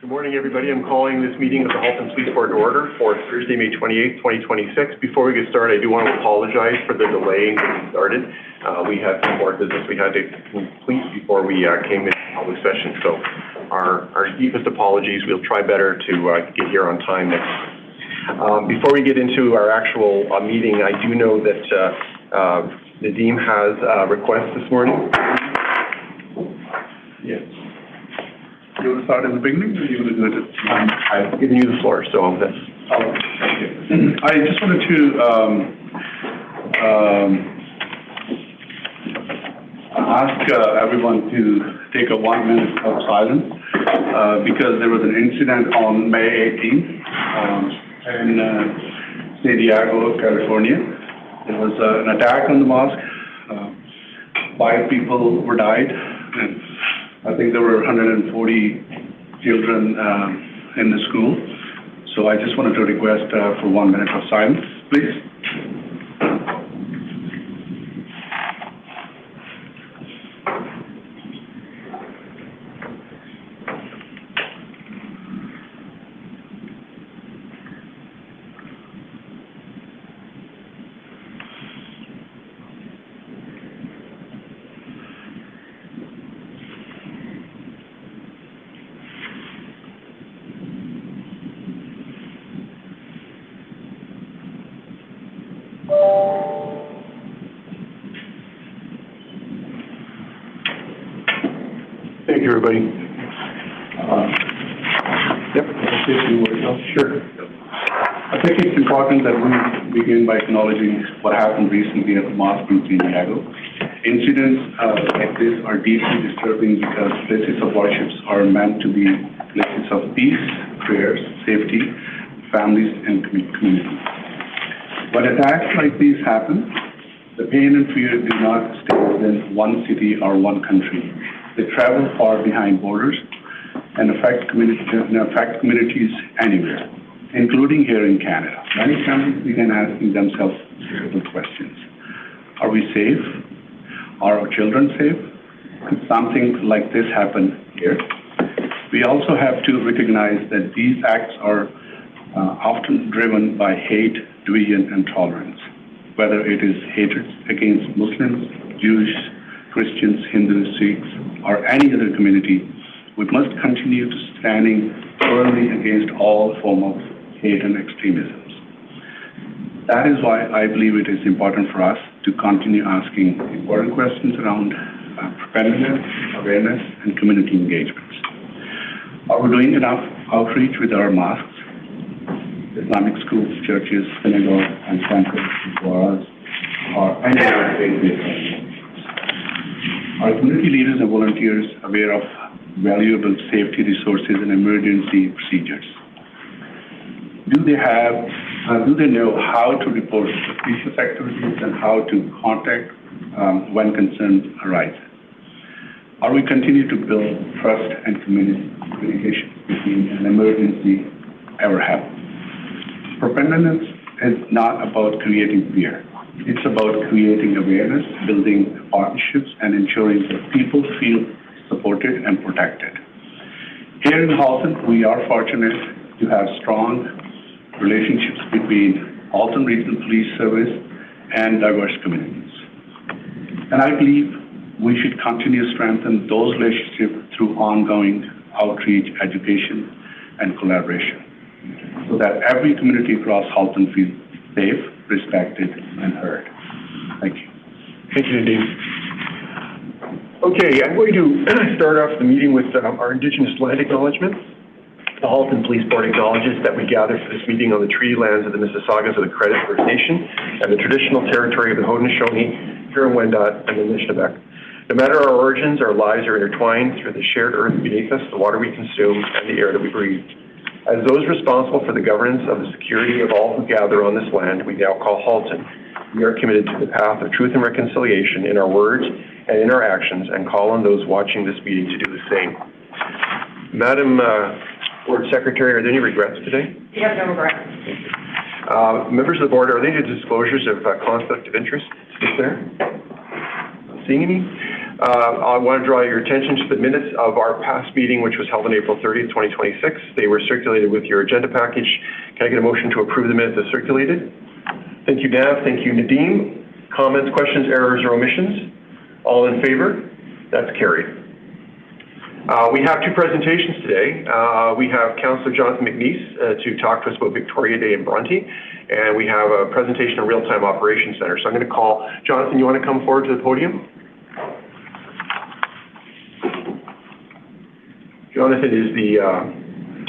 Good morning, everybody. I'm calling this meeting of the Halton Police Board to order for Thursday, May 28th, 2026. Before we get started, I do want to apologize for the delay in getting started. We had some more business we had to complete before we came into public session, so our deepest apologies. We'll try better to get here on time next time. Before we get into our actual meeting, I do know that Nadeem has a request this morning. Yes. You want to start in the beginning, or do you want to do it? I've given you the floor, so that's... Oh, okay. I just wanted to ask everyone to take a 1 minute of silence because there was an incident on May 18th in San Diego, California. There was an attack on the mosque. 5 people were died, and I think there were 140 children in the school. So I just wanted to request for 1 minute of silence, please. Thank you, everybody. Yep. Sure. I think it's important that we begin by acknowledging what happened recently at the mosque in San Diego. Incidents like this are deeply disturbing because places of worships are meant to be places of peace, prayers, safety, families, and community. When attacks like these happen, the pain and fear do not stay within one city or one country. They travel far behind borders and affect communities anywhere, including here in Canada. Many families began asking themselves difficult questions. Are we safe? Are our children safe? Could something like this happen here? We also have to recognize that these acts are often driven by hate, division, and tolerance, whether it is hatred against Muslims, Jews, Christians, Hindus, Sikhs, or any other community. We must continue to standing firmly against all form of hate and extremism. That is why I believe it is important for us to continue asking important questions around preparedness, awareness, and community engagements. Are we doing enough outreach with our mosques, Islamic schools, churches, synagogues, and temples, or any other faith-based? Are community leaders and volunteers aware of valuable safety resources and emergency procedures? Do they know how to report suspicious activities and how to contact when concerns arise? Are we continue to build trust and communication between an emergency ever happens? Preparedness is not about creating fear. It's about creating awareness, building partnerships, and ensuring that people feel supported and protected. Here in Halton, we are fortunate to have strong relationships between Halton Regional Police Service and diverse communities. And I believe we should continue to strengthen those relationships through ongoing outreach, education, and collaboration, so that every community across Halton feels safe, respected, and heard. Thank you. Thank you, Nadeem. Okay, I'm going to start off the meeting with our Indigenous land acknowledgements. The Halton Police Board acknowledges that we gather for this meeting on the treaty lands of the Mississaugas of the Credit First Nation and the traditional territory of the Haudenosaunee, Huron-Wendat, and the Anishinaabe. No matter our origins, our lives are intertwined through the shared earth beneath us, the water we consume, and the air that we breathe. As those responsible for the governance of the security of all who gather on this land, we now call Halton. We are committed to the path of truth and reconciliation in our words and in our actions, and call on those watching this meeting to do the same. Madam Board Secretary, are there any regrets today? We have no regrets. Members of the board, are there any disclosures of conflict of interest? Is there? Not seeing any? I want to draw your attention to the minutes of our past meeting, which was held on April 30th, 2026. They were circulated with your agenda package. Can I get a motion to approve the minutes as circulated? Thank you, Nav. Thank you, Nadeem. Comments, questions, errors, or omissions? All in favor? That's carried. We have two presentations today. We have Councillor Jonathan McNeese to talk to us about Victoria Day in Bronte, and we have a presentation on Real-Time Operations Center. So I'm going to call Jonathan. You want to come forward to the podium? Jonathan is the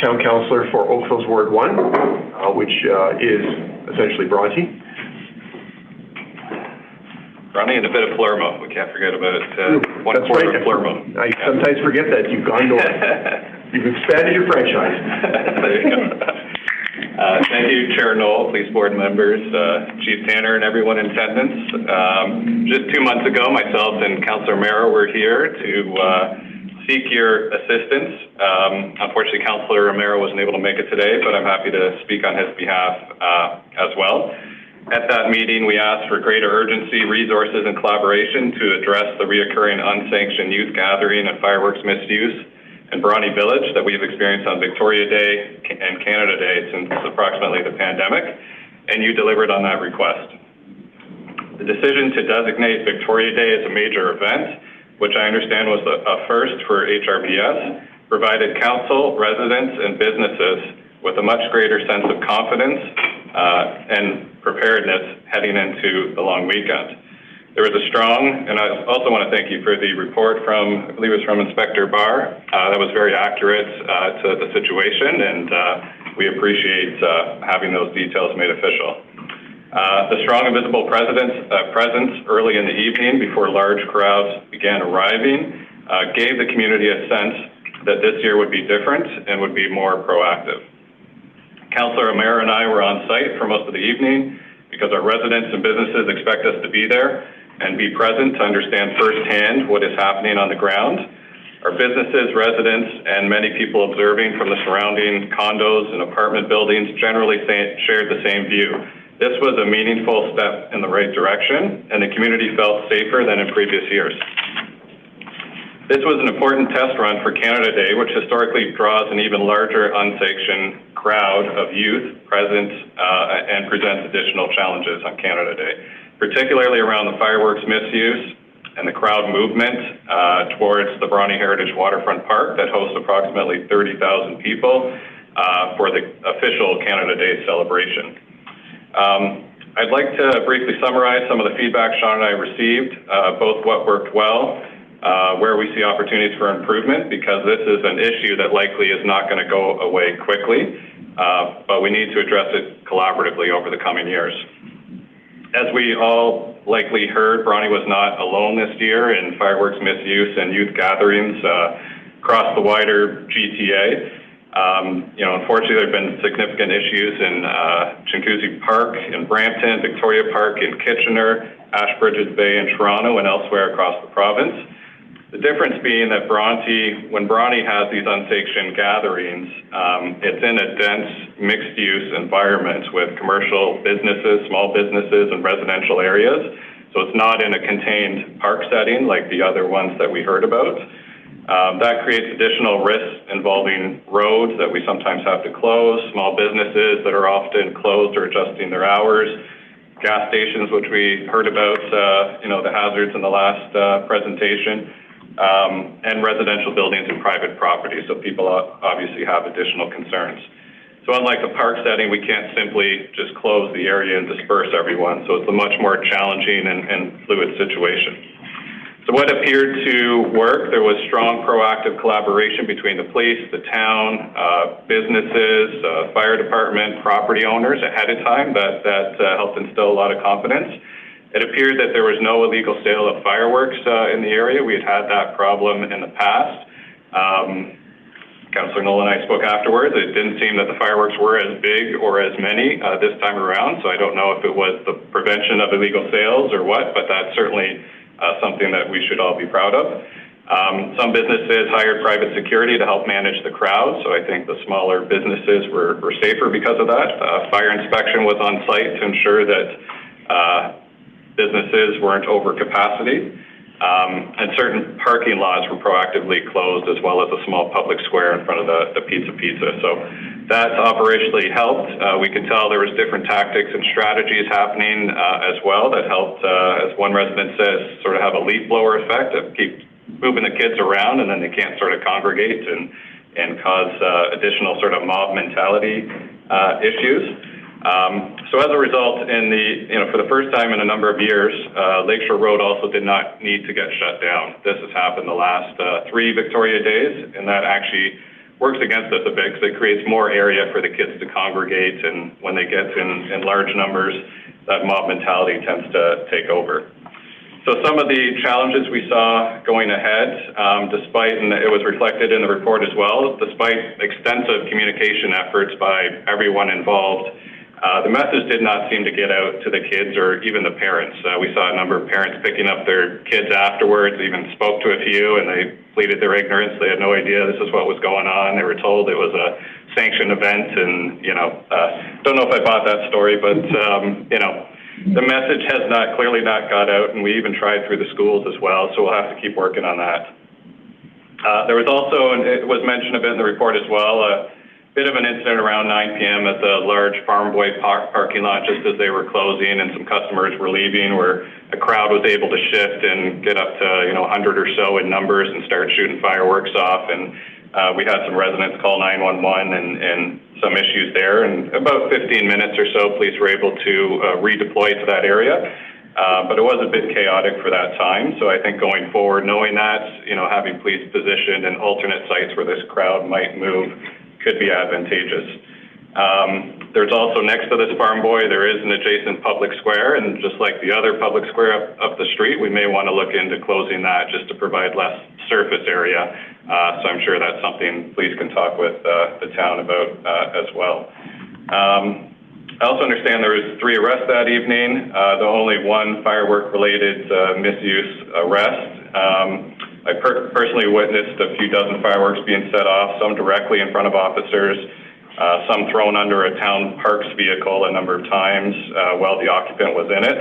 town councillor for Oakville's Ward 1, which is essentially Bronte. Bronte and a bit of Palermo. We can't forget about one quarter of Palermo. I sometimes forget that you've gone north. You've expanded your franchise. There you go. Thank you, Chair Knoll, police board members, Chief Tanner, and everyone in attendance. Just 2 months ago, myself and Councillor Mero were here to seek your assistance. Unfortunately, Councillor Mero wasn't able to make it today, but I'm happy to speak on his behalf as well. At that meeting, we asked for greater urgency, resources, and collaboration to address the reoccurring unsanctioned youth gathering and fireworks misuse in Bronte Village that we've experienced on Victoria Day and Canada Day since approximately the pandemic, and you delivered on that request. The decision to designate Victoria Day as a major event, which I understand was a first for HRBS, provided council, residents, and businesses with a much greater sense of confidence and preparedness heading into the long weekend. There was a strong, and I also want to thank you for the report from, I believe it was from Inspector Barr, that was very accurate to the situation, and we appreciate having those details made official. The strong and visible presence early in the evening before large crowds began arriving gave the community a sense that this year would be different and would be more proactive. Councillor O'Meara and I were on site for most of the evening because our residents and businesses expect us to be there and be present to understand firsthand what is happening on the ground. Our businesses, residents, and many people observing from the surrounding condos and apartment buildings generally shared the same view. This was a meaningful step in the right direction, and the community felt safer than in previous years. This was an important test run for Canada Day, which historically draws an even larger unsanctioned crowd of youth present and presents additional challenges on Canada Day, particularly around the fireworks misuse and the crowd movement towards the Bronte Heritage Waterfront Park that hosts approximately 30,000 people for the official Canada Day celebration. I'd like to briefly summarize some of the feedback Sean and I received, both what worked well, where we see opportunities for improvement, because this is an issue that likely is not going to go away quickly, but we need to address it collaboratively over the coming years. As we all likely heard, Bronte was not alone this year in fireworks misuse and youth gatherings across the wider GTA. Unfortunately, there have been significant issues in Chinguacousy Park, in Brampton, Victoria Park, in Kitchener, Ashbridges Bay, in Toronto, and elsewhere across the province. The difference being that when Bronte has these unsanctioned gatherings, it's in a dense, mixed-use environment with commercial businesses, small businesses, and residential areas. So it's not in a contained park setting like the other ones that we heard about. That creates additional risks involving roads that we sometimes have to close, small businesses that are often closed or adjusting their hours, gas stations, which we heard about, the hazards in the last presentation, and residential buildings and private property. So people obviously have additional concerns. So unlike a park setting, we can't simply just close the area and disperse everyone. So it's a much more challenging and fluid situation. So what appeared to work, there was strong proactive collaboration between the police, the town, businesses, fire department, property owners ahead of time that helped instill a lot of confidence. It appeared that there was no illegal sale of fireworks in the area. We had that problem in the past. Councillor Knoll and I spoke afterwards. It didn't seem that the fireworks were as big or as many this time around, so I don't know if it was the prevention of illegal sales or what, but that's certainly something that we should all be proud of. Some businesses hired private security to help manage the crowd, so I think the smaller businesses were safer because of that. Fire inspection was on site to ensure that businesses weren't over capacity. And certain parking lots were proactively closed, as well as a small public square in front of the pizza. So that's operationally helped. We could tell there was different tactics and strategies happening as well that helped, as one resident says, sort of have a leaf blower effect of keep moving the kids around, and then they can't sort of congregate and cause additional sort of mob mentality issues. So as a result, for the first time in a number of years, Lakeshore Road also did not need to get shut down. This has happened the last 3 Victoria days, and that actually works against us a bit because it creates more area for the kids to congregate, and when they get in large numbers, that mob mentality tends to take over. So some of the challenges we saw going ahead, and it was reflected in the report as well, despite extensive communication efforts by everyone involved, the message did not seem to get out to the kids or even the parents. We saw a number of parents picking up their kids afterwards, even spoke to a few, and they pleaded their ignorance. They had no idea this is what was going on. They were told it was a sanctioned event, and, don't know if I bought that story, but, the message has clearly not got out, and we even tried through the schools as well, so we'll have to keep working on that. There was also, and it was mentioned a bit in the report as well, a bit of an incident around 9 p.m. at the large Farm Boy parking lot just as they were closing and some customers were leaving, where a crowd was able to shift and get up to 100 or so in numbers and start shooting fireworks off. And we had some residents call 911 and some issues there. And about 15 minutes or so, police were able to redeploy to that area. But it was a bit chaotic for that time. So I think going forward, knowing that, having police positioned in alternate sites where this crowd might move could be advantageous. There's also next to this Farm Boy, there is an adjacent public square, and just like the other public square up the street, we may want to look into closing that just to provide less surface area. So I'm sure that's something police can talk with the town about as well. I also understand there was 3 arrests that evening, the only 1 firework-related misuse arrest. I personally witnessed a few dozen fireworks being set off, some directly in front of officers, some thrown under a town parks vehicle a number of times while the occupant was in it,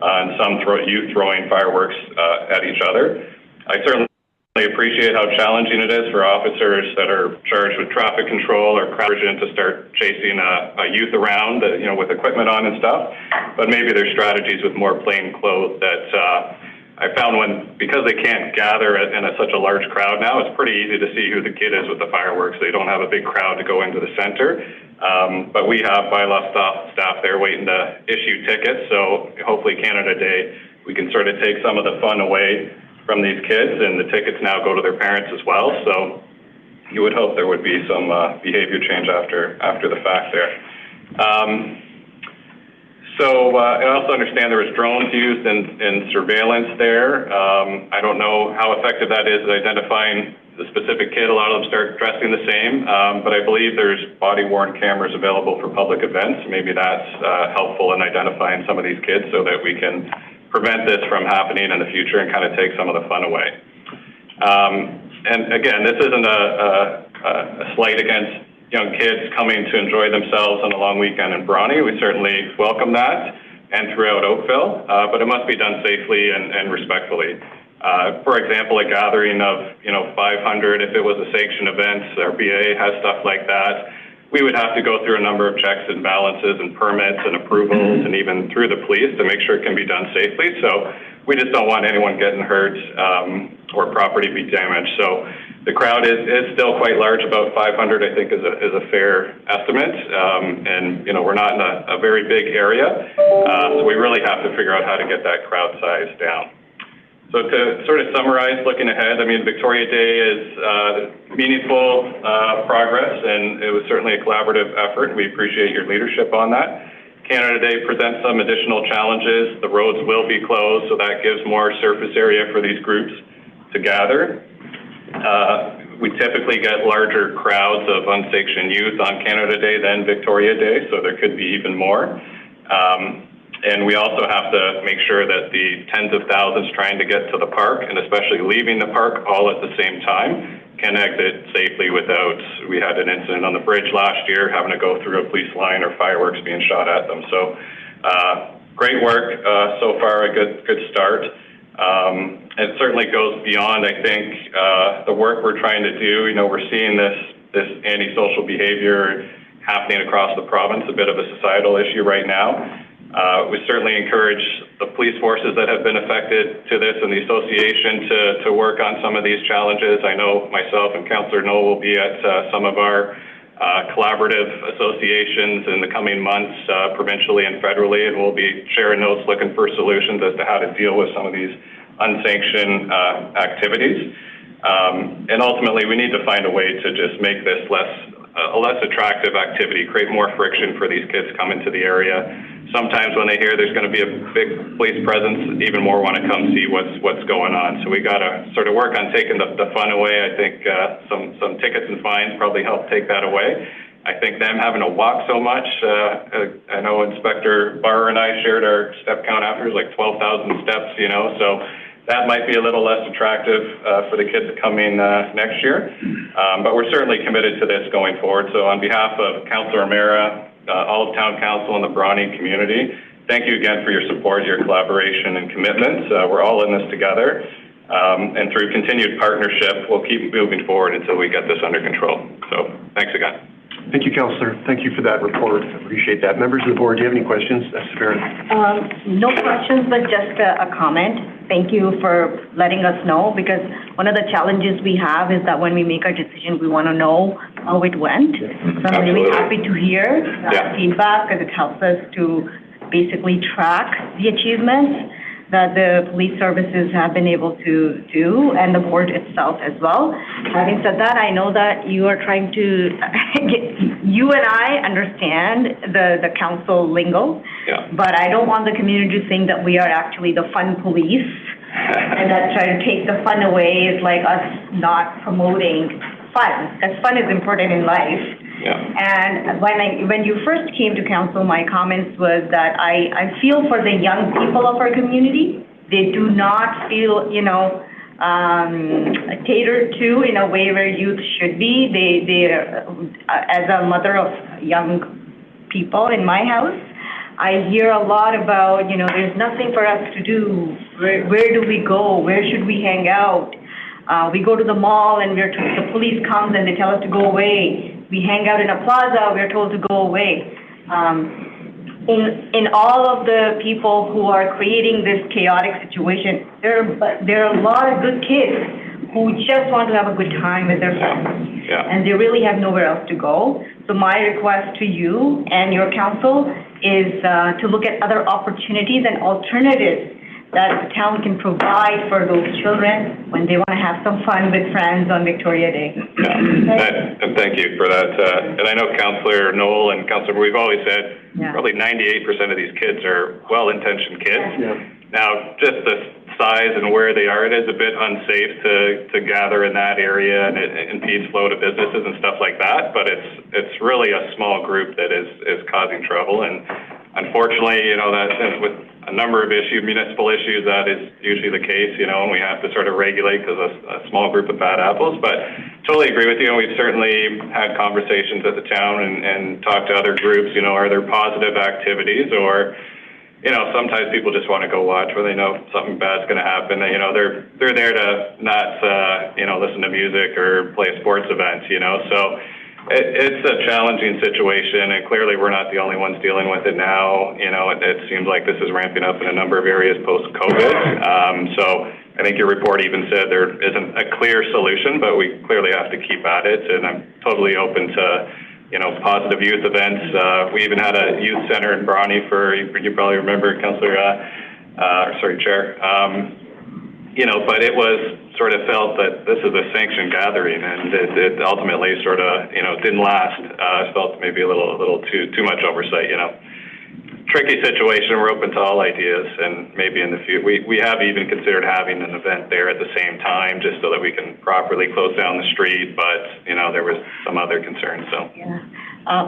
and some youth throwing fireworks at each other. I certainly appreciate how challenging it is for officers that are charged with traffic control or crowd diversion to start chasing a youth around, with equipment on and stuff. But maybe there's strategies with more plain clothes that I found because they can't gather in such a large crowd now, it's pretty easy to see who the kid is with the fireworks. They don't have a big crowd to go into the center. But we have bylaw staff there waiting to issue tickets. So hopefully Canada Day, we can sort of take some of the fun away from these kids, and the tickets now go to their parents as well. So you would hope there would be some behavior change after the fact there. So I also understand there was drones used in surveillance there. I don't know how effective that is at identifying the specific kid. A lot of them start dressing the same, but I believe there's body-worn cameras available for public events. Maybe that's helpful in identifying some of these kids so that we can prevent this from happening in the future and kind of take some of the fun away. And again, this isn't a slight against young kids coming to enjoy themselves on a long weekend in Bronte. We certainly welcome that, and throughout Oakville, but it must be done safely and respectfully. For example, a gathering of 500, if it was a sanctioned event, our BA has stuff like that, we would have to go through a number of checks and balances and permits and approvals and even through the police to make sure it can be done safely. So we just don't want anyone getting hurt or property be damaged. So the crowd is still quite large. About 500, I think, is a fair estimate. And we're not in a very big area, so we really have to figure out how to get that crowd size down. So to sort of summarize, looking ahead, I mean, Victoria Day is meaningful progress, and it was certainly a collaborative effort. We appreciate your leadership on that. Canada Day presents some additional challenges. The roads will be closed, so that gives more surface area for these groups to gather. We typically get larger crowds of unsanctioned youth on Canada Day than Victoria Day, so there could be even more. And we also have to make sure that the tens of thousands trying to get to the park, and especially leaving the park all at the same time, can exit safely without, we had an incident on the bridge last year having to go through a police line or fireworks being shot at them. So great work so far, a good start. It certainly goes beyond, I think, the work we're trying to do. You know, we're seeing this antisocial behavior happening across the province, a bit of a societal issue right now. We certainly encourage the police forces that have been affected to this and the association to work on some of these challenges. I know myself and Councillor Noel will be at some of our collaborative associations in the coming months, provincially and federally, and we'll be sharing notes looking for solutions as to how to deal with some of these unsanctioned activities. And ultimately, we need to find a way to just make this a less attractive activity, create more friction for these kids coming to the area. Sometimes when they hear there's going to be a big police presence, even more want to come see what's going on. So we got to sort of work on taking the fun away. I think some tickets and fines probably help take that away. I think them having to walk so much, I know Inspector Barr and I shared our step count after, it was like 12,000 steps, you know, so that might be a little less attractive for the kids coming next year. But we're certainly committed to this going forward. So on behalf of Councillor O'Meara, all of Town Council and the Brawny community, thank you again for your support, your collaboration and commitment. We're all in this together. And through continued partnership, we'll keep moving forward until we get this under control. So thanks again. Thank you, Councillor. Thank you for that report. I appreciate that. Members of the board, do you have any questions? Savera. No questions, but just a comment. Thank you for letting us know, because one of the challenges we have is that when we make our decision, we want to know how it went. So I'm really happy to hear that feedback, because it helps us to basically track the achievements that the police services have been able to do, and the board itself as well. Having said that, I know that you are trying to you and I understand the council lingo, but I don't want the community to think that we are actually the fun police, and that trying to take the fun away is like us not promoting fun, because fun is important in life. And when you first came to council, my comments was that I feel for the young people of our community. They do not feel, you know, catered to in a way where youth should be. They as a mother of young people in my house, I hear a lot about, you know, there's nothing for us to do. Where do we go? Where should we hang out? We go to the mall and the police comes and they tell us to go away. We hang out in a plaza, we're told to go away. In all of the people who are creating this chaotic situation, there are a lot of good kids who just want to have a good time with their friends. And they really have nowhere else to go. So my request to you and your council is to look at other opportunities and alternatives that the town can provide for those children when they want to have some fun with friends on Victoria Day. And thank you for that. And I know Councillor Noel and Councillor, we've always said probably 98% of these kids are well-intentioned kids. Now, just the size and where they are, it is a bit unsafe to gather in that area, and it impedes flow to businesses and stuff like that. But it's really a small group that is causing trouble. And unfortunately, you know, that with a number of municipal issues, that is usually the case, you know, and we have to sort of regulate because a small group of bad apples. But totally agree with you, and we've certainly had conversations at the town and talked to other groups, you know, are there positive activities, or, you know, sometimes people just want to go watch where they know something bad's going to happen. You know, they're there to not, you know, listen to music or play a sports event, you know, so it's a challenging situation, and clearly we're not the only ones dealing with it now. You know, it seems like this is ramping up in a number of areas post-COVID. So I think your report even said there isn't a clear solution, but we clearly have to keep at it, and I'm totally open to, you know, positive youth events. We even had a youth center in Brawny for, you probably remember, Councillor, Chair. You know, but it was sort of felt that this is a sanctioned gathering, and it ultimately sort of, you know, didn't last. Felt maybe a little too much oversight, you know. Tricky situation. We're open to all ideas, and maybe in the future, we have even considered having an event there at the same time, just so that we can properly close down the street. But, you know, there was some other concerns, so.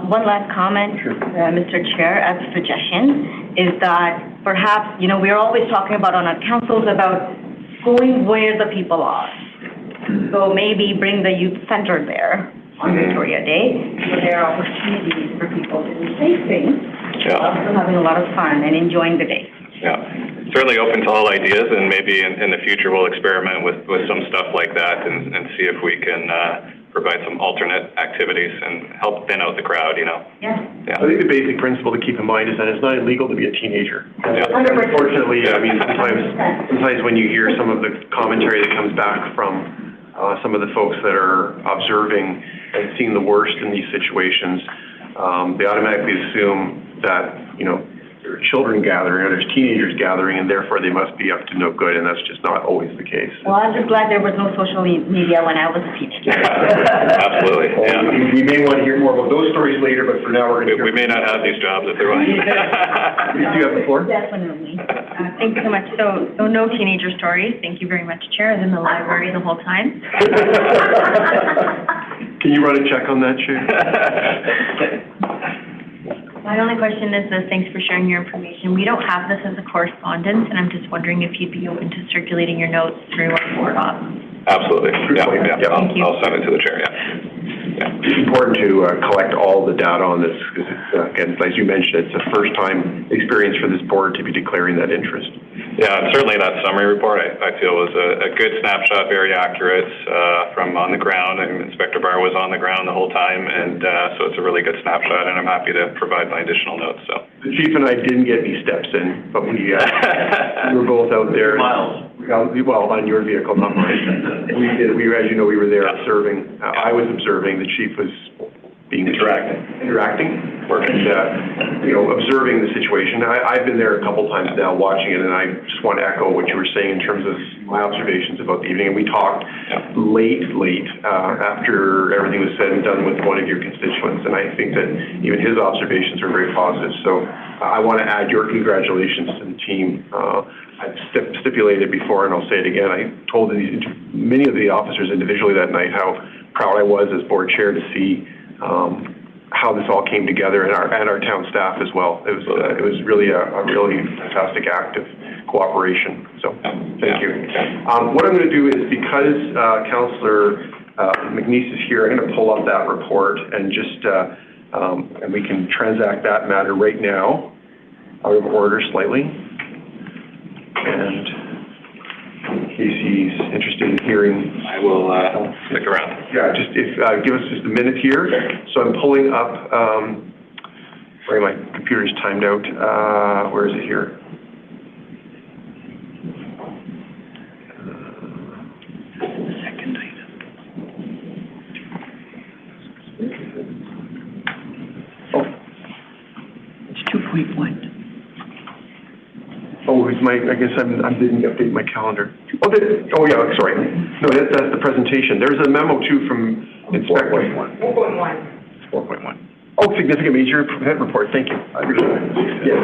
One last comment, Mr. Chair, as a suggestion, is that perhaps, you know, we're always talking about on our councils about going where the people are. So maybe bring the youth center there on Victoria Day, so there are opportunities for people to do safe things, also having a lot of fun and enjoying the day. certainly open to all ideas, and maybe in the future we'll experiment with some stuff like that and see if we can provide some alternate activities and help thin out the crowd, you know? Yeah. Yeah. I think the basic principle to keep in mind is that it's not illegal to be a teenager. Yeah. Unfortunately, I mean, sometimes when you hear some of the commentary that comes back from some of the folks that are observing and seeing the worst in these situations, they automatically assume that, you know, there are children gathering or there's teenagers gathering and therefore they must be up to no good, and that's just not always the case. Well, I'm just glad there was no social media when I was teaching. Absolutely, yeah. We may want to hear more about those stories later, but for now we're going to We may not have these jobs if there was. Please, do you have the floor? Definitely. Thank you so much. So no teenager stories. Thank you very much, Chair. I was in the library the whole time. Can you run a check on that, Chief? My only question is thanks for sharing your information. We don't have this as a correspondence, and I'm just wondering if you'd be open to circulating your notes through our board office. Absolutely, yeah. Thank you. I'll send it to the chair, yeah. It's important to collect all the data on this because, again, as you mentioned, it's a first-time experience for this board to be declaring that interest. Yeah, and certainly that summary report I feel was a good snapshot, very accurate from on the ground, and Inspector Barr was on the ground the whole time, and so it's a really good snapshot, and I'm happy to provide my additional notes. So the chief and I didn't get any steps in, but we were both out there. Miles. Well, on your vehicle, not mine. We, as you know, we were there observing. I was observing. The chief was being interacting, and you know, observing the situation. I've been there a couple times now, watching it, and I just want to echo what you were saying in terms of my observations about the evening. And we talked late after everything was said and done with one of your constituents, and I think that even his observations are very positive. So I want to add your congratulations to the team. I've stipulated before, and I'll say it again, I told many of the officers individually that night how proud I was as board chair to see how this all came together, and our town staff as well. It was really a really fantastic act of cooperation. So thank you. What I'm going to do is, because Councillor McNeese is here, I'm going to pull up that report and just and we can transact that matter right now, out of order slightly. And in case he's interested in hearing, I will stick around. Yeah, just give us just a minute here. So I'm pulling up. Sorry, my computer's timed out. Where is it here? Second item. Oh, It's 2.1. oh, it's my. I guess I didn't update my calendar. Oh, yeah. Sorry. No, that's the presentation. There's a memo too from Inspector. 4.1. 4.1. Oh, significant major event report. Thank you. Yes.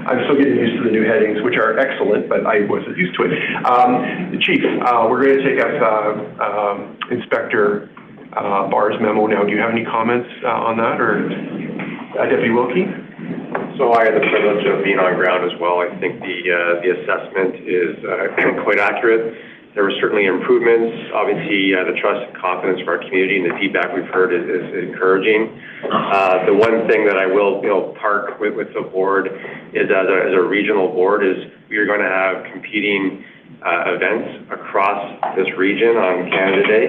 I'm still getting used to the new headings, which are excellent, but I wasn't used to it. Chief, we're going to take up Inspector Barr's memo now. Do you have any comments on that, or Deputy Wilkie? So I had the privilege of being on ground as well. I think the assessment is quite accurate. There were certainly improvements. Obviously, the trust and confidence of our community and the feedback we've heard is encouraging. The one thing that I will park with the board is, as a regional board, is we are going to have competing events across this region on Canada Day,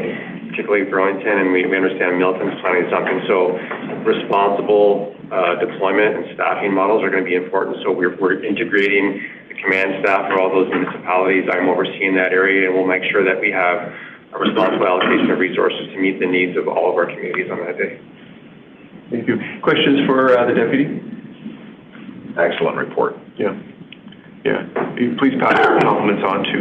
particularly Burlington, and we understand Milton's planning something. So responsible deployment and staffing models are going to be important. So we're integrating the command staff for all those municipalities. I'm overseeing that area, and we'll make sure that we have a responsible allocation of resources to meet the needs of all of our communities on that day. Thank you. Questions for the deputy? Excellent report. Yeah. Yeah. Please pass your compliments on to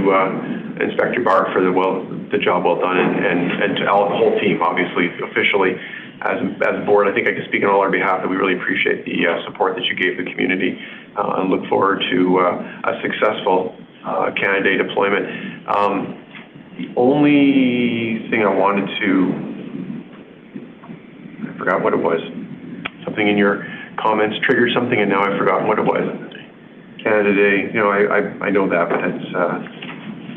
Inspector Barr for the job well done, and to the whole team, obviously, officially. As a board, I think I can speak on all our behalf that we really appreciate the support that you gave the community and look forward to a successful Canada Day deployment. The only thing I wanted to, I forgot what it was. Something in your comments triggered something, and now I've forgotten what it was. Canada Day, you know, I know that, but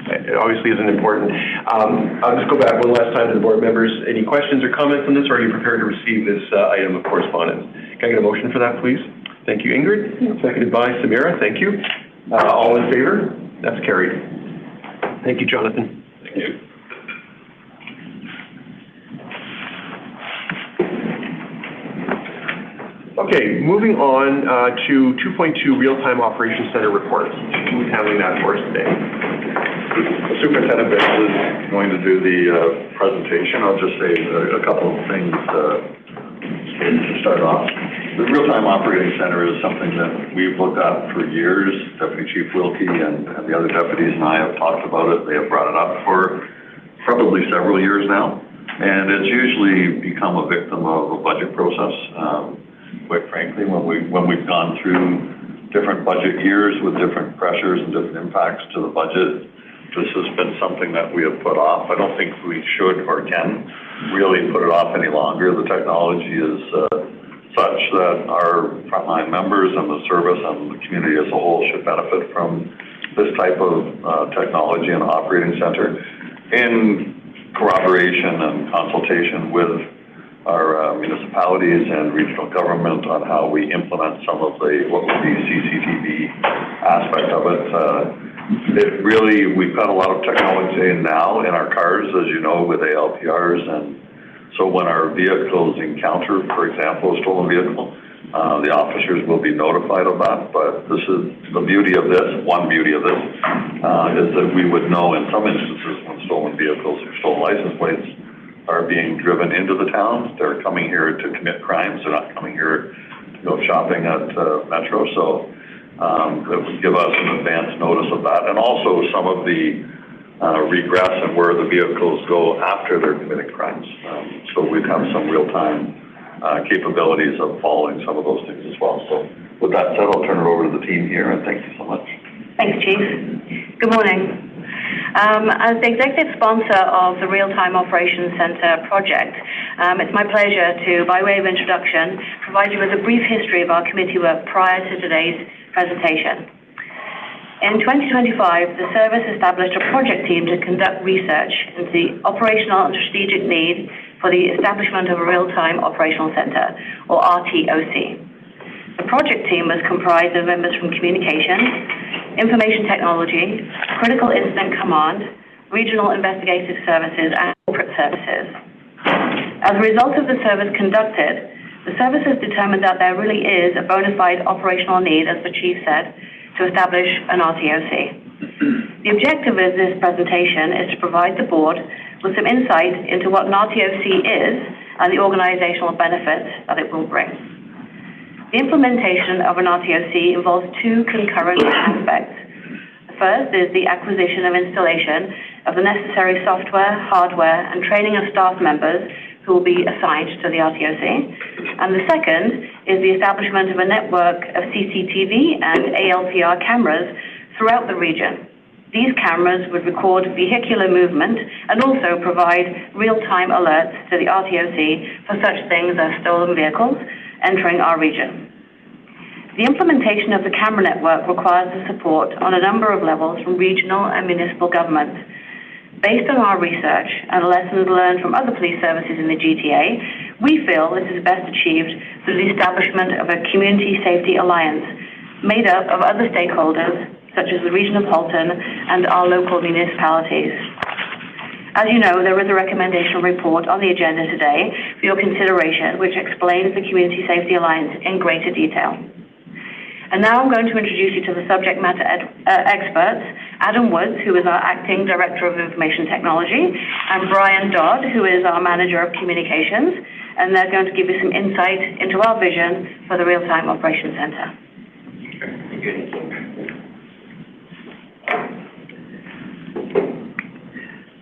it obviously isn't important. I'll just go back one last time to the board members. Any questions or comments on this, or are you prepared to receive this item of correspondence? Can I get a motion for that, please? Thank you, Ingrid. Seconded by Samira. Thank you. All in favor? That's carried. Thank you, Jonathan. Thank you. Okay, moving on to 2.2 Real-Time Operations Center reports. Who's handling that for us today? Superintendent Bill is going to do the presentation. I'll just say a couple of things to start off. The Real-Time Operating Center is something that we've looked at for years. Deputy Chief Wilkie and the other deputies and I have talked about it. They have brought it up for probably several years now. And it's usually become a victim of a budget process. Quite frankly, when we've gone through different budget years with different pressures and different impacts to the budget, this has been something that we have put off. I don't think we should or can really put it off any longer. The technology is such that our frontline members and the service and the community as a whole should benefit from this type of technology and operating center in corroboration and consultation with our municipalities and regional government on how we implement some of the, what would be CCTV aspect of it. We've got a lot of technology now in our cars, as you know, with ALPRs, and so when our vehicles encounter, for example, a stolen vehicle, the officers will be notified of that. But this is the beauty of this, one beauty of this, is that we would know in some instances when stolen vehicles or stolen license plates are being driven into the town. They're coming here to commit crimes. They're not coming here to go shopping at Metro. So that would give us an advance notice of that. And also some of the regress and where the vehicles go after they're committing crimes. So we'd have some real-time capabilities of following some of those things as well. So with that said, I'll turn it over to the team here, and thank you so much. Thanks, Chief. Good morning. As the executive sponsor of the Real-Time Operations Center project, it's my pleasure to, by way of introduction, provide you with a brief history of our committee work prior to today's presentation. In 2025, the service established a project team to conduct research into the operational and strategic need for the establishment of a Real-Time Operational Center, or RTOC. The project team was comprised of members from communications, information technology, critical incident command, regional investigative services, and corporate services. As a result of the service conducted, the services determined that there really is a bona fide operational need, as the chief said, to establish an RTOC. The objective of this presentation is to provide the board with some insight into what an RTOC is and the organizational benefits that it will bring. The implementation of an RTOC involves two concurrent aspects. The first is the acquisition and installation of the necessary software, hardware, and training of staff members who will be assigned to the RTOC. And the second is the establishment of a network of CCTV and ALPR cameras throughout the region. These cameras would record vehicular movement and also provide real-time alerts to the RTOC for such things as stolen vehicles entering our region. The implementation of the camera network requires the support on a number of levels from regional and municipal governments. Based on our research and lessons learned from other police services in the GTA, we feel this is best achieved through the establishment of a community safety alliance made up of other stakeholders, such as the region of Halton and our local municipalities. As you know, there is a recommendation report on the agenda today for your consideration, which explains the Community Safety Alliance in greater detail. And now I'm going to introduce you to the subject matter experts, Adam Woods, who is our Acting Director of Information Technology, and Brian Dodd, who is our Manager of Communications, and they're going to give you some insight into our vision for the Real-Time Operations Center.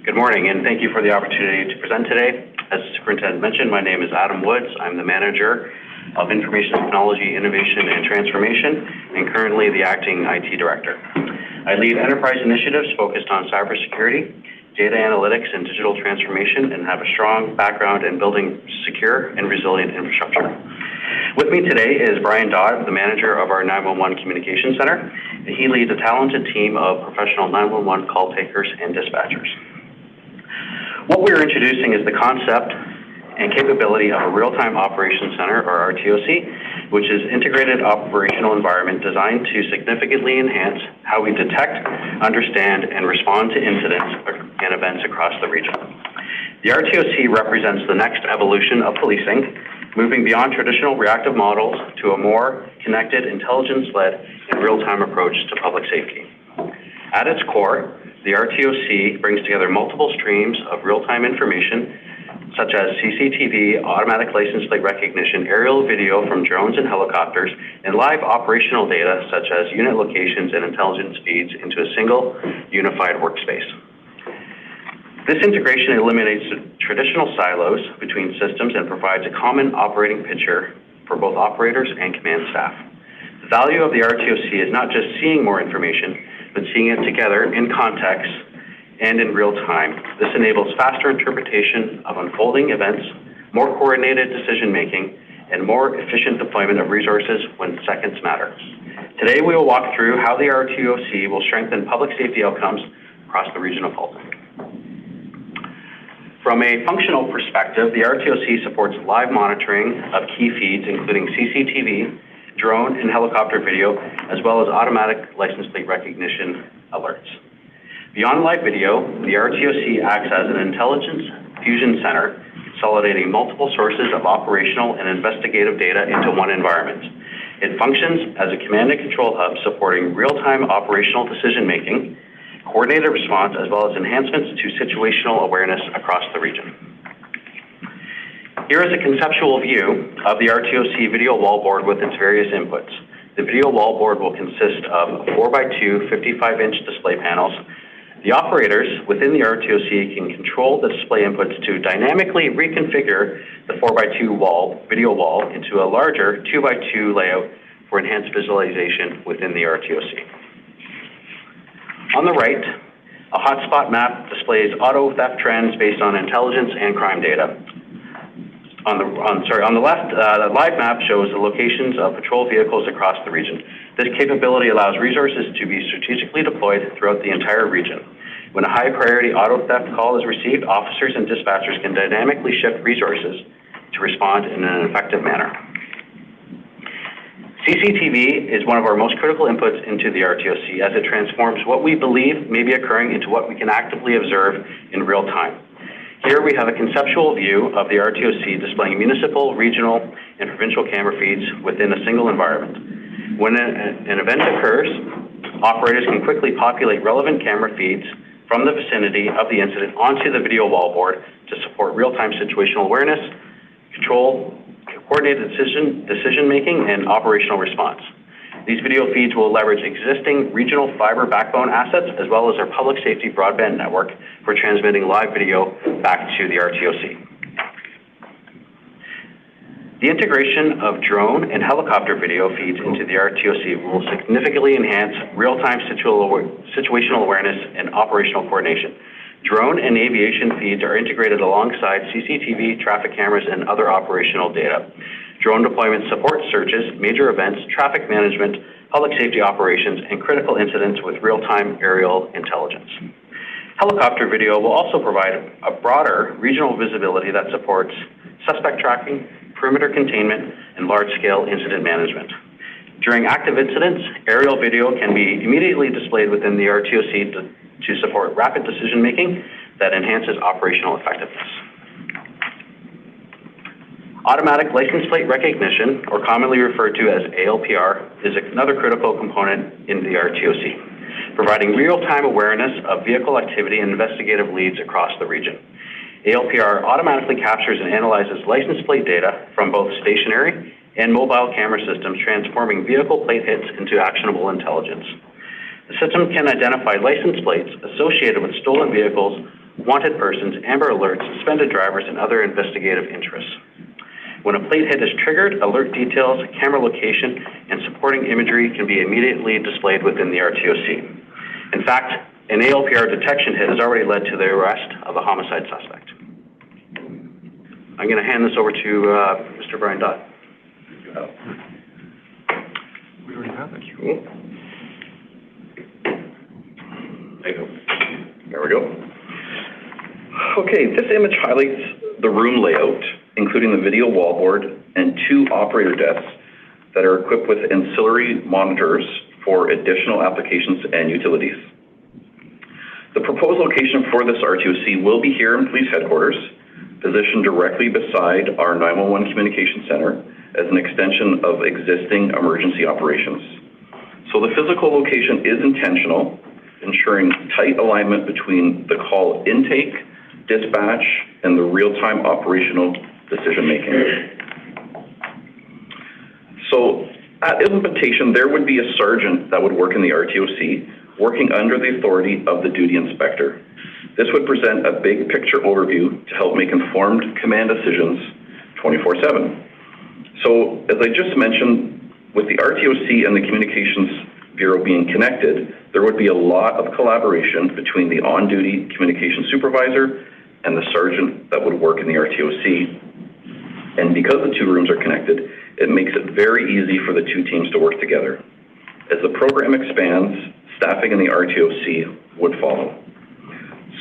Good morning, and thank you for the opportunity to present today. As the superintendent mentioned, my name is Adam Woods. I'm the Manager of Information Technology, Innovation, and Transformation, and currently the Acting IT Director. I lead enterprise initiatives focused on cybersecurity, data analytics, and digital transformation, and have a strong background in building secure and resilient infrastructure. With me today is Brian Dodd, the Manager of our 911 Communications Center, and he leads a talented team of professional 911 call takers and dispatchers. What we're introducing is the concept and capability of a Real-Time Operations Center, or RTOC, which is integrated operational environment designed to significantly enhance how we detect, understand, and respond to incidents and events across the region. The RTOC represents the next evolution of policing, moving beyond traditional reactive models to a more connected, intelligence-led, and real-time approach to public safety. At its core, the RTOC brings together multiple streams of real-time information, such as CCTV, automatic license plate recognition, aerial video from drones and helicopters, and live operational data, such as unit locations and intelligence feeds, into a single, unified workspace. This integration eliminates traditional silos between systems and provides a common operating picture for both operators and command staff. The value of the RTOC is not just seeing more information, but seeing it together in context and in real time. This enables faster interpretation of unfolding events, more coordinated decision-making, and more efficient deployment of resources when seconds matter. Today, we will walk through how the RTOC will strengthen public safety outcomes across the region of Halton. From a functional perspective, the RTOC supports live monitoring of key feeds, including CCTV, drone and helicopter video, as well as automatic license plate recognition alerts. Beyond live video, the RTOC acts as an intelligence fusion center, consolidating multiple sources of operational and investigative data into one environment. It functions as a command and control hub supporting real-time operational decision-making, coordinated response, as well as enhancements to situational awareness across the region. Here is a conceptual view of the RTOC video wallboard with its various inputs. The video wallboard will consist of 4x2 55-inch display panels. The operators within the RTOC can control the display inputs to dynamically reconfigure the 4x2 video wall into a larger 2x2 layout for enhanced visualization within the RTOC. On the right, a hotspot map displays auto theft trends based on intelligence and crime data. On the left, the live map shows the locations of patrol vehicles across the region. This capability allows resources to be strategically deployed throughout the entire region. When a high-priority auto theft call is received, officers and dispatchers can dynamically shift resources to respond in an effective manner. CCTV is one of our most critical inputs into the RTOC, as it transforms what we believe may be occurring into what we can actively observe in real time. Here we have a conceptual view of the RTOC displaying municipal, regional, and provincial camera feeds within a single environment. When an event occurs, operators can quickly populate relevant camera feeds from the vicinity of the incident onto the video wallboard to support real-time situational awareness, control, coordinated decision-making, and operational response. These video feeds will leverage existing regional fiber backbone assets as well as our public safety broadband network for transmitting live video back to the RTOC. The integration of drone and helicopter video feeds into the RTOC will significantly enhance real-time situational awareness and operational coordination. Drone and aviation feeds are integrated alongside CCTV, traffic cameras, and other operational data. Drone deployment supports searches, major events, traffic management, public safety operations, and critical incidents with real-time aerial intelligence. Helicopter video will also provide a broader regional visibility that supports suspect tracking, perimeter containment, and large-scale incident management. During active incidents, aerial video can be immediately displayed within the RTOC to support rapid decision-making that enhances operational effectiveness. Automatic license plate recognition, or commonly referred to as ALPR, is another critical component in the RTOC, providing real-time awareness of vehicle activity and investigative leads across the region. ALPR automatically captures and analyzes license plate data from both stationary and mobile camera systems, transforming vehicle plate hits into actionable intelligence. The system can identify license plates associated with stolen vehicles, wanted persons, Amber Alerts, suspended drivers, and other investigative interests. When a plate hit is triggered, alert details, camera location, and supporting imagery can be immediately displayed within the RTOC. In fact, an ALPR detection hit has already led to the arrest of a homicide suspect. I'm going to hand this over to Mr. Brian Dodd. We already have it. Cool. There we go. Okay, this image highlights the room layout including the video wallboard and 2 operator desks that are equipped with ancillary monitors for additional applications and utilities. The proposed location for this RTOC will be here in Police Headquarters, positioned directly beside our 911 Communication Center as an extension of existing emergency operations. So the physical location is intentional, ensuring tight alignment between the call intake, dispatch, and the real-time operational decision-making. So at implementation, there would be a sergeant that would work in the RTOC, working under the authority of the duty inspector. This would present a big picture overview to help make informed command decisions 24/7. So as I just mentioned, with the RTOC and the Communications Bureau being connected, there would be a lot of collaboration between the on-duty communications supervisor and the sergeant that would work in the RTOC. And because the 2 rooms are connected, it makes it very easy for the 2 teams to work together. As the program expands, staffing in the RTOC would follow.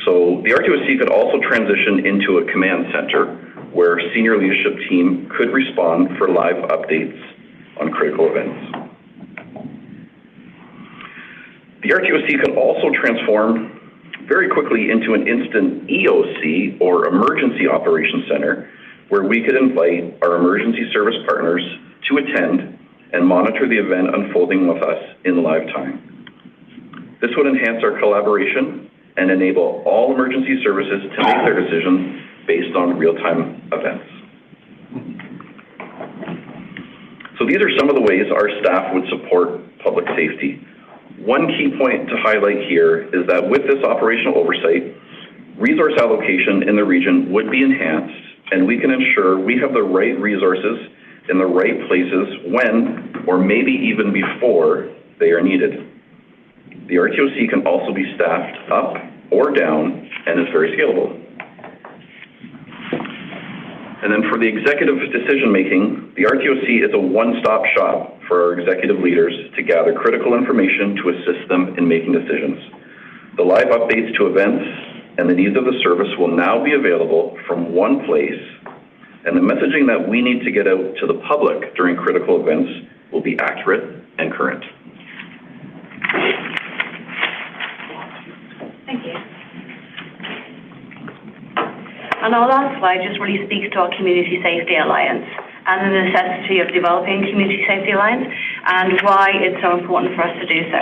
So the RTOC could also transition into a command center where senior leadership team could respond for live updates on critical events. The RTOC could also transform very quickly into an instant EOC, or Emergency Operations Center, where we could invite our emergency service partners to attend and monitor the event unfolding with us in live time. This would enhance our collaboration and enable all emergency services to make their decisions based on real-time events. So these are some of the ways our staff would support public safety. One key point to highlight here is that with this operational oversight, resource allocation in the region would be enhanced, and we can ensure we have the right resources in the right places when, or maybe even before, they are needed. The RTOC can also be staffed up or down and is very scalable. And then for the executive decision-making, the RTOC is a one-stop shop for our executive leaders to gather critical information to assist them in making decisions. The live updates to events and the needs of the service will now be available from one place, and the messaging that we need to get out to the public during critical events will be accurate and current. Thank you. And our last slide just really speaks to our Community Safety Alliance and the necessity of developing Community Safety Alliance and why it's so important for us to do so.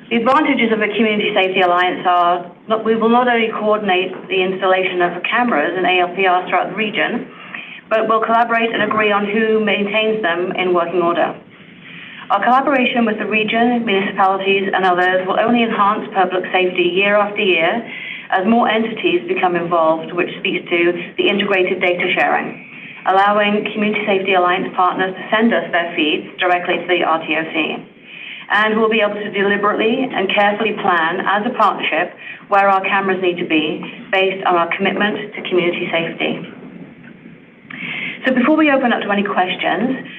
The advantages of a Community Safety Alliance are we will not only coordinate the installation of cameras and ALPRs throughout the region, but we'll collaborate and agree on who maintains them in working order. Our collaboration with the region, municipalities, and others will only enhance public safety year after year as more entities become involved, which speaks to the integrated data sharing, allowing Community Safety Alliance partners to send us their feeds directly to the RTOC. And we'll be able to deliberately and carefully plan as a partnership where our cameras need to be based on our commitment to community safety. So before we open up to any questions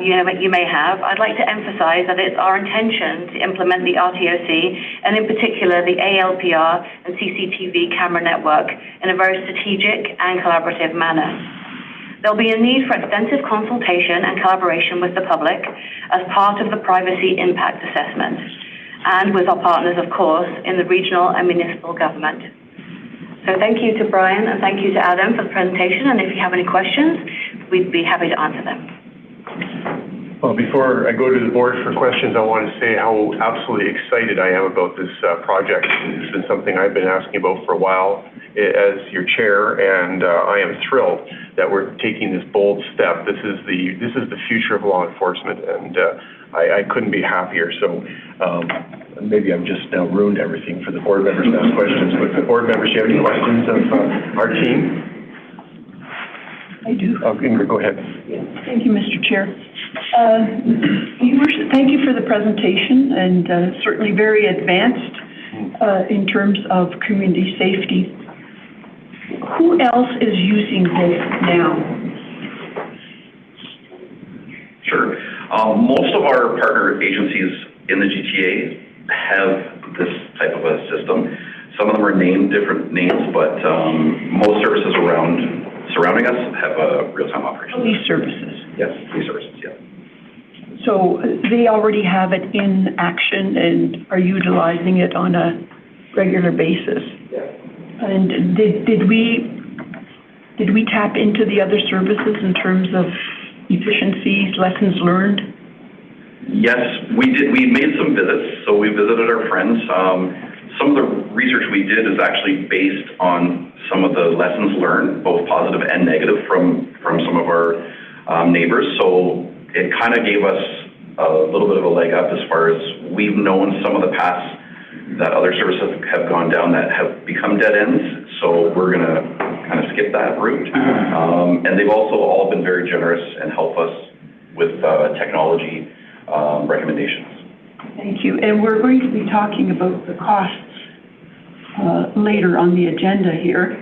you may have, I'd like to emphasize that it's our intention to implement the RTOC, and in particular the ALPR and CCTV camera network, in a very strategic and collaborative manner. There'll be a need for extensive consultation and collaboration with the public as part of the privacy impact assessment, and with our partners, of course, in the regional and municipal government. So thank you to Brian and thank you to Adam for the presentation, and if you have any questions, we'd be happy to answer them. Well, before I go to the board for questions, I want to say how absolutely excited I am about this project. It's been something I've been asking about for a while as your chair, and I am thrilled that we're taking this bold step. This is the future of law enforcement, and I couldn't be happier. So maybe I've just now ruined everything for the board members to ask questions. But the board members, do you have any questions of our team? I do. Oh, Ingrid, go ahead. Yeah. Thank you, Mr. Chair. Thank you for the presentation, and certainly very advanced in terms of community safety. Who else is using this now? Sure. Most of our partner agencies in the GTA have this type of a system. Some of them are named different names, but most services surrounding us have real-time operations. Police services. Yes, police services, yeah. So they already have it in action and are utilizing it on a regular basis? And did we tap into the other services in terms of efficiencies, lessons learned? Yes, we did. We made some visits, so we visited our friends. Some of the research we did is actually based on some of the lessons learned, both positive and negative, from some of our neighbors. So it kind of gave us a little bit of a leg up as far as we've known some of the paths that other services have gone down that have become dead ends. So we're going to kind of skip that route. And they've also all been very generous and help us with technology recommendations. Thank you. And we're going to be talking about the costs later on the agenda here.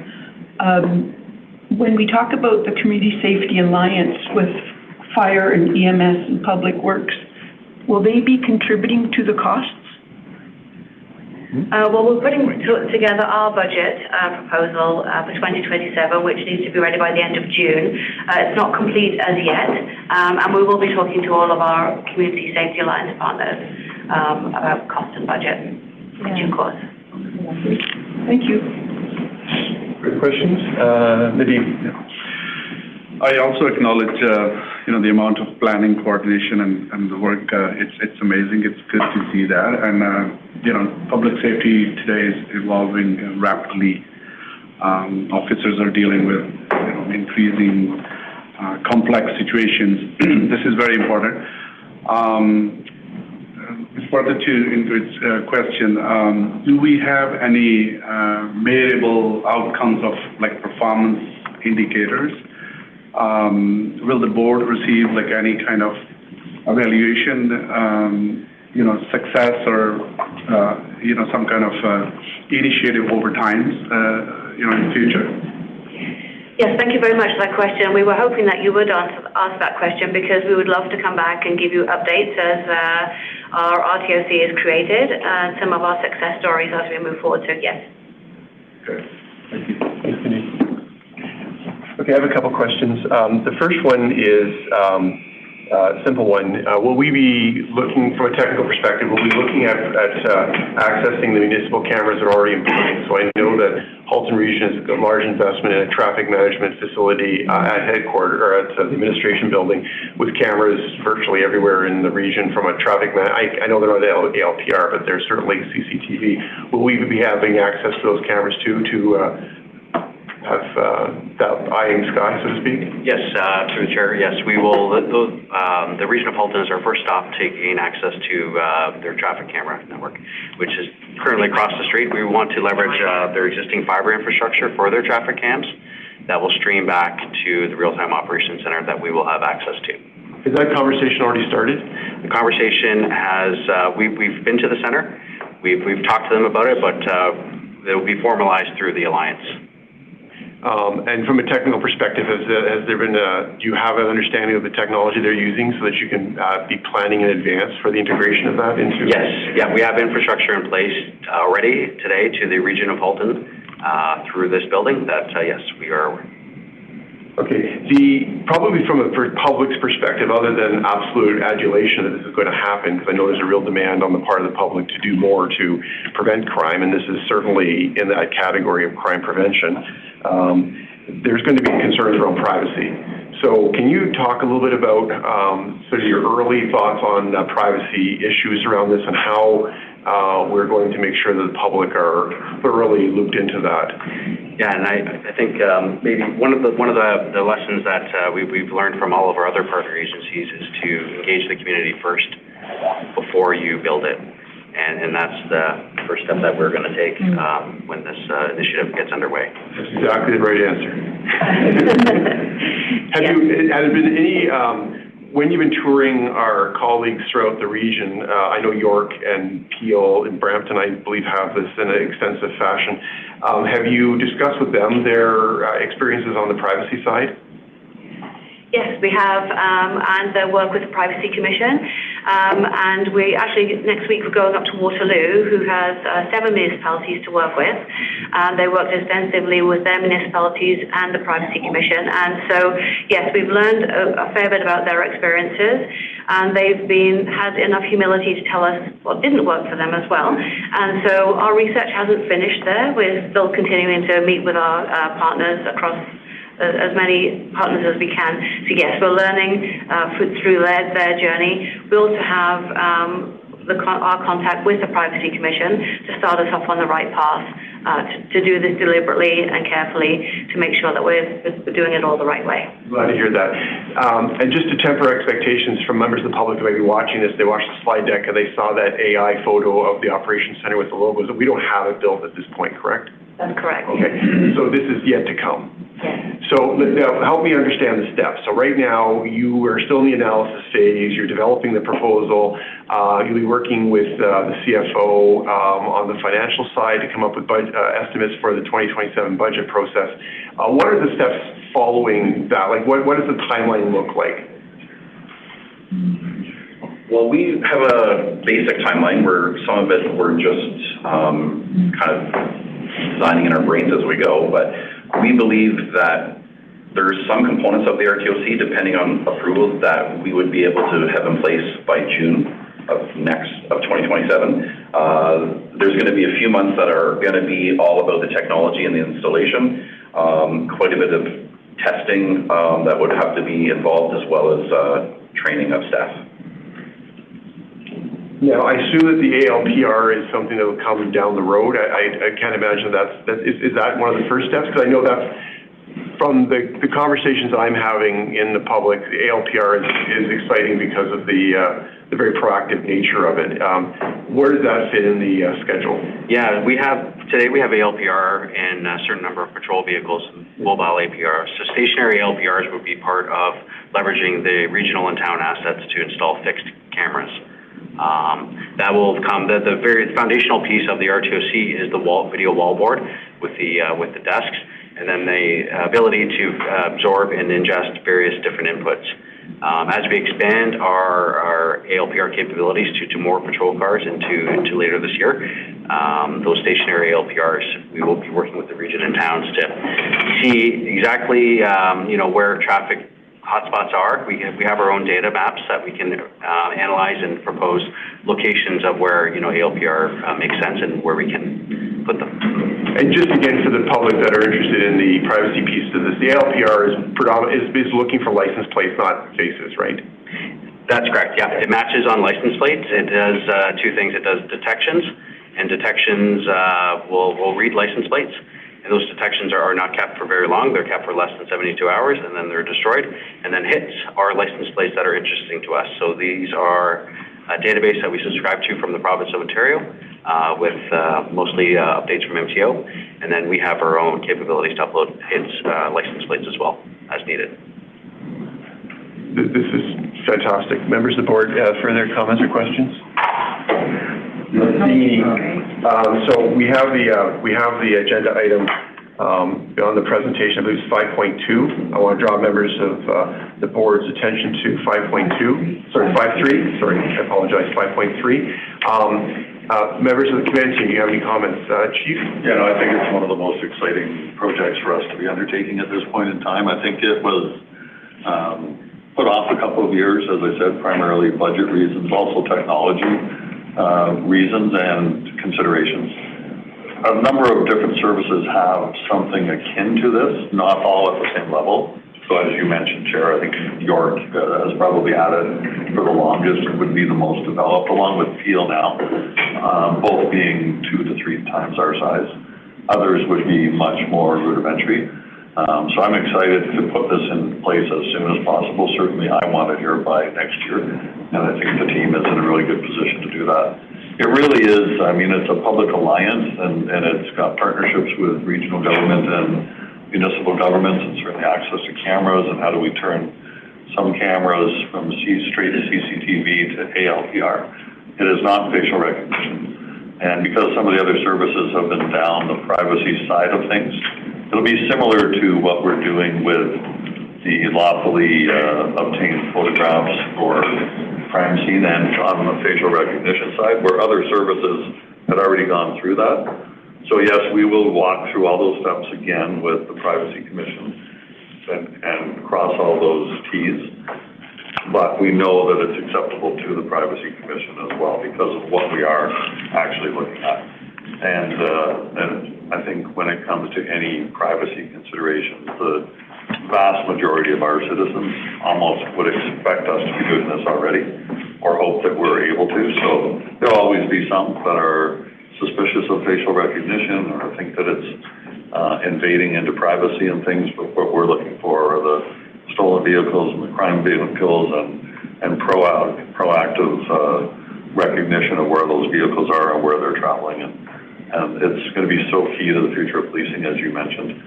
When we talk about the Community Safety Alliance with Fire and EMS and Public Works, will they be contributing to the costs? Well, we're putting together our budget proposal for 2027, which needs to be ready by the end of June. It's not complete as yet, and we will be talking to all of our Community Safety Alliance partners about cost and budget in due course. Thank you. Great questions. Nadeem? I also acknowledge, the amount of planning, coordination, and the work. It's amazing. It's good to see that. And, public safety today is evolving rapidly. Officers are dealing with, increasing complex situations. This is very important. Further to Ingrid's question, do we have any measurable outcomes of performance indicators? Will the board receive any kind of evaluation, success or, some kind of initiative over time, in the future? Yes, thank you very much for that question. We were hoping that you would ask that question because we would love to come back and give you updates as our RTOC is created and some of our success stories as we move forward. So yes. Okay. Thank you. Thanks, Denise. Okay, I have a couple questions. The first one is a simple one. Will we be looking, from a technical perspective, will we be looking at accessing the municipal cameras that are already in place? So I know that Halton Region has a large investment in a traffic management facility at headquarters, or at the administration building, with cameras virtually everywhere in the region from a traffic I know they're not ALPR, but there's certainly CCTV. Will we be having access to those cameras too, to have that eye in the sky, so to speak? Yes, through the chair, yes, we will. The region of Halton is our first stop to gain access to their traffic camera network, which is currently across the street. We want to leverage their existing fiber infrastructure for their traffic cams that will stream back to the real-time operations center that we will have access to. Has that conversation already started? The conversation has, we've been to the center, we've talked to them about it, but it will be formalized through the Alliance. And from a technical perspective, has there been do you have an understanding of the technology they're using so that you can be planning in advance for the integration of that into? Yes, yeah, we have infrastructure in place already today to the region of Halton through this building that, yes, we are. Okay, probably from a public's perspective, other than absolute adulation that this is going to happen, because I know there's a real demand on the part of the public to do more to prevent crime, and this is certainly in that category of crime prevention. There's going to be concerns around privacy. So can you talk a little bit about sort of your early thoughts on privacy issues around this and how we're going to make sure that the public are thoroughly looped into that? Yeah, and I think maybe one of the lessons that we've learned from all of our other partner agencies is to engage the community first before you build it. And that's the first step that we're going to take when this initiative gets underway. That's exactly the right answer. Has there been any, when you've been touring our colleagues throughout the region, I know York and Peel and Brampton, I believe, have this in an extensive fashion. Have you discussed with them their experiences on the privacy side? Yes, we have, and the work with the Privacy Commission. And we actually, next week, we're going up to Waterloo, who has 7 municipalities to work with. They worked extensively with their municipalities and the Privacy Commission. And so, yes, we've learned a fair bit about their experiences, and they've had enough humility to tell us what didn't work for them as well. And so our research hasn't finished there. We're still continuing to meet with our partners across as many partners as we can. So yes, we're learning through their journey. We also have our contact with the Privacy Commission to start us off on the right path, to do this deliberately and carefully to make sure that we're doing it all the right way. Glad to hear that. And just to temper expectations from members of the public who may be watching this, they watched the slide deck and they saw that AI photo of the operations center with the logos. We don't have it built at this point, correct? That's correct. Okay, so this is yet to come. So now help me understand the steps. So right now, you are still in the analysis phase, you're developing the proposal, you'll be working with the CFO on the financial side to come up with estimates for the 2027 budget process. What are the steps following that? Like, what does the timeline look like? Well, we have a basic timeline where some of it we're just kind of designing in our brains as we go, but we believe that there's some components of the RTOC, depending on approvals, that we would be able to have in place by June of 2027. There's going to be a few months that are going to be all about the technology and the installation, quite a bit of testing that would have to be involved, as well as training of staff. Now, I assume that the ALPR is something that will come down the road. I can't imagine is that one of the first steps? Because I know that's from the conversations I'm having in the public, the ALPR is exciting because of the very proactive nature of it. Where does that fit in the schedule? Yeah, today we have ALPR in a certain number of patrol vehicles, mobile APR. So stationary ALPRs would be part of leveraging the regional and town assets to install fixed cameras. That will come. The very foundational piece of the RTOC is the video wall board with the desks, and then the ability to absorb and ingest various different inputs. As we expand our ALPR capabilities to more patrol cars into later this year, those stationary ALPRs, we will be working with the region and towns to see exactly where traffic hotspots are. We have our own data maps that we can analyze and propose locations of where ALPR makes sense and where we can put them. And just again for the public that are interested in the privacy piece of this, the ALPR is looking for license plates, not faces, right? That's correct. Yeah, it matches on license plates. It does two things. It does detections, and detections will read license plates. And those detections are not kept for very long. They're kept for less than 72 hours, and then they're destroyed. And then hits are license plates that are interesting to us. So these are a database that we subscribe to from the province of Ontario with mostly updates from MTO. And then we have our own capabilities to upload hits license plates as well, as needed. This is fantastic. Members of the board, further comments or questions? So we have the agenda item on the presentation. I believe it's 5.2. I want to draw members of the board's attention to 5.2. Sorry, 5.3. Sorry, I apologize. 5.3. Members of the committee, do you have any comments, Chief? Yeah, no, I think it's one of the most exciting projects for us to be undertaking at this point in time. I think it was put off a couple of years, as I said, primarily budget reasons, also technology reasons and considerations. A number of different services have something akin to this, not all at the same level. So as you mentioned, Chair, I think York has probably had it for the longest and would be the most developed, along with Peel now, both being 2 to 3 times our size. Others would be much more rudimentary. So I'm excited to put this in place as soon as possible. Certainly I want it here by next year, and I think the team is in a really good position to do that. It really is, I mean, it's a public alliance, and it's got partnerships with regional government and municipal governments, and certainly access to cameras, and how do we turn some cameras from straight to CCTV to ALPR. It is not facial recognition. And because some of the other services have been down the privacy side of things, it'll be similar to what we're doing with the lawfully obtained photographs for crime scene and on the facial recognition side, where other services had already gone through that. So yes, we will walk through all those steps again with the Privacy Commission and cross all those Ts. But we know that it's acceptable to the Privacy Commission as well because of what we are actually looking at. And I think when it comes to any privacy considerations, the vast majority of our citizens almost would expect us to be doing this already or hope that we're able to. So there'll always be some that are suspicious of facial recognition or think that it's invading into privacy and things, but what we're looking for are the stolen vehicles and the crime vehicles and proactive recognition of where those vehicles are and where they're traveling. And it's going to be so key to the future of policing, as you mentioned.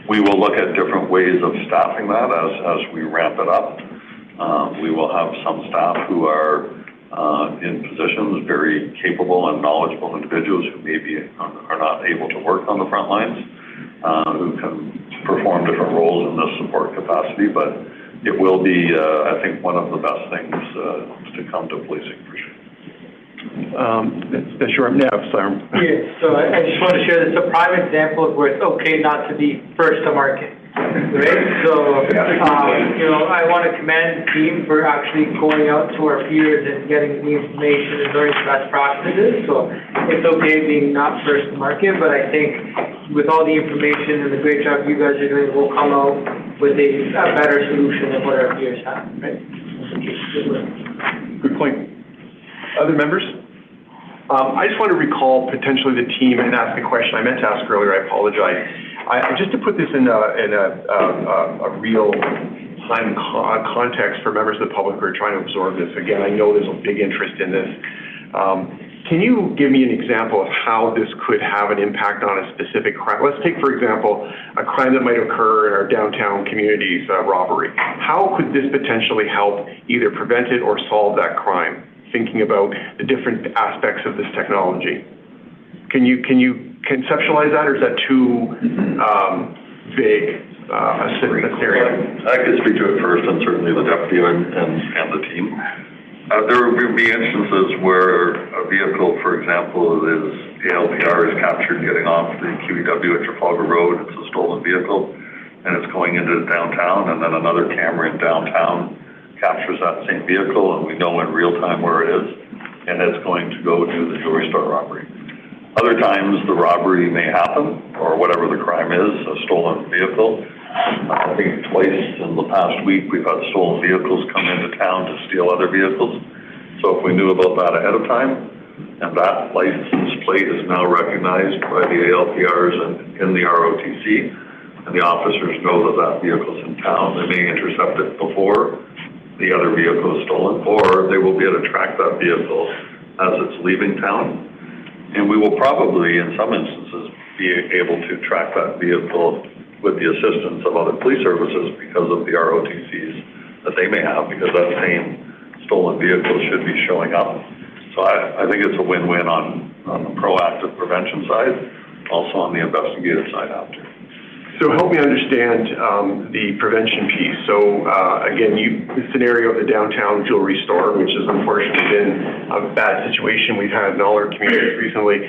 We will look at different ways of staffing that as we ramp it up. We will have some staff who are in positions, very capable and knowledgeable individuals who maybe are not able to work on the front lines, who can perform different roles in this support capacity. But it will be, I think, one of the best things to come to policing for sure. That's sure. Yeah, sorry. Yeah, so I just want to share this, a prime example of where it's okay not to be first to market, right? So, you know, I want to commend the team for actually going out to our peers and getting the information and learning best practices. So it's okay being not first to market, but I think with all the information and the great job you guys are doing, we'll come out with a better solution than what our peers have, right? Good point. Other members? I just want to recall potentially the team and ask a question I meant to ask earlier. I apologize. Just to put this in a real time context for members of the public who are trying to absorb this. Again, I know there's a big interest in this. Can you give me an example of how this could have an impact on a specific crime? Let's take, for example, a crime that might occur in our downtown communities, robbery. How could this potentially help either prevent it or solve that crime? Thinking about the different aspects of this technology. Can you conceptualize that, or is that too vague a scenario? I could speak to it first, and certainly the deputy and the team. There will be instances where a vehicle, for example, ALPR is captured getting off the QEW at Trafalgar Road. It's a stolen vehicle, and it's going into downtown, and then another camera in downtown captures that same vehicle, and we know in real time where it is, and it's going to go to the jewelry store robbery. Other times, the robbery may happen, or whatever the crime is, a stolen vehicle. I think twice in the past week, we've had stolen vehicles come into town to steal other vehicles. So if we knew about that ahead of time, and that license plate is now recognized by the ALPRs and in the ROTC, and the officers know that that vehicle's in town, they may intercept it before the other vehicle is stolen, or they will be able to track that vehicle as it's leaving town. And we will probably, in some instances, be able to track that vehicle with the assistance of other police services because of the ROTCs that they may have, because that same stolen vehicle should be showing up. So I think it's a win-win on the proactive prevention side, also on the investigative side after. So help me understand the prevention piece. So again, the scenario of the downtown jewelry store, which has unfortunately been a bad situation we've had in all our communities recently.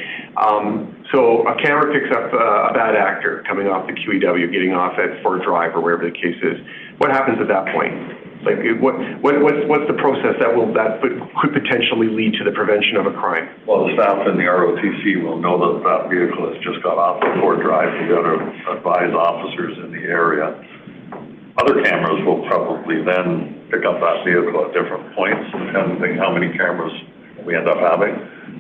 So a camera picks up a bad actor coming off the QEW, getting off at Fort Drive or wherever the case is. What happens at that point? Like, what's the process that could potentially lead to the prevention of a crime? Well, the staff in the ROTC will know that that vehicle has just got off the Fort Drive. We got to advise officers in the area. Other cameras will probably then pick up that vehicle at different points, depending how many cameras we end up having.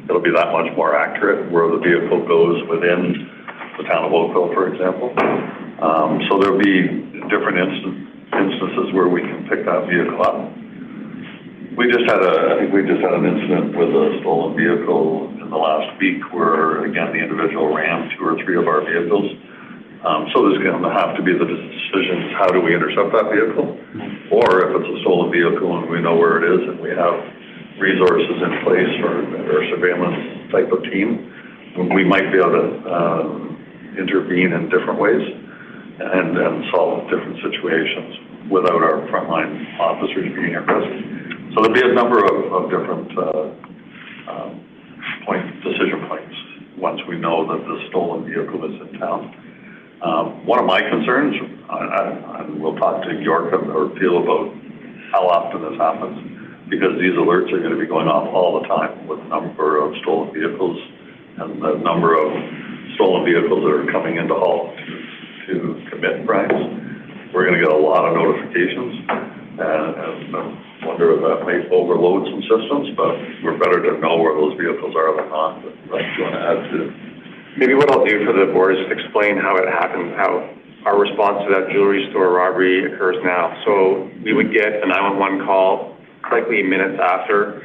It'll be that much more accurate where the vehicle goes within the town of Oakville, for example. So there'll be different instances where we can pick that vehicle up. I think we just had an incident with a stolen vehicle in the last week where, again, the individual rammed 2 or 3 of our vehicles. So there's going to have to be the decision, how do we intercept that vehicle? Or if it's a stolen vehicle and we know where it is and we have resources in place for our surveillance type of team, we might be able to intervene in different ways. and solve different situations without our frontline officers being at risk. So there'll be a number of different decision points once we know that the stolen vehicle is in town. One of my concerns, and we'll talk to York or Peel about how often this happens, because these alerts are going to be going off all the time with the number of stolen vehicles and the number of stolen vehicles that are coming into Halton to commit crimes. We're going to get a lot of notifications, and I wonder if that may overload some systems, but we're better to know where those vehicles are than not. But do you want to add to? Maybe what I'll do for the board is just explain how it happens, how our response to that jewelry store robbery occurs now. So we would get a 911 call, likely minutes after.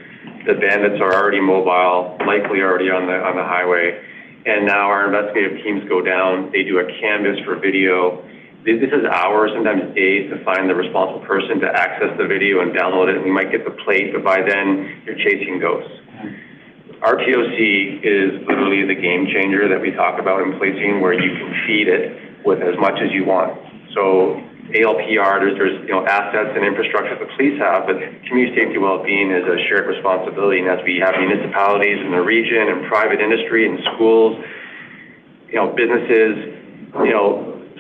The bandits are already mobile, likely already on the highway. And now our investigative teams go down, they do a canvas for video. This is hours, sometimes days, to find the responsible person to access the video and download it. And we might get the plate, but by then you're chasing ghosts. RTOC is literally the game changer that we talk about in policing, where you can feed it with as much as you want. So ALPR, there's assets and infrastructure that the police have, but community safety well-being is a shared responsibility. And as we have municipalities in the region and private industry and schools, businesses,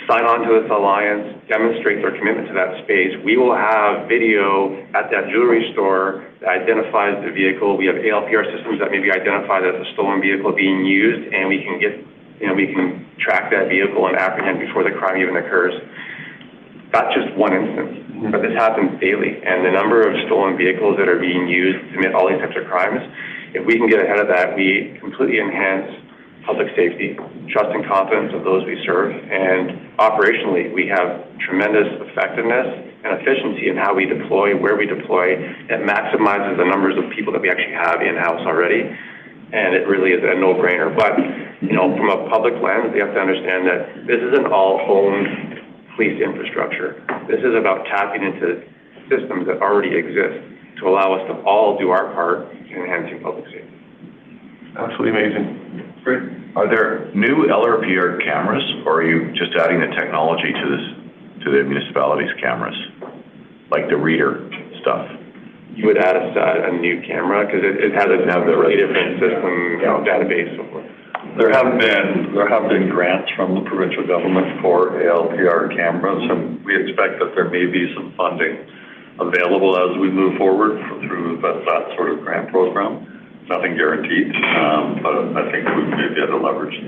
sign on to this alliance, demonstrate their commitment to that space. We will have video at that jewelry store that identifies the vehicle. We have ALPR systems that maybe identify that it's a stolen vehicle being used, and we can we can track that vehicle and apprehend before the crime even occurs. That's just one instance, but this happens daily. And the number of stolen vehicles that are being used to commit all these types of crimes, if we can get ahead of that, we completely enhance public safety, trust and confidence of those we serve, and operationally, we have tremendous effectiveness and efficiency in how we deploy, where we deploy. It maximizes the numbers of people that we actually have in-house already, and it really is a no-brainer. But, from a public lens, we have to understand that this isn't all owned police infrastructure. This is about tapping into systems that already exist to allow us to all do our part in enhancing public safety. Absolutely amazing. Great. Are there new LRPR cameras, or are you just adding the technology to the municipalities' cameras, like the reader stuff? You would add a new camera because it has a really different system, database, so forth. There have been grants from the provincial government for ALPR cameras, and we expect that there may be some funding available as we move forward through that sort of grant program. Nothing guaranteed, but I think we may be able to leverage it.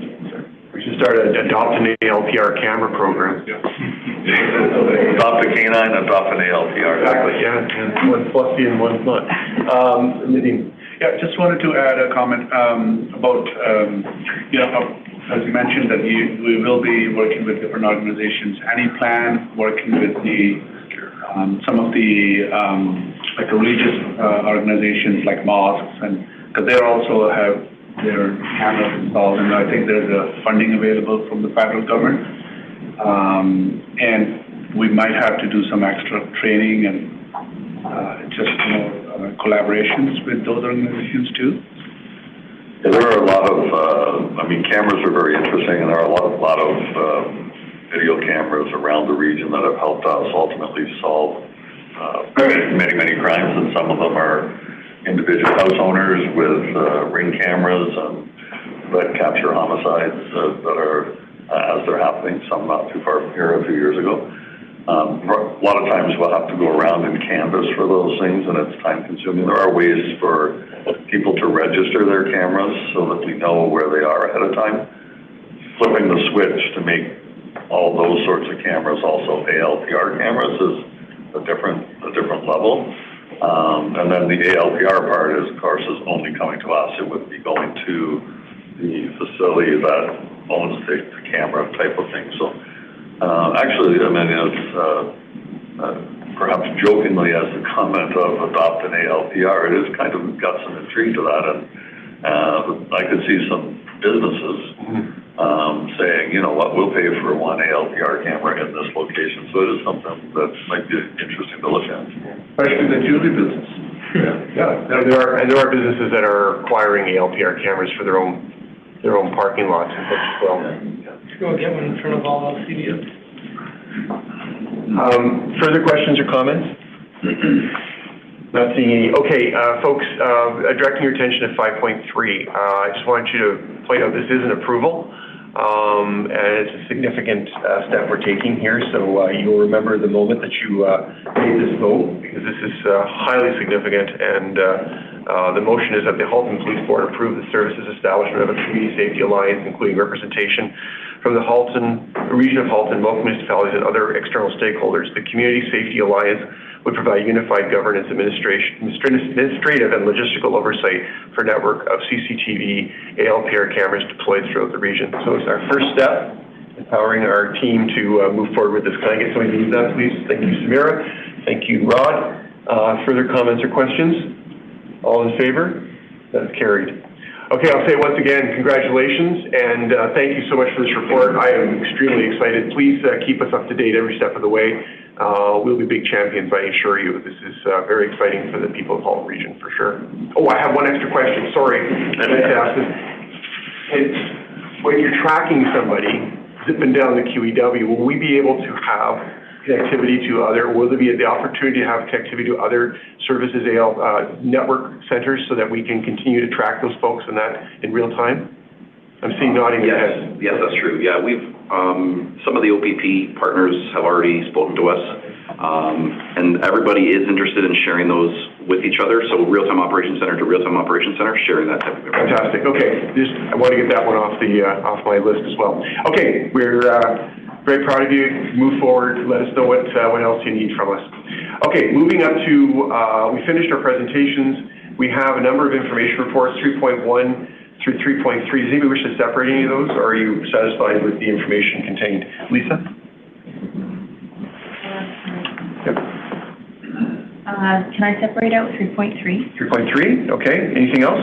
We should start adopting an ALPR camera program. Adopt a canine, adopt an ALPR. Exactly, yeah, one's fussy and one's not. Nadine. Yeah, just wanted to add a comment about, as you mentioned, that we will be working with different organizations. Any plan working with some of the like religious organizations like mosques, and because they also have their cameras installed, and I think there's funding available from the federal government, and we might have to do some extra training and just collaborations with those organizations too. Yeah, there are a lot of, cameras are very interesting, and there are a lot of video cameras around the region that have helped us ultimately solve many crimes, and some of them are individual house owners with ring cameras that capture homicides that are as they're happening, some not too far from here a few years ago. A lot of times we'll have to go around and canvass for those things, and it's time consuming. There are ways for people to register their cameras so that we know where they are ahead of time. Flipping the switch to make all those sorts of cameras also ALPR cameras is a different level. And then the ALPR part is, of course, is only coming to us. It would be going to the facility that owns the camera type of thing. So actually, it's perhaps jokingly as a comment of adopt an ALPR, it is kind of got some intrigue to that. And I could see some businesses saying, you know what, we'll pay for one ALPR camera in this location. So it is something that might be interesting to look at. Especially the jewelry business. Yeah. There are businesses that are acquiring ALPR cameras for their own parking lots and such as well. Go get one in front of all LCDs. Further questions or comments? Not seeing any. Okay, folks, directing your attention to 5.3. I just want you to point out this is an approval, and it's a significant step we're taking here. So you'll remember the moment that you made this vote, because this is highly significant. And the motion is that the Halton Police Board approve the services establishment of a community safety alliance, including representation from the region of Halton, local municipalities, and other external stakeholders. The Community Safety Alliance would provide unified governance, administrative and logistical oversight for a network of CCTV, ALPR cameras deployed throughout the region. So it's our first step, empowering our team to move forward with this. Can I get somebody to move that, please? Thank you, Samira. Thank you, Rod. Further comments or questions? All in favor? That's carried. Okay, I'll say once again, congratulations, and thank you so much for this report. I am extremely excited. Please keep us up to date every step of the way. We'll be big champions, I assure you. This is very exciting for the people of the Halton region, for sure. Oh, I have one extra question. Sorry. I'd like to ask this. When you're tracking somebody zipping down the QEW, will we be able to have connectivity to other, will there be the opportunity to have connectivity to other services, network centers, so that we can continue to track those folks in that in real time? I'm seeing nodding heads. Yes, that's true. Yeah, we've, some of the OPP partners have already spoken to us, and everybody is interested in sharing those with each other. So real-time operations center to real-time operations center, sharing that type of information. Fantastic. Okay, I want to get that one off my list as well. Okay, we're very proud of you. Move forward. Let us know what else you need from us. Okay, moving up to, we finished our presentations. We have a number of information reports, 3.1 through 3.3. Does anybody wish to separate any of those, or are you satisfied with the information contained? Lisa? Yep. Can I separate out 3.3? 3.3, okay. Anything else?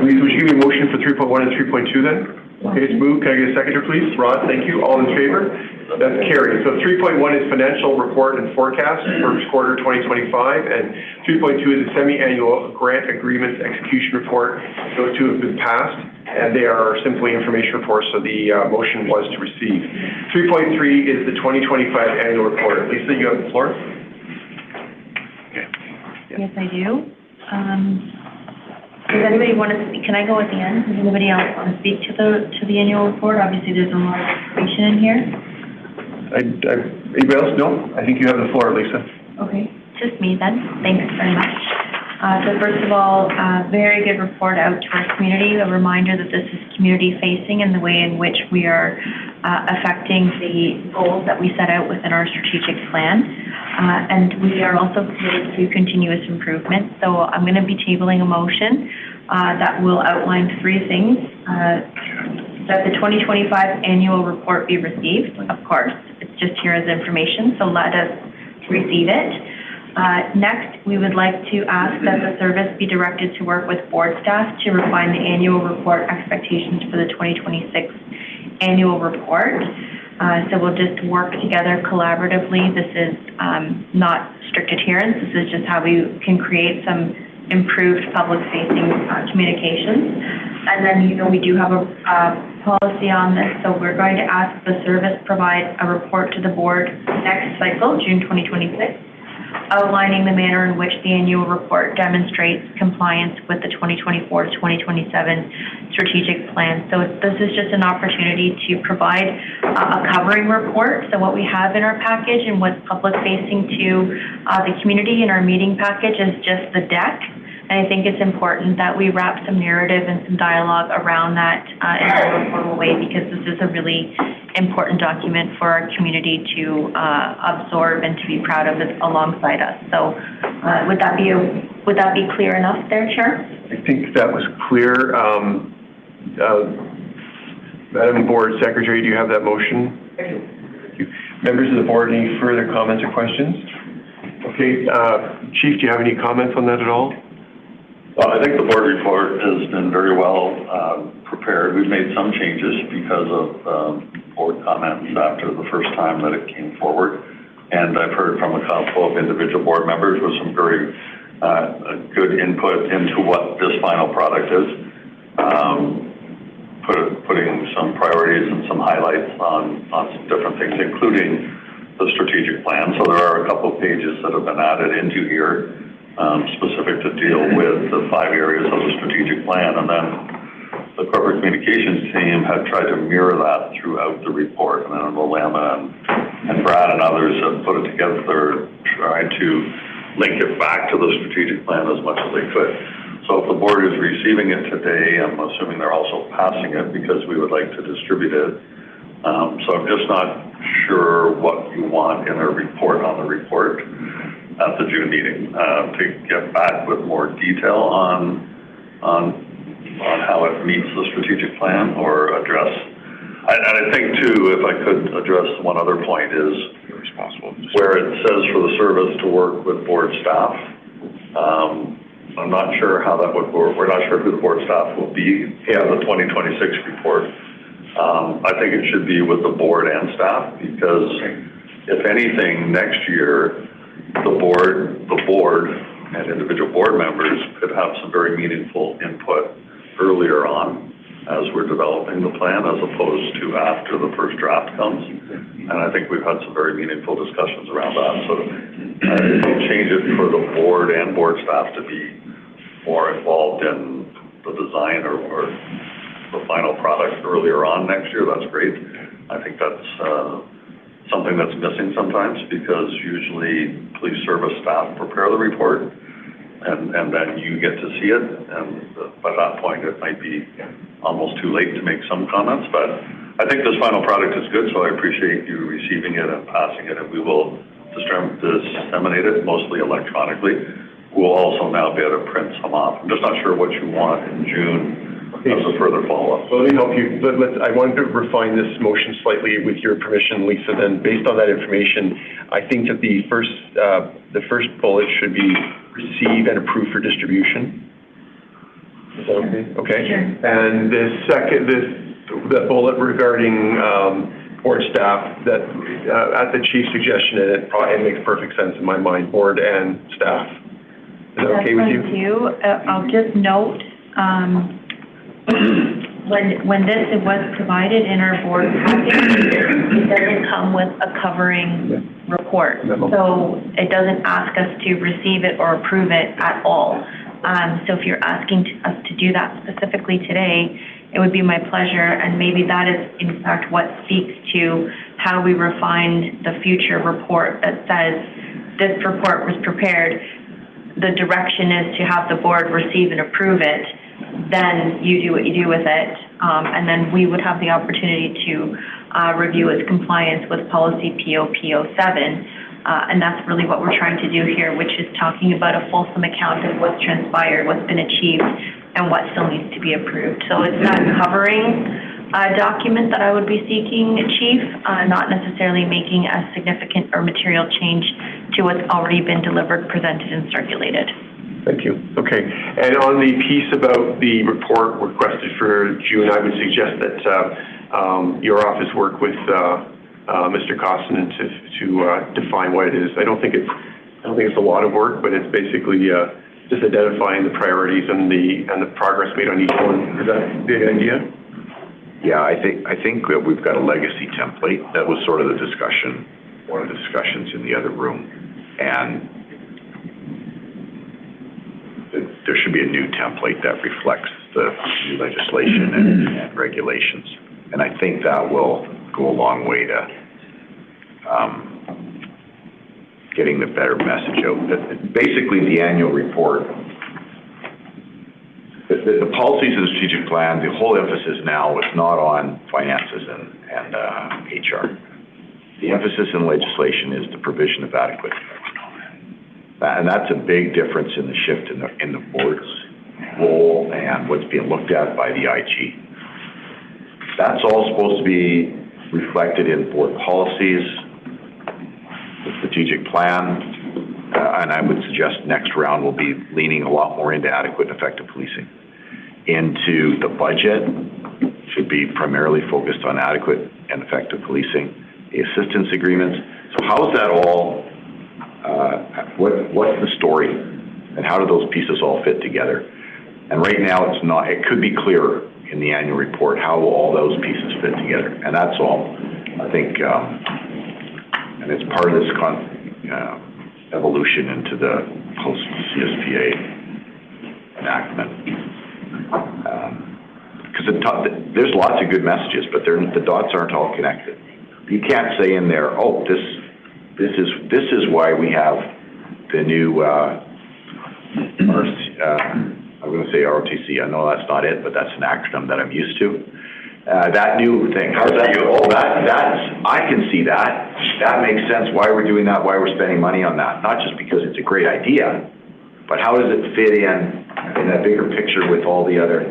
Lisa, would you give me a motion for 3.1 and 3.2 then? Okay, it's moved. Can I get a seconder, please? Rod, thank you. All in favor? That's carried. So 3.1 is financial report and forecast, first quarter 2025, and 3.2 is a semi-annual grant agreements execution report. Those two have been passed, and they are simply information reports, so the motion was to receive. 3.3 is the 2025 annual report. Lisa, you have the floor. Okay. Yes, I do. Does anybody want to speak? Can I go at the end? Does anybody else want to speak to the annual report? Obviously, there's a lot of information in here. Anybody else? No? I think you have the floor, Lisa. Okay, just me then. Thanks very much. So first of all, very good report out to our community. A reminder that this is community facing and the way in which we are affecting the goals that we set out within our strategic plan. And we are also committed to continuous improvement. So I'm going to be tabling a motion that will outline three things. That the 2025 annual report be received, of course. It's just here as information, so let us receive it. Next, we would like to ask that the service be directed to work with board staff to refine the annual report expectations for the 2026 annual report. So we'll just work together collaboratively. This is not strict adherence. This is just how we can create some improved public-facing communications. And then, we do have a policy on this, so we're going to ask the service provide a report to the board next cycle, June 2026, outlining the manner in which the annual report demonstrates compliance with the 2024 to 2027 strategic plan. So this is just an opportunity to provide a covering report. So what we have in our package and what's public-facing to the community in our meeting package is just the deck. And I think it's important that we wrap some narrative and some dialogue around that in a more formal way, because this is a really important document for our community to absorb and to be proud of it alongside us. So would that be clear enough there, Chair? I think that was clear. Madam Board Secretary, do you have that motion? Thank you. Members of the board, any further comments or questions? Okay, Chief, do you have any comments on that at all? I think the board report has been very well prepared. We've made some changes because of board comments after the first time that it came forward. And I've heard from a couple of individual board members with some very good input into what this final product is. Put putting some priorities and some highlights on some different things, including the strategic plan. So there are a couple of pages that have been added into here, specific to deal with the 5 areas of the strategic plan. And then the corporate communications team had tried to mirror that throughout the report. And then Lama and Brad and others have put it together, trying to link it back to the strategic plan as much as they could. So if the board is receiving it today, I'm assuming they're also passing it because we would like to distribute it. So I'm just not sure what you want in a report on the report at the June meeting, to get back with more detail on how it meets the strategic plan or address. And I think too, if I could address one other point, is where it says for the service to work with board staff. I'm not sure how that would work. We're not sure who the board staff will be in the 2026 report. I think it should be with the board and staff, because if anything, next year, the board and individual board members could have some very meaningful input earlier on as we're developing the plan, as opposed to after the first draft comes. And I think we've had some very meaningful discussions around that. So change it for the board and board staff to be more involved in the design or the final product earlier on next year. That's great. I think that's something that's missing sometimes, because usually police service staff prepare the report and then you get to see it. And by that point, it might be almost too late to make some comments. But I think this final product is good, so I appreciate you receiving it and passing it, and we will disseminate it mostly electronically. We'll also now be able to print some off. I'm just not sure what you want in June as a further follow-up. Well, let me help you. I wanted to refine this motion slightly with your permission, Lisa. Then, based on that information, I think that the first bullet should be receive and approve for distribution. Is that okay? Okay. Sure. And the bullet regarding board staff, that at the chief's suggestion, and it makes perfect sense in my mind, board and staff. Is that okay with you? Thank you. I'll just note, when this was provided in our board package, it doesn't come with a covering report. So it doesn't ask us to receive it or approve it at all. So if you're asking us to do that specifically today, it would be my pleasure, and maybe that is in fact what speaks to how we refined the future report that says this report was prepared. The direction is to have the board receive and approve it, then you do what you do with it, and then we would have the opportunity to review its compliance with policy POP07, and that's really what we're trying to do here, which is talking about a fulsome account of what's transpired, what's been achieved, and what still needs to be approved. So it's not covering a document that I would be seeking, Chief, not necessarily making a significant or material change to what's already been delivered, presented, and circulated. Thank you. Okay. And on the piece about the report requested for June, I would suggest that your office work with Mr. Costin to define what it is. I don't think it's a lot of work, but it's basically just identifying the priorities and the progress made on each one. Is that a big idea? Yeah, I think that we've got a legacy template. That was sort of the discussion, one of the discussions in the other room. And there should be a new template that reflects the new legislation and regulations. And I think that will go a long way to getting the better message out. Basically, the annual report, the policies of the strategic plan, the whole emphasis now is not on finances and HR. The emphasis in legislation is the provision of adequate. And that's a big difference in the shift in the board's role and what's being looked at by the IG. That's all supposed to be reflected in board policies, the strategic plan, and I would suggest next round will be leaning a lot more into adequate and effective policing. Into the budget, should be primarily focused on adequate and effective policing, the assistance agreements. So how is that all, what's the story, and how do those pieces all fit together? And right now it's not, it could be clearer in the annual report, how will all those pieces fit together? And that's all, I think, and it's part of this evolution into the post-CSPA enactment. Because there's lots of good messages, but the dots aren't all connected. You can't say in there, oh, this is why we have the new, I'm going to say ROTC. I know that's not it, but that's an acronym that I'm used to. That new thing. How's that? Oh, I can see that. That makes sense. Why we're doing that, why we're spending money on that. Not just because it's a great idea, but how does it fit in that bigger picture with all the other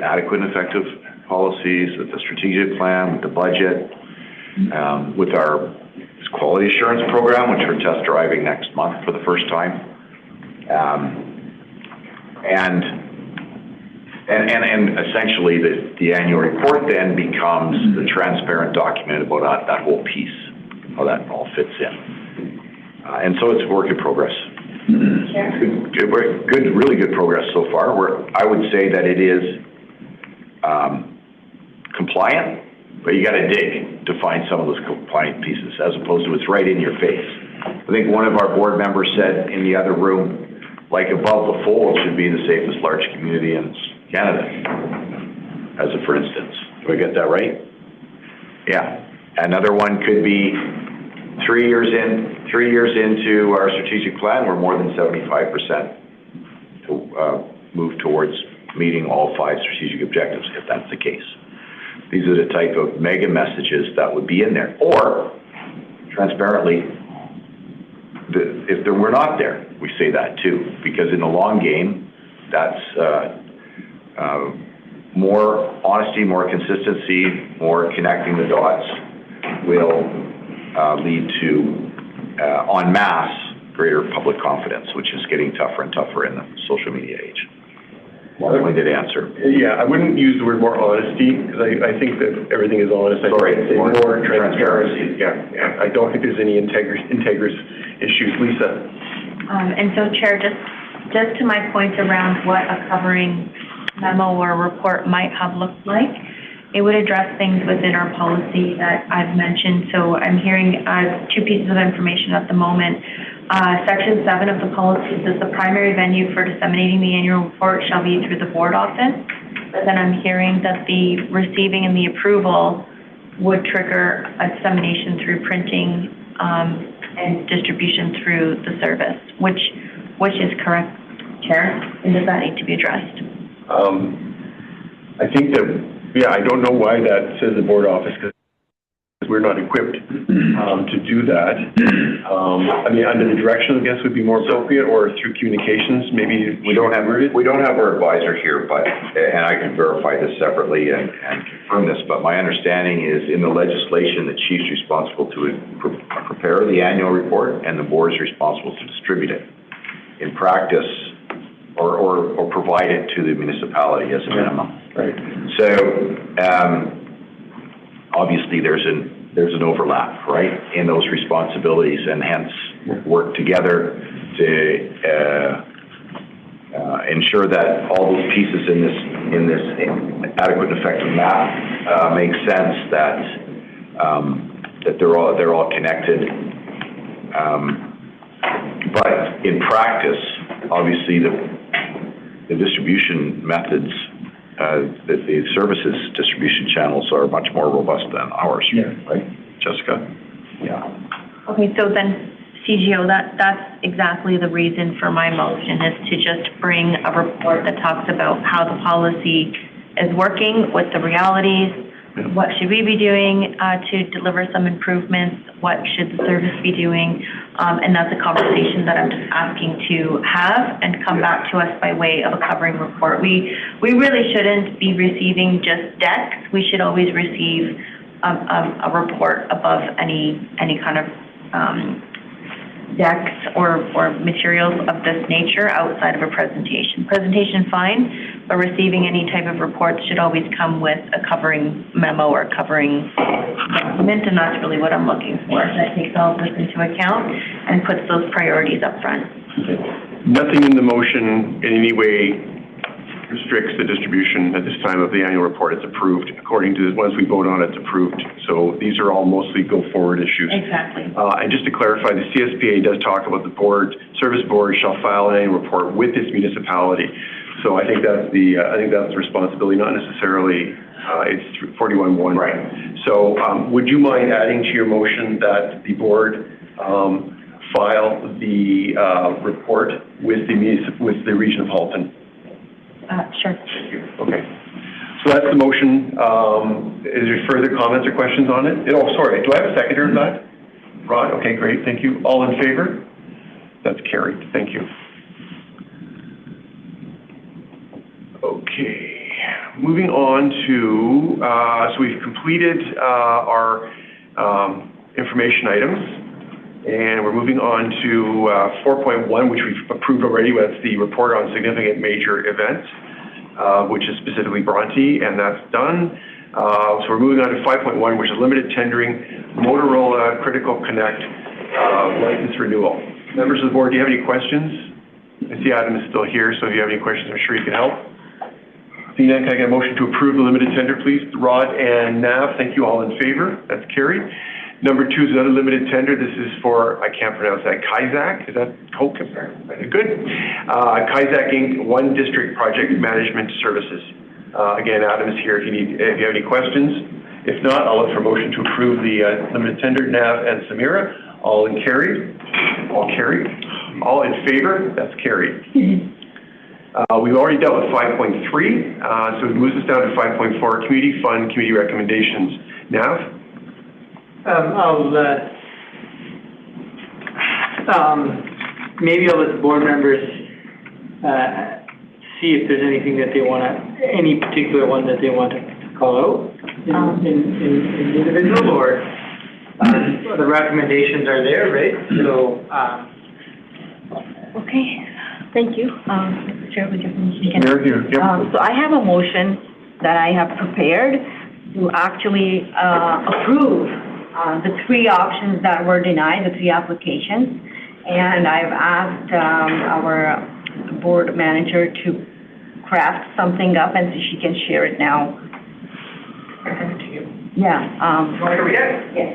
adequate and effective policies, with the strategic plan, with the budget, with our quality assurance program, which we're test driving next month for the first time. And essentially the annual report then becomes the transparent document about that whole piece, how that all fits in. And so it's a work in progress. Really good progress so far. I would say that it is compliant, but you got to dig to find some of those compliant pieces, as opposed to it's right in your face. I think one of our board members said in the other room, like above the fold should be the safest large community in Canada, as a for instance. Do I get that right? Yeah. Another one could be 3 years into our strategic plan, we're more than 75% to move towards meeting all 5 strategic objectives, if that's the case. These are the type of mega messages that would be in there. Or, transparently, if we're not there, we say that too, because in the long game, that's more honesty, more consistency, more connecting the dots will lead to, en masse, greater public confidence, which is getting tougher and tougher in the social media age. Long-winded answer. Yeah, I wouldn't use the word more honesty, because I think that everything is honest. Sorry, more transparency. Yeah. I don't think there's any integrous issues. Lisa? And so, Chair, just to my point around what a covering memo or report might have looked like, it would address things within our policy that I've mentioned. So I'm hearing 2 pieces of information at the moment. Section 7 of the policy says the primary venue for disseminating the annual report shall be through the board office. But then I'm hearing that the receiving and the approval would trigger a dissemination through printing and distribution through the service. Which is correct, Chair? And does that need to be addressed? I think that, I don't know why that says the board office, because we're not equipped to do that. I mean, under the direction, I guess, would be more appropriate, or through communications, maybe. We don't have our advisor here, but, and I can verify this separately and confirm this, but my understanding is in the legislation, the chief's responsible to prepare the annual report and the board is responsible to distribute it. In practice, or provide it to the municipality as a minimum. Right. So, obviously there's an overlap, right, in those responsibilities, and hence work together to ensure that all those pieces in this adequate and effective map make sense, that they're all connected. But in practice, obviously the distribution methods, the services distribution channels are much more robust than ours, right, Jessica? Yeah. Okay, so then, CGO, that's exactly the reason for my motion, is to just bring a report that talks about how the policy is working, with the realities, what should we be doing to deliver some improvements, what should the service be doing, and that's a conversation that I'm just asking to have and come back to us by way of a covering report. We really shouldn't be receiving just decks. We should always receive a report above any kind of decks or materials of this nature outside of a presentation. Presentation, fine, but receiving any type of reports should always come with a covering memo or covering document, and that's really what I'm looking for. That takes all of this into account and puts those priorities up front. Nothing in the motion in any way restricts the distribution at this time of the annual report. It's approved according to, once we vote on it, it's approved. So these are all mostly go-forward issues. Exactly. And just to clarify, the CSPA does talk about the service board shall file an annual report with this municipality. So I think that's the responsibility, not necessarily, it's 41-1. Right. So would you mind adding to your motion that the board file the report with the region of Halton? Sure. Thank you. Okay. So that's the motion. Is there further comments or questions on it? Oh, sorry. Do I have a seconder of that? Rod? Okay, great. Thank you. All in favor? That's carried. Thank you. Okay. Moving on to, so we've completed our information items, and we're moving on to 4.1, which we've approved already. That's the report on significant major events, which is specifically Bronte, and that's done. So we're moving on to 5.1, which is limited tendering Motorola Critical Connect license renewal. Members of the board, do you have any questions? I see Adam is still here, so if you have any questions, I'm sure you can help. Seeing none, can I get a motion to approve the limited tender, please? Rod and Nav, thank you. All in favor? That's carried. Number 2 is another limited tender. This is for, I can't pronounce that, Kaisak? Is that Coke? Good. Kaisak Inc., One District Project Management Services. Again, Adam is here if you have any questions. If not, I'll look for a motion to approve the limited tender. Nav and Samira, all in carried? All carried. All in favor? That's carried. We've already dealt with 5.3, so it moves us down to 5.4, Community Fund, Committee Recommendations. Nav? Maybe I'll let the board members see if there's anything that they want to, any particular one that they want to call out in individual, or the recommendations are there, right? So, Okay, thank you. Mr. Chair, would you permission? So I have a motion that I have prepared to actually approve the 3 options that were denied, the 3 applications. And I've asked our board manager to craft something up and so she can share it now. Yeah. Want to read it? Yes.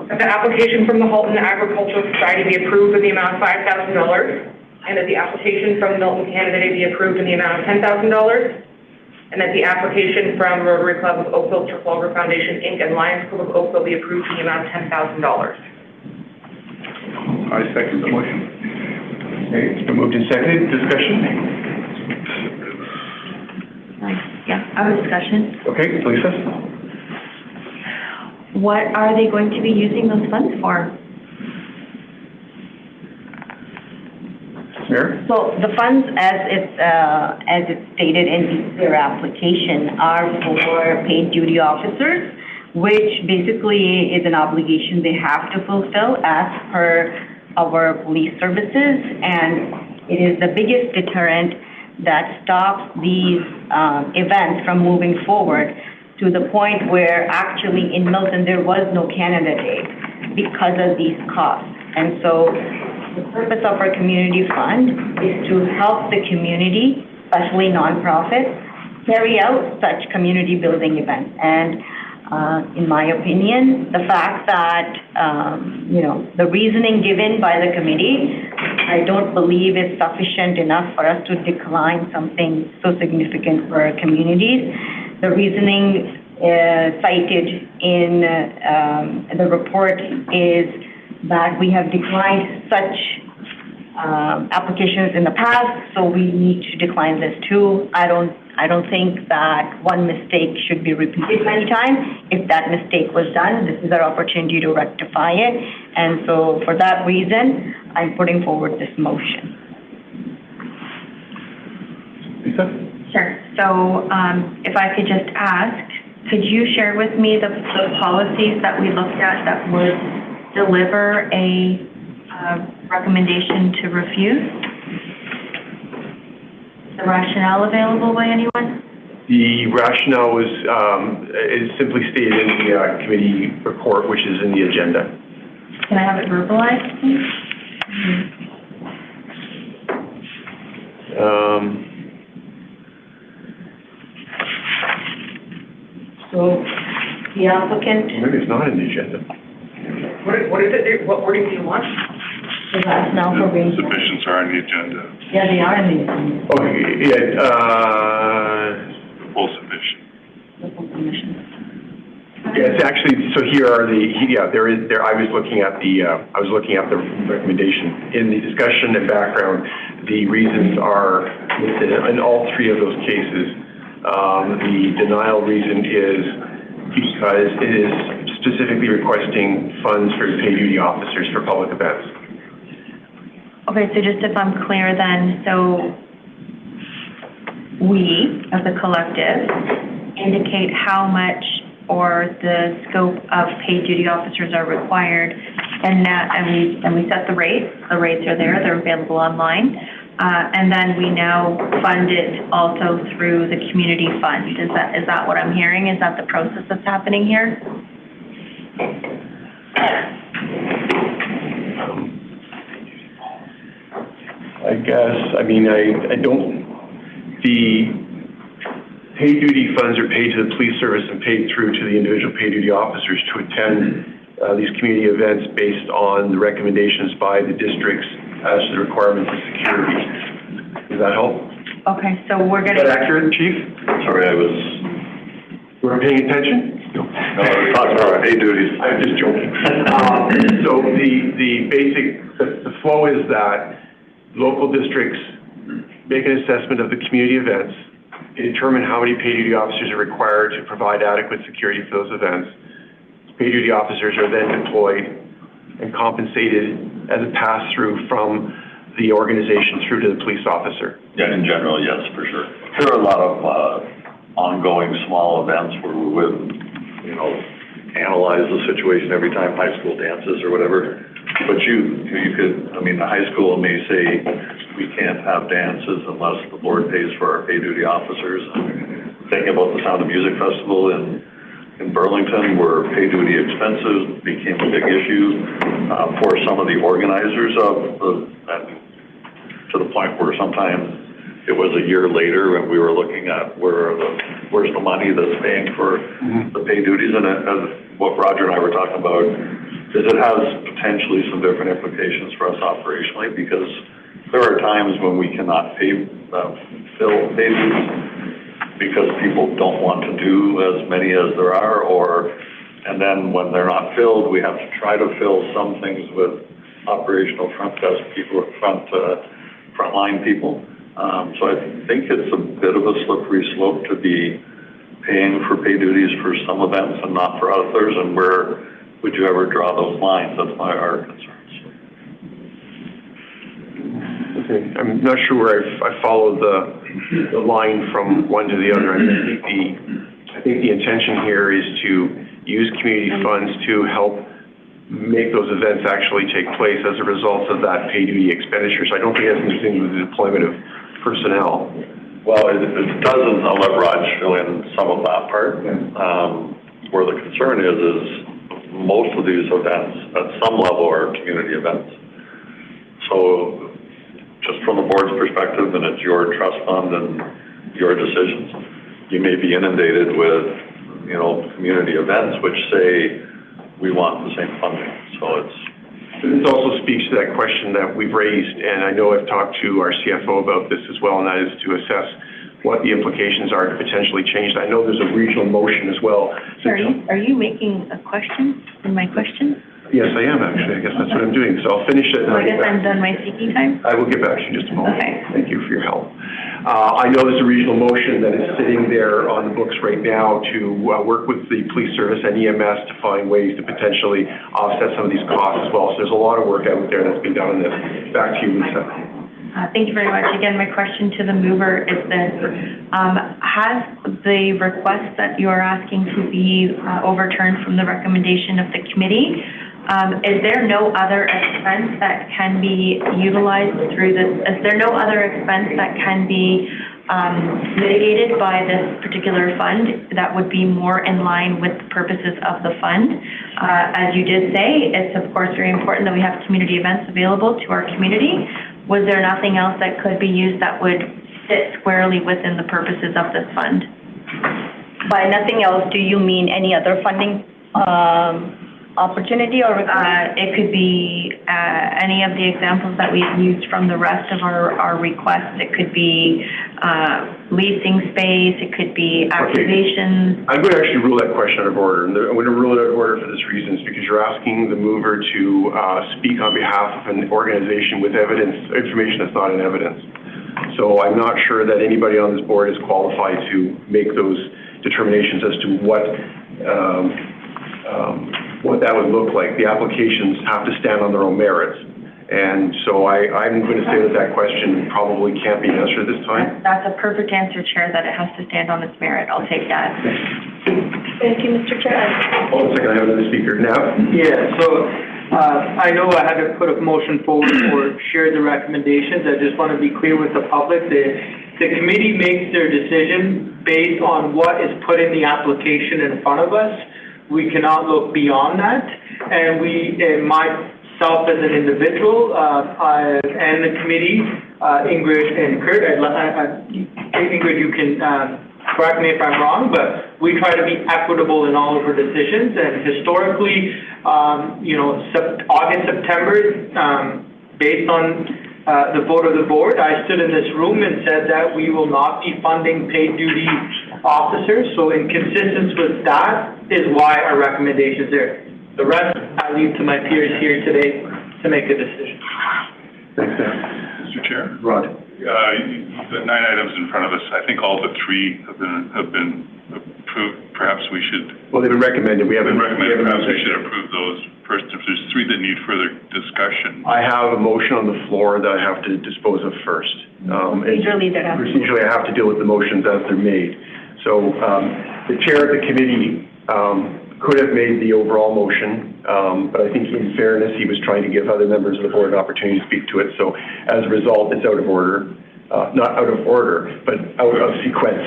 That the application from the Halton Agricultural Society be approved in the amount of $5,000, and that the application from Milton Canada be approved in the amount of $10,000, and that the application from Rotary Club of Oakville, Trafalgar Foundation, Inc., and Lions Club of Oakville be approved in the amount of $10,000. I second the motion. Okay, it's been moved and seconded. Discussion? Yeah, I have a discussion. Okay, Lisa? What are they going to be using those funds for? Mayor? So the funds, as it's stated in their application, are for paid duty officers, which basically is an obligation they have to fulfill as per our police services, and it is the biggest deterrent that stops these events from moving forward to the point where actually in Milton there was no Canada Day because of these costs. And so the purpose of our community fund is to help the community, especially nonprofits, carry out such community building events. And in my opinion, the fact that, the reasoning given by the committee, I don't believe is sufficient enough for us to decline something so significant for our communities. The reasoning cited in the report is that we have declined such applications in the past, so we need to decline this too. I don't think that one mistake should be repeated many times. If that mistake was done, this is our opportunity to rectify it. And so for that reason, I'm putting forward this motion. Lisa? Sure. So if I could just ask, could you share with me the policies that we looked at that would deliver a recommendation to refuse? Is the rationale available by anyone? The rationale was, is simply stated in the committee report, which is in the agenda. Can I have it verbalized, please? So the applicant, Maybe it's not in the agenda. What is it, what wording do you want? the rationale for being. Submissions are on the agenda, Yeah, they are in the agenda. Okay, yeah, full submission. Local commission. yeah, it's actually, so here are the, yeah, I was looking at the recommendation. In the discussion and background, the reasons are listed in all three of those cases. The denial reason is because it is specifically requesting funds for pay duty officers for public events. Okay, so just if I'm clear then, so we, as a collective, indicate how much or the scope of paid duty officers are required, and we set the rates. The rates are there; they're available online, and then we now fund it also through the community fund. Is that what I'm hearing? Is that the process that's happening here? I guess, I mean, I don't, the paid duty funds are paid to the police service and paid through to the individual paid duty officers to attend these community events based on the recommendations by the districts as to the requirements of security. Does that help? Okay, so we're Is gonna. that accurate, Chief? Sorry, I was, You weren't paying attention? no, I was talking about paid duties. I'm just joking. So the basic, the flow is that local districts make an assessment of the community events, determine how many paid duty officers are required to provide adequate security for those events. Paid duty officers are then deployed and compensated as a pass-through from the organization through to the police officer. Yeah, in general, yes, for sure. There are a lot of ongoing small events where we would, you know, analyze the situation every time high school dances or whatever. But you could, I mean, the high school may say we can't have dances unless the board pays for our paid duty officers. Thinking about the Sound of Music Festival in Burlington, where paid duty expenses became a big issue for some of the organizers to the point where sometimes it was a year later when we were looking at where's the money that's paying for the paid duties. And what Roger and I were talking about is it has potentially some different implications for us operationally, because there are times when we cannot fill paid duties because people don't want to do as many as there are, and then when they're not filled, we have to try to fill some things with operational front desk people, frontline people. So I think it's a bit of a slippery slope to be paying for pay duties for some events and not for others, and where would you ever draw those lines? That's our concerns. Okay, I'm not sure where I followed the line from one to the other. I think the intention here is to use community funds to help make those events actually take place as a result of that pay duty expenditure. So I don't think it has anything to do with the deployment of personnel. Well, it doesn't. I'll let Raj fill in some of that part. Where the concern is most of these events at some level are community events. So just from the board's perspective, and it's your trust fund and your decisions, you may be inundated with, you know, community events which say we want the same funding. So This also speaks to that question that we've raised, and I know I've talked to our CFO about this as well, and that is to assess what the implications are to potentially change. I know there's a regional motion as well. Are you making a question in my question? Yes, I am actually. I guess that's what I'm doing. So I'll finish it. So I guess I'm done my speaking time? I will get back to you in just a moment. Okay. Thank you for your help. I know there's a regional motion that is sitting there on the books right now to work with the police service and EMS to find ways to potentially offset some of these costs as well. So there's a lot of work out there that's been done on this. Back to you, Lisa. Thank you very much. Again, my question to the mover is this. Has the request that you're asking to be overturned from the recommendation of the committee, is there no other expense that can be utilized through this? Is there no other expense that can be mitigated by this particular fund that would be more in line with the purposes of the fund. As you did say, it's of course very important that we have community events available to our community. Was there nothing else that could be used that would fit squarely within the purposes of this fund? By nothing else, do you mean any other funding opportunity or request? It could be any of the examples that we've used from the rest of our requests. It could be leasing space, it could be activations. I'm going to actually rule that question out of order. And I'm going to rule it out of order for this reason, because you're asking the mover to speak on behalf of an organization with information that's not in evidence. So I'm not sure that anybody on this board is qualified to make those determinations as to what that would look like. The applications have to stand on their own merits. And so I'm going to say that question probably can't be answered this time. That's a perfect answer, Chair, that it has to stand on its merit. I'll take that. Thank you, Mr. Chair. Hold on a second, I have another speaker. Now? Yeah, so I know I had to put a motion forward or share the recommendations. I just want to be clear with the public that the committee makes their decision based on what is put in the application in front of us. We cannot look beyond that. And myself as an individual and the committee, Ingrid and Kurt, Ingrid, you can correct me if I'm wrong, but we try to be equitable in all of our decisions. And historically, August, September, based on the vote of the board, I stood in this room and said that we will not be funding paid duty officers. So in consistence with that is why our recommendation is there. The rest, I leave to my peers here today to make a decision. Thanks, Dan. Mr. Chair? Rod. The 9 items in front of us, I think all but 3 have been approved. Perhaps we should... Well, they've been recommended. Perhaps we should approve those first. If there's 3 that need further discussion. I have a motion on the floor that I have to dispose of first. Procedurally, I have to deal with the motions as they're made. So the chair of the committee could have made the overall motion, but I think in fairness, he was trying to give other members of the board an opportunity to speak to it. So as a result, it's out of order. Not out of order, but out of sequence.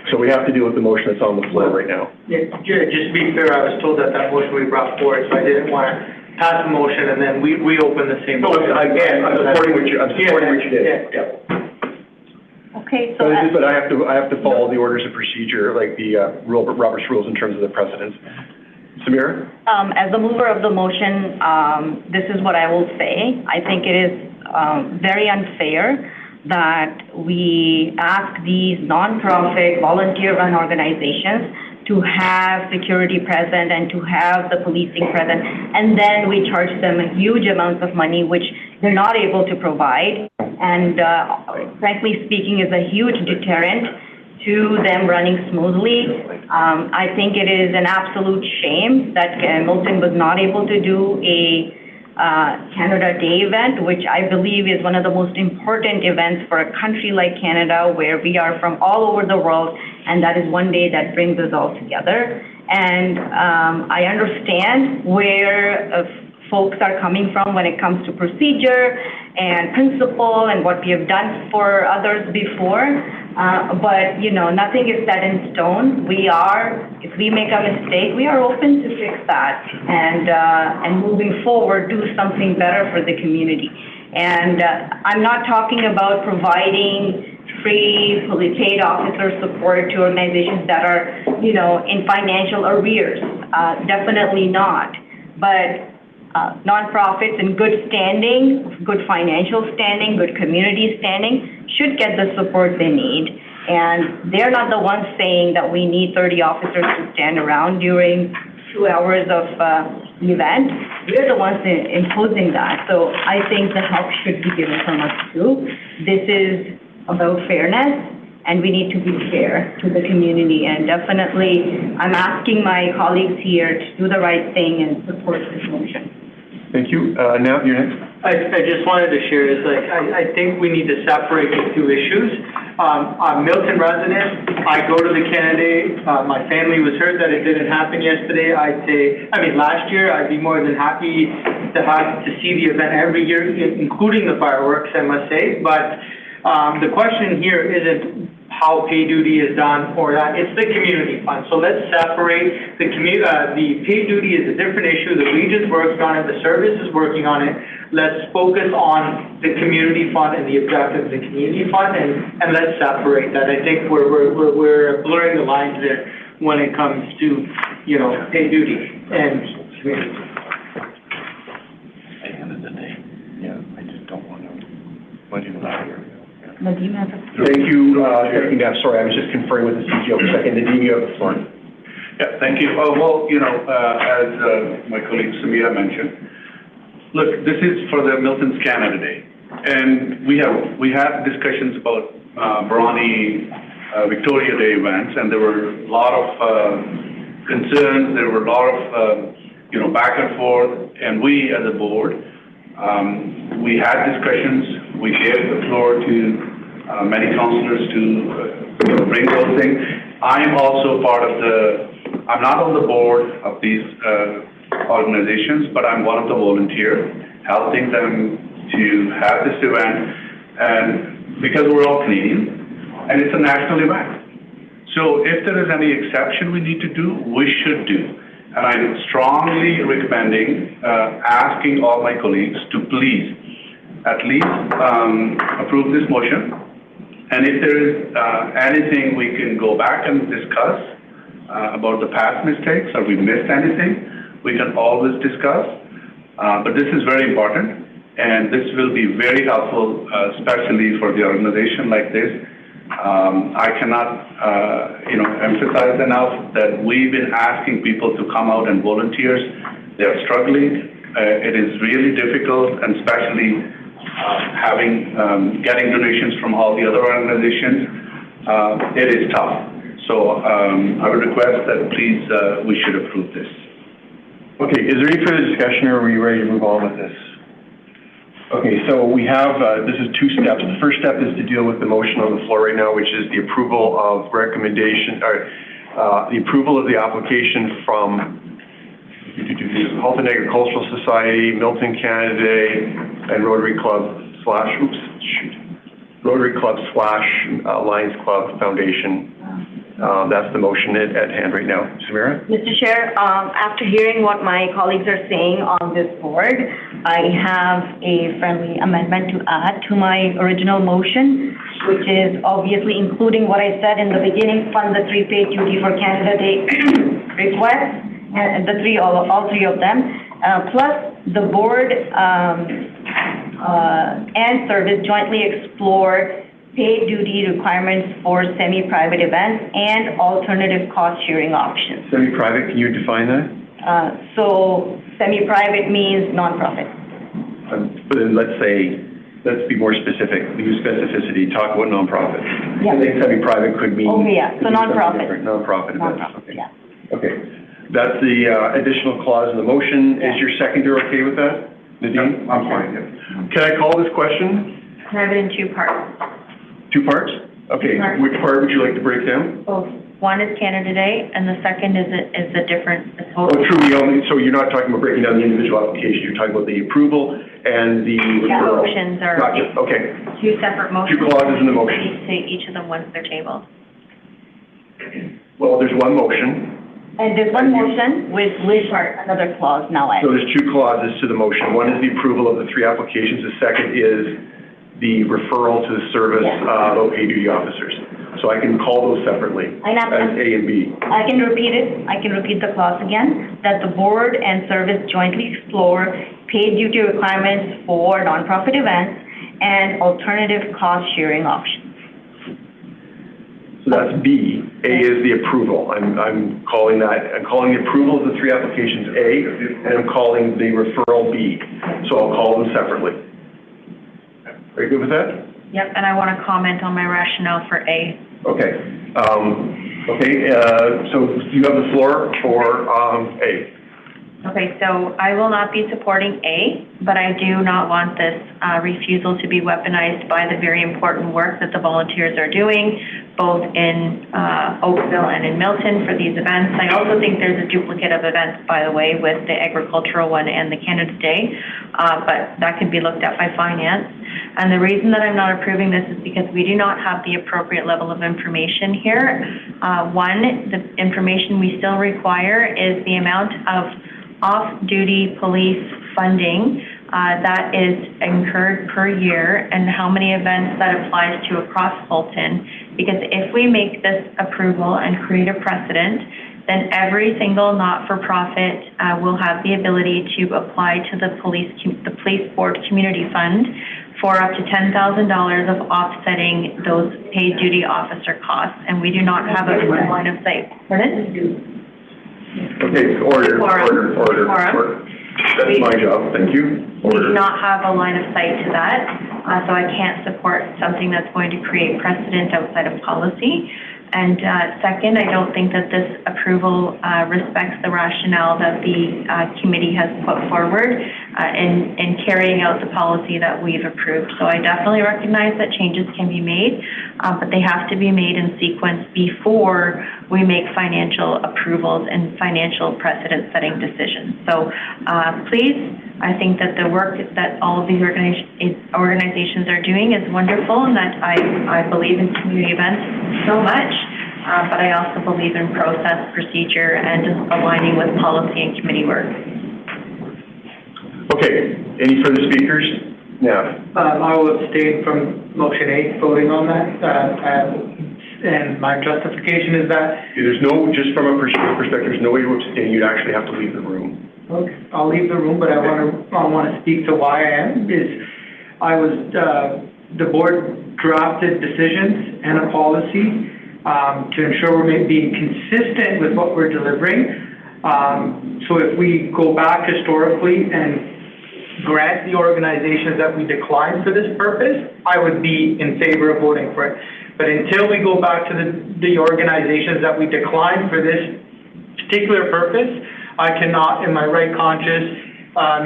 So we have to deal with the motion that's on the floor right now. Yeah, just to be fair, I was told that motion we brought forward, so I didn't want to pass the motion and then we open the same. No, again, I'm supporting what you did. Yeah. Okay, so but I have to follow the orders of procedure, like the Robert's rules in terms of the precedents. Samira? as the mover of the motion, this is what I will say. I think it is very unfair that we ask these nonprofit, volunteer-run organizations to have security present and to have the policing present, and then we charge them huge amounts of money, which they're not able to provide, and frankly speaking, is a huge deterrent to them running smoothly. I think it is an absolute shame that Milton was not able to do a Canada Day event, which I believe is one of the most important events for a country like Canada, where we are from all over the world, and that is one day that brings us all together. And I understand where folks are coming from when it comes to procedure and principle and what we have done for others before. But, nothing is set in stone. If we make a mistake, we are open to fix that and moving forward, do something better for the community. And I'm not talking about providing free, fully paid officer support to organizations that are, in financial arrears. Definitely not. But nonprofits in good standing, good financial standing, good community standing should get the support they need. And they're not the ones saying that we need 30 officers to stand around during 2 hours of the event. We're the ones imposing that. So I think the help should be given from us too. This is about fairness, and we need to be fair to the community. And definitely, I'm asking my colleagues here to do the right thing and support this motion. Thank you. Now, you're next. I just wanted to share is I think we need to separate the 2 issues. I'm a Milton resident. I go to the Canada Day. My family was hurt that it didn't happen yesterday. Last year, I'd be more than happy to see the event every year, including the fireworks, I must say. But The question here isn't how pay duty is done or that, it's the community fund. So let's separate the pay duty is a different issue. The region's working on it, the service is working on it. Let's focus on the community fund and the objective of the community fund, and let's separate that. I think we're blurring the lines there when it comes to, you know, pay duty and community. At the end of the day, yeah, I just don't want to do that here. Nadeem has a... Thank you, Deputy Knapp. Sorry, I was just conferring with the CTO for a second. Nadeem, you have the floor. Yeah, thank you. Well, you know, as my colleague Samira mentioned, look, this is for the Milton's Canada Day. And we had discussions about Brawny Victoria Day events, and there were a lot of concerns, there were a lot of, you know, back and forth, and we as a board, we had discussions, we gave the floor to many councillors to you know, bring those things. I'm also part of I'm not on the board of these organizations, but I'm one of the volunteers helping them to have this event, and because we're all Canadian, and it's a national event. So if there is any exception we need to do, we should do. And I'm strongly recommending, asking all my colleagues to please at least approve this motion. And if there is anything we can go back and discuss about the past mistakes, or we missed anything, we can always discuss. But this is very important, and this will be very helpful, especially for the organization like this. I cannot, you know, emphasize enough that we've been asking people to come out and volunteers. They are struggling. It is really difficult, and especially getting donations from all the other organizations. It is tough. So I would request that please we should approve this. Okay, is there any further discussion, or are we ready to move on with this? Okay, so we have, this is two steps. The first step is to deal with the motion on the floor right now, which is the approval of recommendation, or the approval of the application from Halton Agricultural Society, Milton Canada Day, and Rotary Club / Lions Club Foundation. That's the motion at hand right now. Samira? Mr. Chair, after hearing what my colleagues are saying on this board, I have a friendly amendment to add to my original motion, which is obviously including what I said in the beginning, fund the 3 paid duty for Canada Day requests, and all three of them, plus the board and service jointly explore paid duty requirements for semi-private events and alternative cost-sharing options. Semi-private, can you define that? So semi-private means nonprofit. But then let's be more specific. Use specificity. Talk about nonprofit. Yeah. I think semi-private could mean. Oh, yeah. So nonprofit. Nonprofit events. Okay. Yeah. Okay. That's the additional clause in the motion. Yeah. Is your seconder okay with that, Nadeem? I'm fine. Yeah. Can I call this question? Can I have it in 2 parts? 2 parts? Okay. 2 parts. Which part would you like to break down? Both. One is Canada Day, and the second is a different. Oh, true. So you're not talking about breaking down the individual application. You're talking about the approval and the referral. Motions are. Gotcha. Okay. 2 separate motions. 2 clauses in the motion. Each of them once they're tabled. Well, there's one motion. And there's one motion with another clause now added. So there's 2 clauses to the motion. One is the approval of the 3 applications. The second is the referral to the service low pay duty officers. So I can call those separately as A and B. I can repeat it. I can repeat the clause again, that the board and service jointly explore paid duty requirements for nonprofit events and alternative cost sharing options. So that's B. A is the approval. I'm calling the approval of the 3 applications A, and I'm calling the referral B. So I'll call them separately. Are you good with that? Yep, and I want to comment on my rationale for A. Okay. So you have the floor for A. Okay, so I will not be supporting A, but I do not want this refusal to be weaponized by the very important work that the volunteers are doing, both in Oakville and in Milton for these events. I also think there's a duplicate of events, by the way, with the agricultural one and the Canada Day, but that can be looked at by finance. And the reason that I'm not approving this is because we do not have the appropriate level of information here. One, the information we still require is the amount of off-duty police funding that is incurred per year and how many events that applies to across Halton. Because if we make this approval and create a precedent, then every single not-for-profit will have the ability to apply to the police board community fund for up to $10,000 of offsetting those paid duty officer costs, and we do not have a line of sight. Pardon? Okay, order. That's my job, thank you. We do not have a line of sight to that, so I can't support something that's going to create precedent outside of policy. And second, I don't think that this approval respects the rationale that the committee has put forward in carrying out the policy that we've approved. So I definitely recognize that changes can be made, but they have to be made in sequence before we make financial approvals and financial precedent-setting decisions. So please, I think that the work that all of these organizations are doing is wonderful, and that I believe in community events so much, but I also believe in process, procedure, and just aligning with policy and committee work. Okay, any further speakers? Yeah. I will abstain from motion 8, voting on that, and my justification is that... There's no, just from a perspective, there's no way to abstain, you'd actually have to leave the room. Okay, I'll leave the room, but I want to speak to why I am. The board drafted decisions and a policy to ensure we're being consistent with what we're delivering. So if we go back historically and grant the organizations that we declined for this purpose, I would be in favor of voting for it. But until we go back to the organizations that we declined for this particular purpose, I cannot, in my right conscience,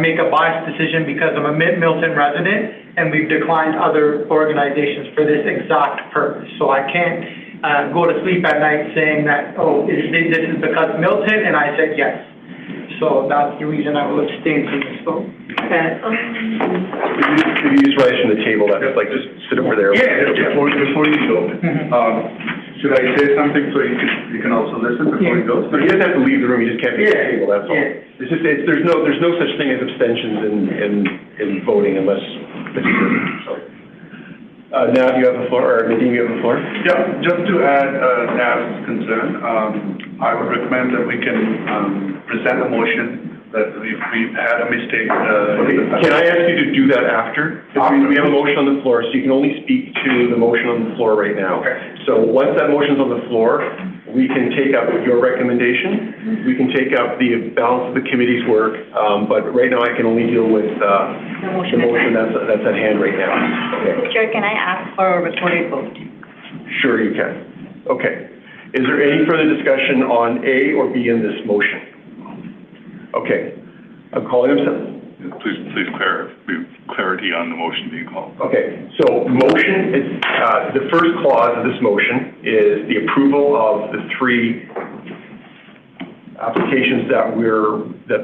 make a biased decision because I'm a Mid-Milton resident and we've declined other organizations for this exact purpose. So I can't go to sleep at night saying that, oh, this is because Milton, and I said yes. So that's the reason I will abstain from this vote. If you just rise from the table, that's like just sit over there. Yeah, before you go, should I say something so you can also listen before you go? No, you just have to leave the room, you just can't be at the table, that's all. It's just, there's no such thing as abstentions in voting unless it's proven, so. Nav, you have the floor, or Nadine, you have the floor? Yeah, just to add Nav's concern, I would recommend that we can present a motion that we've had a mistake. Okay, can I ask you to do that after? We have a motion on the floor, so you can only speak to the motion on the floor right now. Okay. So once that motion's on the floor, we can take up your recommendation, we can take up the balance of the committee's work, but right now I can only deal with the motion that's at hand right now. Okay. Mr. Chair, can I ask for a recorded vote? Sure you can. Okay. Is there any further discussion on A or B in this motion? Okay. I'm calling him. Please clarity on the motion being called. Okay, so motion is, the first clause of this motion is the approval of the 3 applications that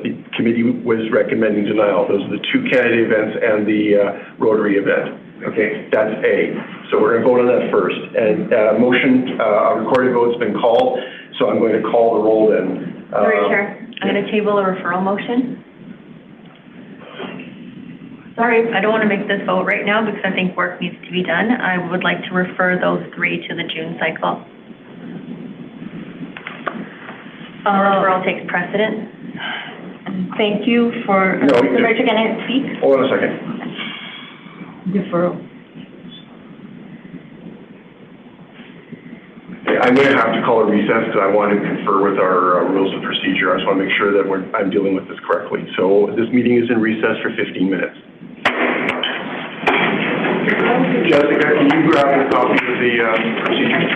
the committee was recommending denial. Those are the 2 candidate events and the Rotary event. Okay, that's A. So we're going to vote on that first. And a recorded vote's been called, so I'm going to call the roll then. Sorry, Chair. I'm going to table a referral motion. Sorry, I don't want to make this vote right now because I think work needs to be done. I would like to refer those 3 to the June cycle. Referral takes precedent. Thank you for, Mr. Richard, can I speak? Hold on a second. Deferral. I'm going to have to call a recess because I want to confer with our rules of procedure. I just want to make sure that I'm dealing with this correctly. So this meeting is in recess for 15 minutes. Jessica, can you grab a copy of the procedure?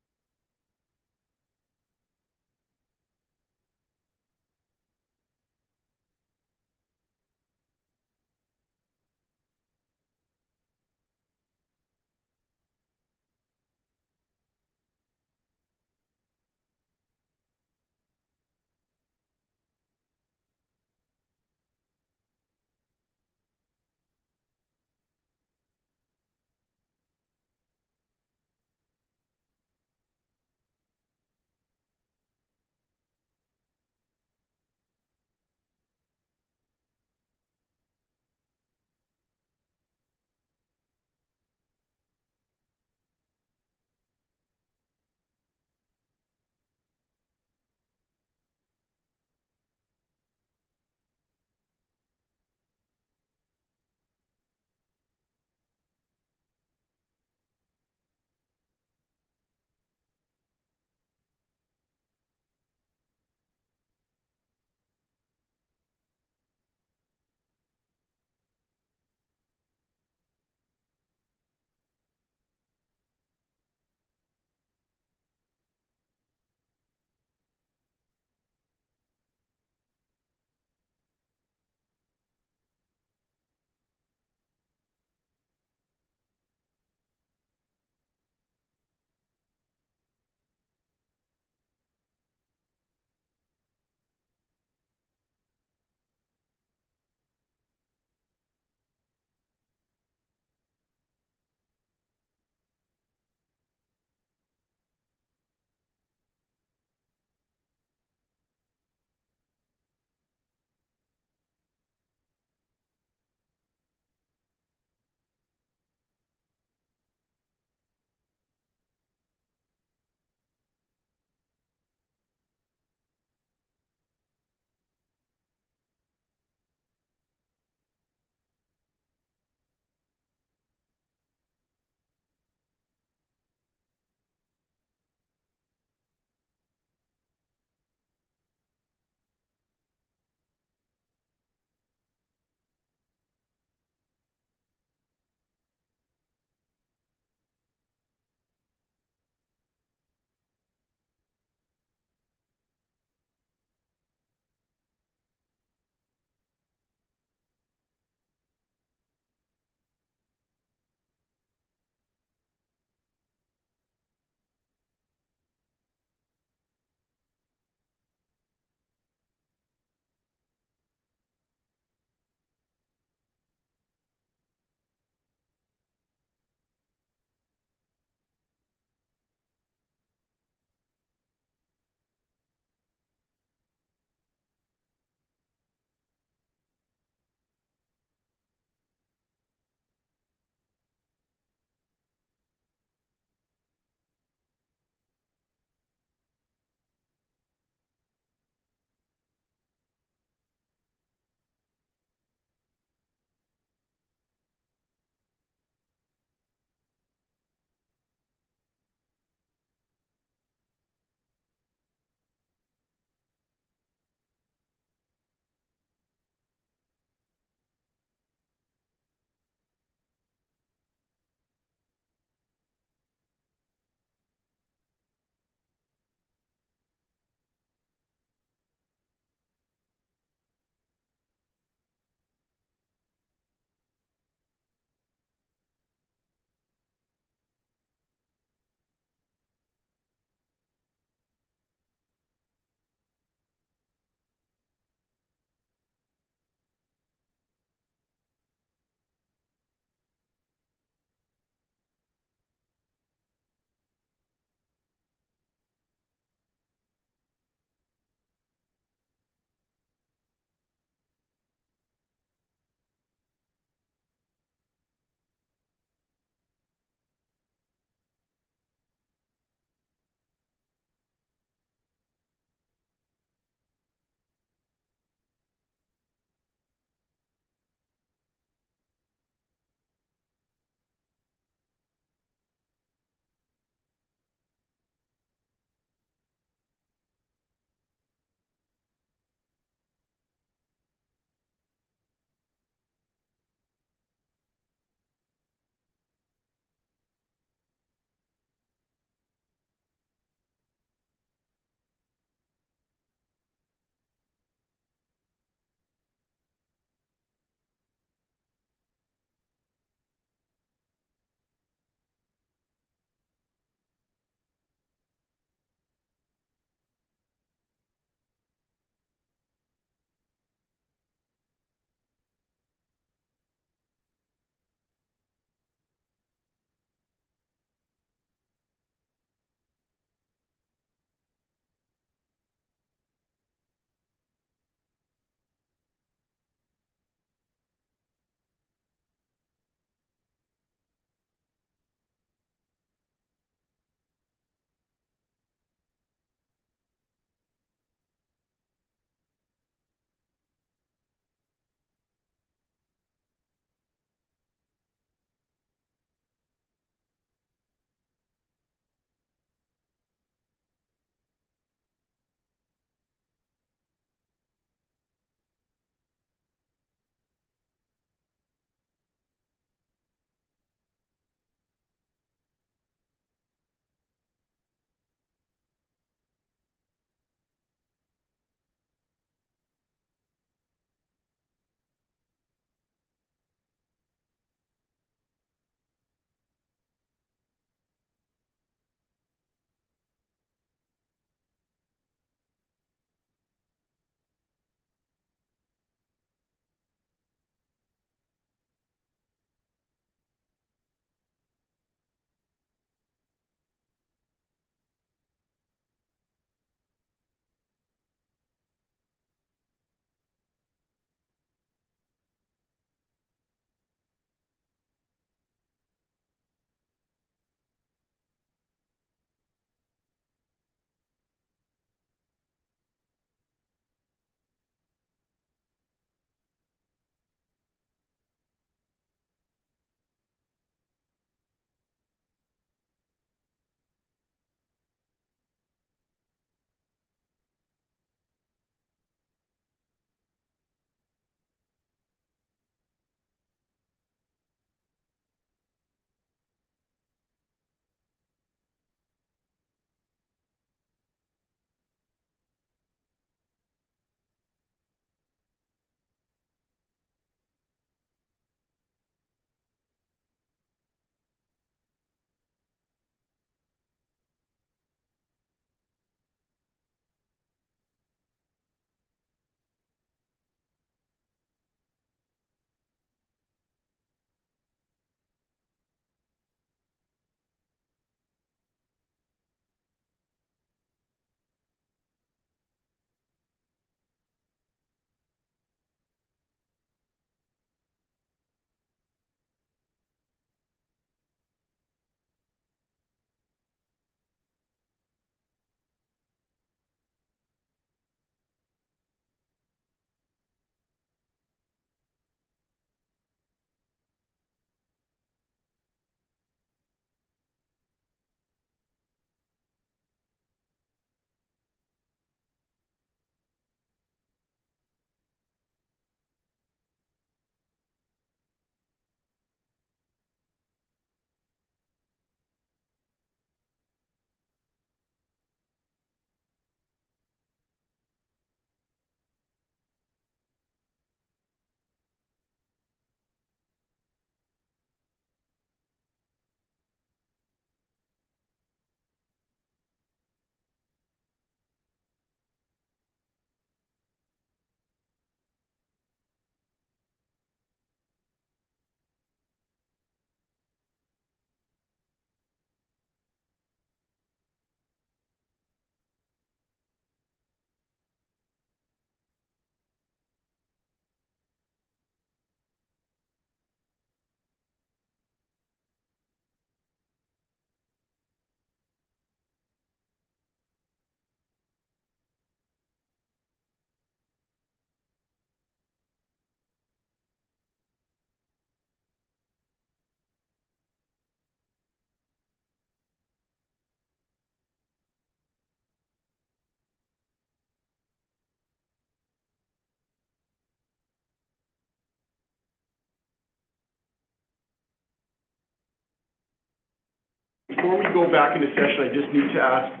before we go back into session, I just need to ask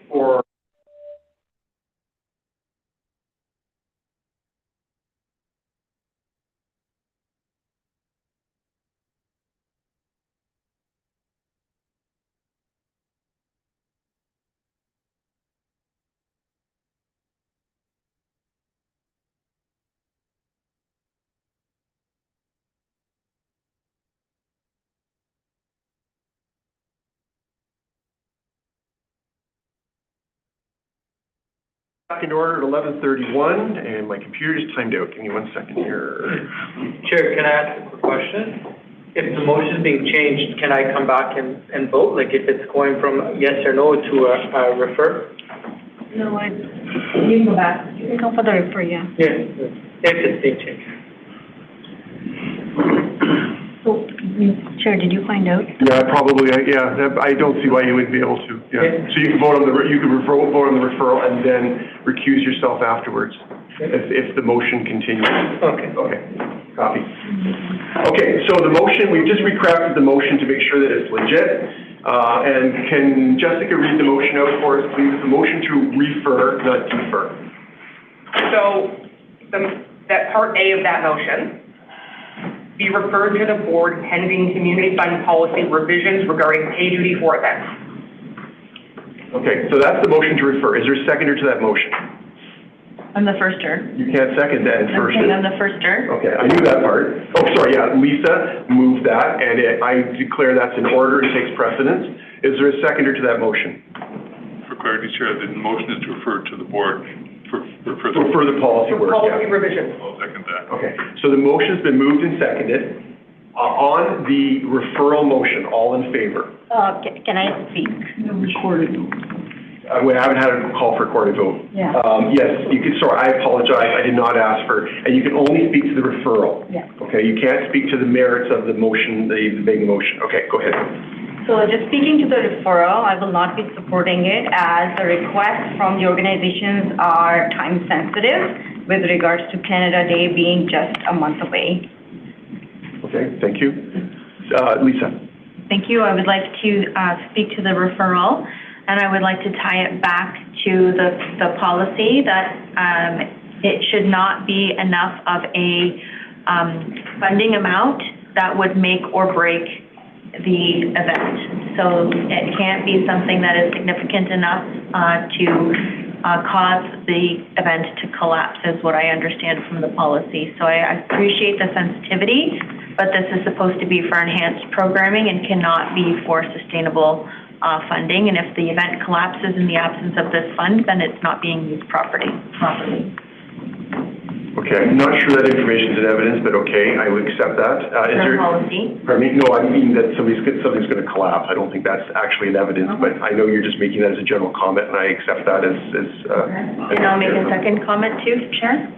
for back in order at 11:31, and my computer's timed out. Give me 1 second here. Chair, can I ask a quick question? If the motion is being changed, can I come back and vote? Like if it's going from yes or no to a refer? No, you can go back. You can go for the refer, yeah. Yeah, if it's being changed. So, Chair, did you find out? Yeah, probably, I don't see why you wouldn't be able to, yeah. So you can vote on vote on the referral and then recuse yourself afterwards, if the motion continues. Okay. Okay, copy. Okay, so the motion, we've just recrafted the motion to make sure that it's legit. And can Jessica read the motion out for us, please? The motion to refer, not defer. So, that part A of that motion, be referred to the board pending community fund policy revisions regarding pay duty for events. Okay, so that's the motion to refer. Is there a seconder to that motion? I'm the firster. You can't second that in first. I'm the firster. Okay, I knew that part. Oh, sorry, yeah, Lisa moved that, and I declare that's in order, it takes precedence. Is there a seconder to that motion? For clarity, Chair, the motion is to refer to the board for further. For further policy work, Policy yeah. revisions. I'll second that. Okay, so the motion's been moved and seconded. On the referral motion, all in favor? Can I speak? No recorded. We haven't had a call for recorded vote. Yeah. Yes, you can, sorry, I apologize, I did not ask for, and you can only speak to the referral. Yeah. Okay, you can't speak to the merits of the motion, the big motion. Okay, go ahead. So just speaking to the referral, I will not be supporting it as the requests from the organizations are time sensitive with regards to Canada Day being just a month away. Okay, thank you. Lisa. Thank you. I would like to speak to the referral, and I would like to tie it back to the policy that it should not be enough of a funding amount that would make or break the event. So it can't be something that is significant enough to cause the event to collapse, is what I understand from the policy. So I appreciate the sensitivity, but this is supposed to be for enhanced programming and cannot be for sustainable funding. And if the event collapses in the absence of this fund, then it's not being used properly. Okay, I'm not sure that information is in evidence, but okay, I would accept that. Is there policy? Pardon me? No, I mean that something's going to collapse. I don't think that's actually in evidence, but I know you're just making that as a general comment, and I accept that as And I'll make a second comment too, Chair.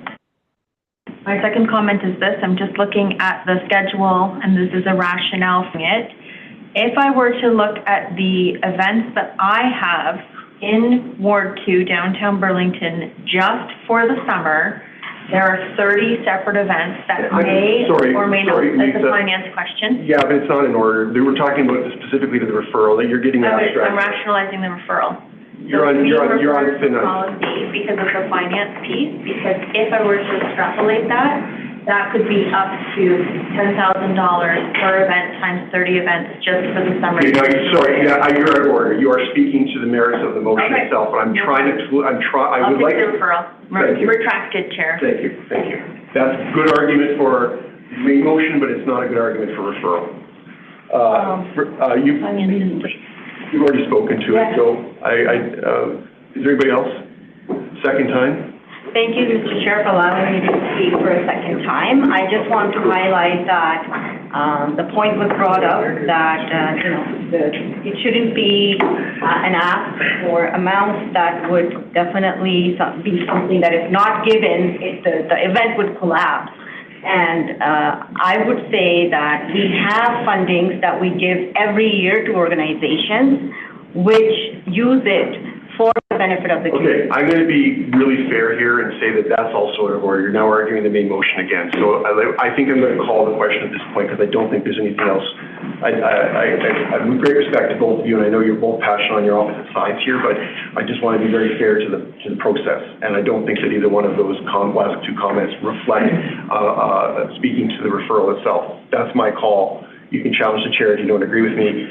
My second comment is this: I'm just looking at the schedule, and this is a rationale for it. If I were to look at the events that I have in Ward 2, downtown Burlington, just for the summer, there are 30 separate events that may or may not. That's a finance question. Yeah, but it's not in order. They were talking about specifically to the referral, that you're getting abstract. I'm rationalizing the referral. You're on thin ice. Policy because of the finance piece, because if I were to extrapolate that, that could be up to $10,000 per event times 30 events just for the summer. Okay, no, sorry, yeah, you're out of order. You are speaking to the merits of the motion itself, but I would like to. Referral. Retracted, Chair. Thank you. That's a good argument for the main motion, but it's not a good argument for referral. You've already spoken to it, so is there anybody else? Second time? Thank you, Mr. Chair, for allowing me to speak for a second time. I just want to highlight that the point was brought up that, it shouldn't be an ask for amounts that would definitely be something that if not given, the event would collapse. And I would say that we have fundings that we give every year to organizations which use it for benefit of the Okay, community. I'm going to be really fair here and say that that's also out of order. You're now arguing the main motion again. So I think I'm going to call the question at this point because I don't think there's anything else. I have great respect to both of you, and I know you're both passionate on your opposite sides here, but I just want to be very fair to the process. And I don't think that either one of those last two comments reflect speaking to the referral itself. That's my call. You can challenge the chair if you don't agree with me,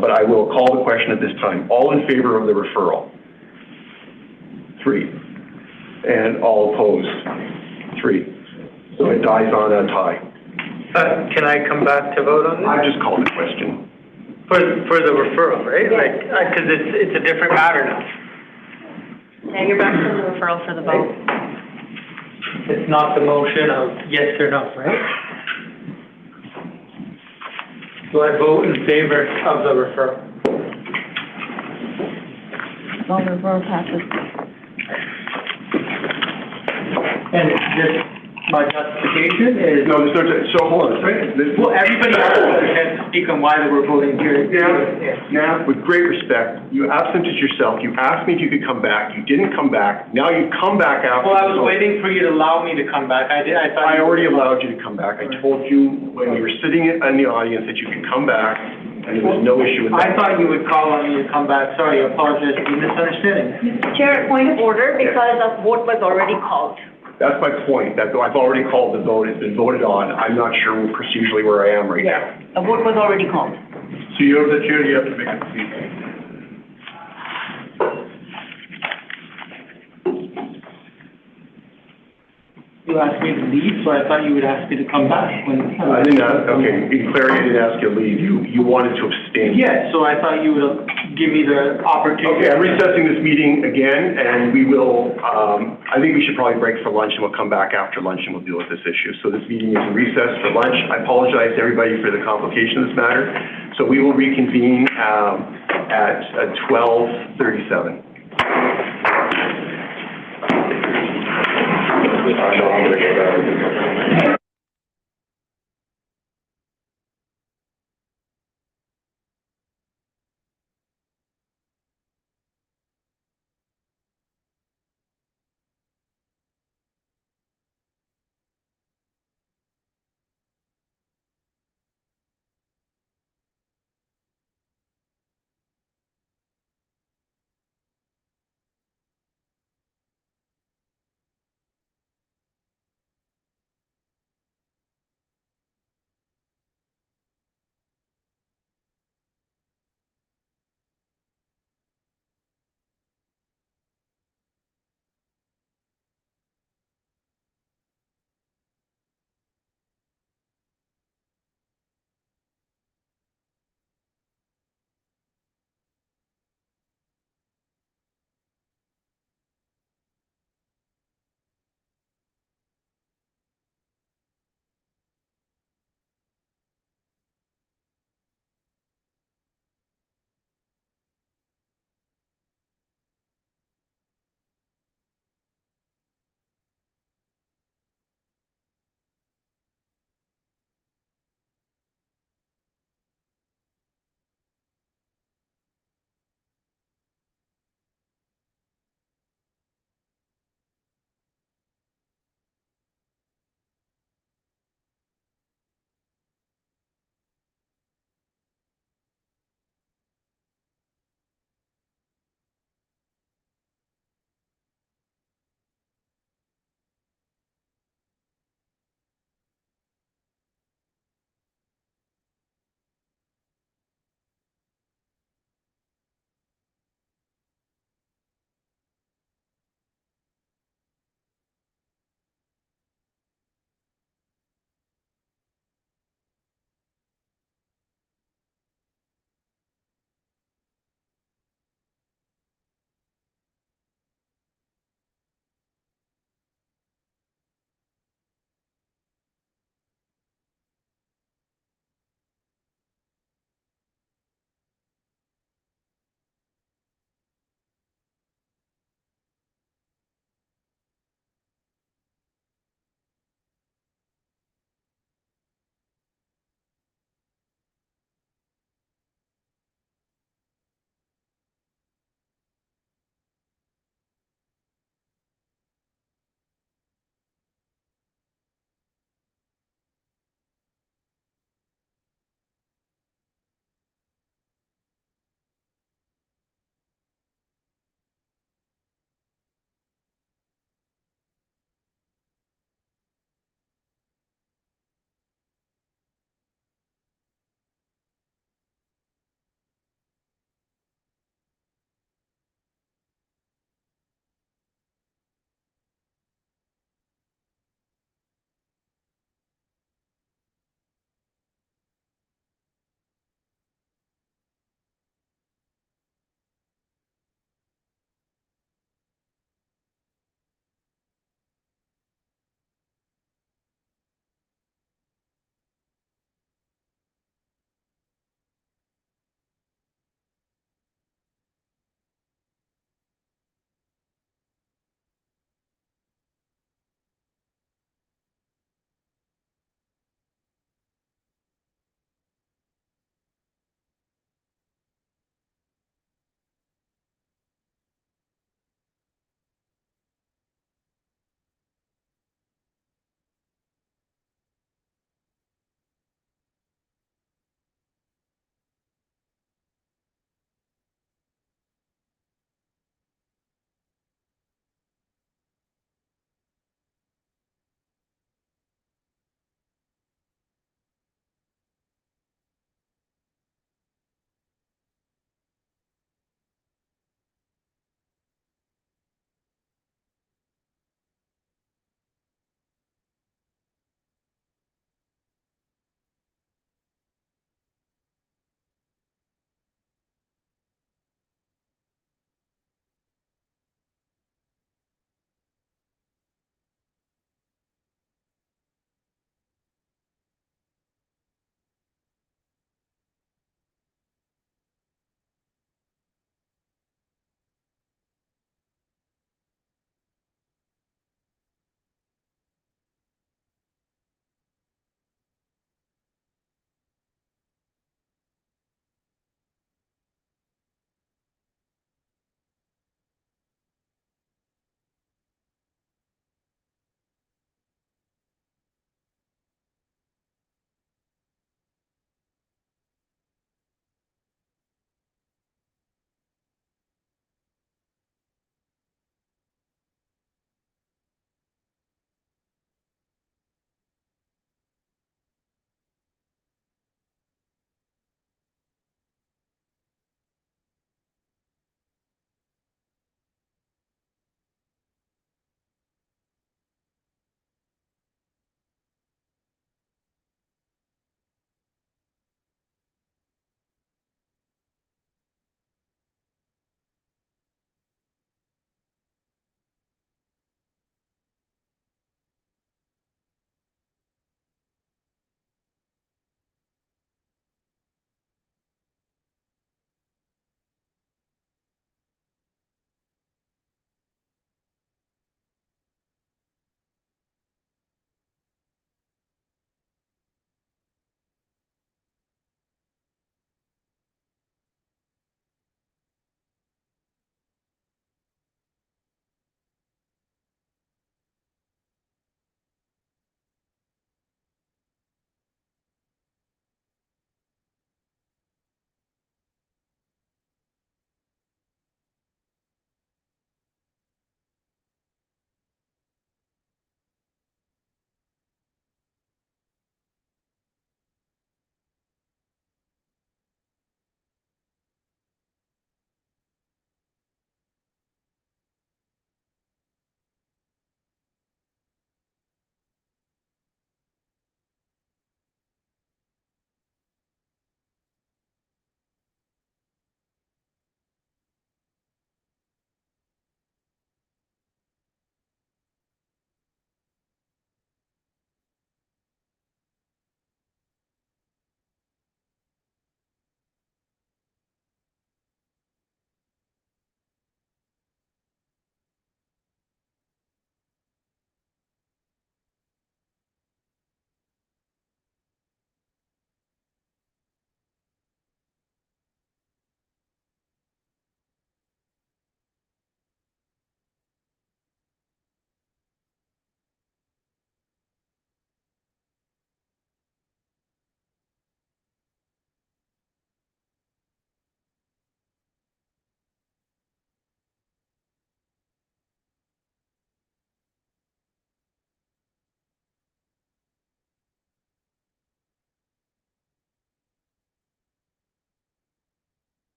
but I will call the question at this time. All in favor of the referral? 3. And all opposed? 3. So it dies on a tie. Can I come back to vote on this? I just called the question. For the referral, right? Like, because it's a different matter now. Yeah, you're back to the referral for the vote. It's not the motion of yes or no, right? So I vote in favor of the referral. Well, the referral passes. And just my justification is... No, so hold on a second. Well, everybody else has a chance to speak on why we're voting here. Now, with great respect, you absented yourself. You asked me if you could come back. You didn't come back. Now you come back after. Well, I was waiting for you to allow me to come back. I thought I already allowed you to come back. I told you when you were sitting in the audience that you could come back, and there was no issue with that. I thought you would call on me to come back. Sorry, I apologize for the misunderstanding. Mr. Chair, point of order, because a vote was already called. That's my point. That I've already called the vote. It's been voted on. I'm not sure procedurally where I am right now. A vote was already called. So you're the chair. You have to make a decision. You asked me to leave, so I thought you would ask me to come back when... I didn't ask, okay, in clarity, I didn't ask you to leave. You wanted to abstain. Yeah, so I thought you would give me the opportunity. Okay, I'm recessing this meeting again, and we will, I think we should probably break for lunch, and we'll come back after lunch and we'll deal with this issue. So this meeting is in recess for lunch. I apologize to everybody for the complication of this matter. So we will reconvene at 12:37. I know I'm going to go down.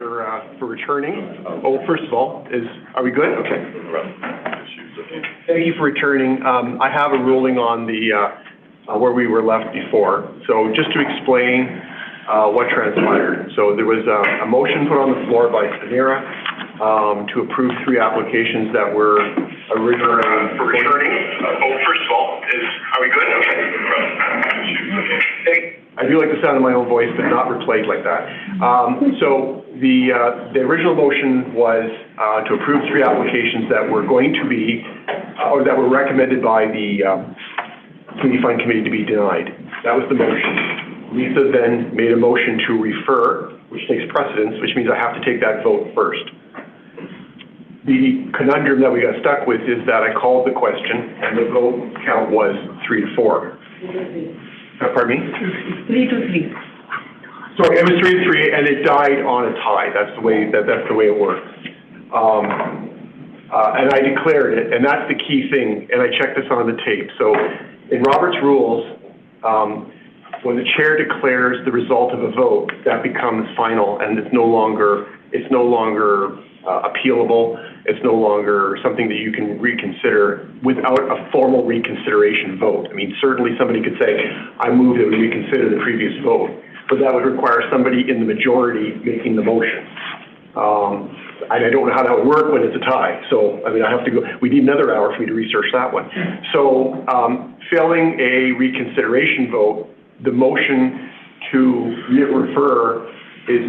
For returning. Oh, first of all, are we good? Okay. Thank you for returning. I have a ruling on the, where we were left before. So just to explain what transpired. So there was a motion put on the floor by Samira to approve 3 applications that were originally... For returning. Oh, first of all, are we good? Okay. I do like the sound of my own voice, but not replayed like that. So the original motion was to approve 3 applications that were going to be, or that were recommended by the Community Fund Committee to be denied. That was the motion. Lisa then made a motion to refer, which takes precedence, which means I have to take that vote first. The conundrum that we got stuck with is that I called the question and the vote count was 3-4. Pardon me? 3-3. Sorry, it was 3-3 and it died on a tie. That's the way it works. And I declared it, and that's the key thing, and I checked this on the tape. So in Robert's rules, when the chair declares the result of a vote, that becomes final and it's no longer appealable. It's no longer something that you can reconsider without a formal reconsideration vote. I mean, certainly somebody could say, I move that we reconsider the previous vote, but that would require somebody in the majority making the motion. I don't know how that would work when it's a tie. So, I mean, I have to go, we need another hour for me to research that one. So, failing a reconsideration vote, the motion to refer is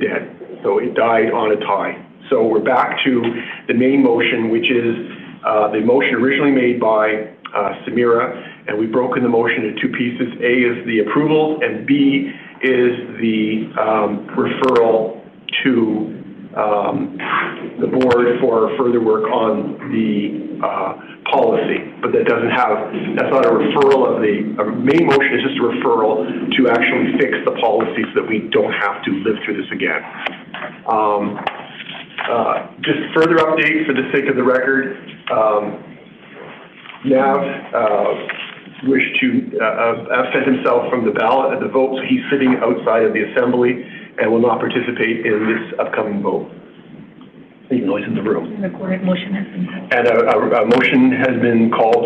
dead. So it died on a tie. So we're back to the main motion, which is the motion originally made by Samira, and we've broken the motion into 2 pieces. A is the approval, and B is the referral to the board for further work on the policy. But that's not a referral of our main motion is just a referral to actually fix the policy so that we don't have to live through this again. Just further update for the sake of the record, Nav wished to absent himself from the ballot at the vote, so he's sitting outside of the assembly and will not participate in this upcoming vote. Making noise in the room. A recorded motion has been called. And a motion has been called,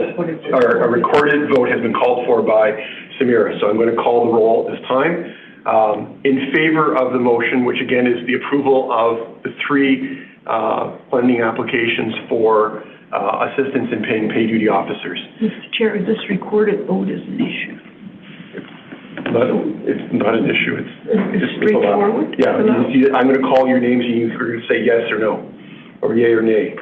or a recorded vote has been called for by Samira. So I'm going to call the roll at this time. In favor of the motion, which again is the approval of the 3 funding applications for assistance in paying pay duty officers. Mr. Chair, this recorded vote is an issue. It's not an issue. It's straightforward? Yeah. I'm going to call your names and you're going to say yes or no, or yay or nay.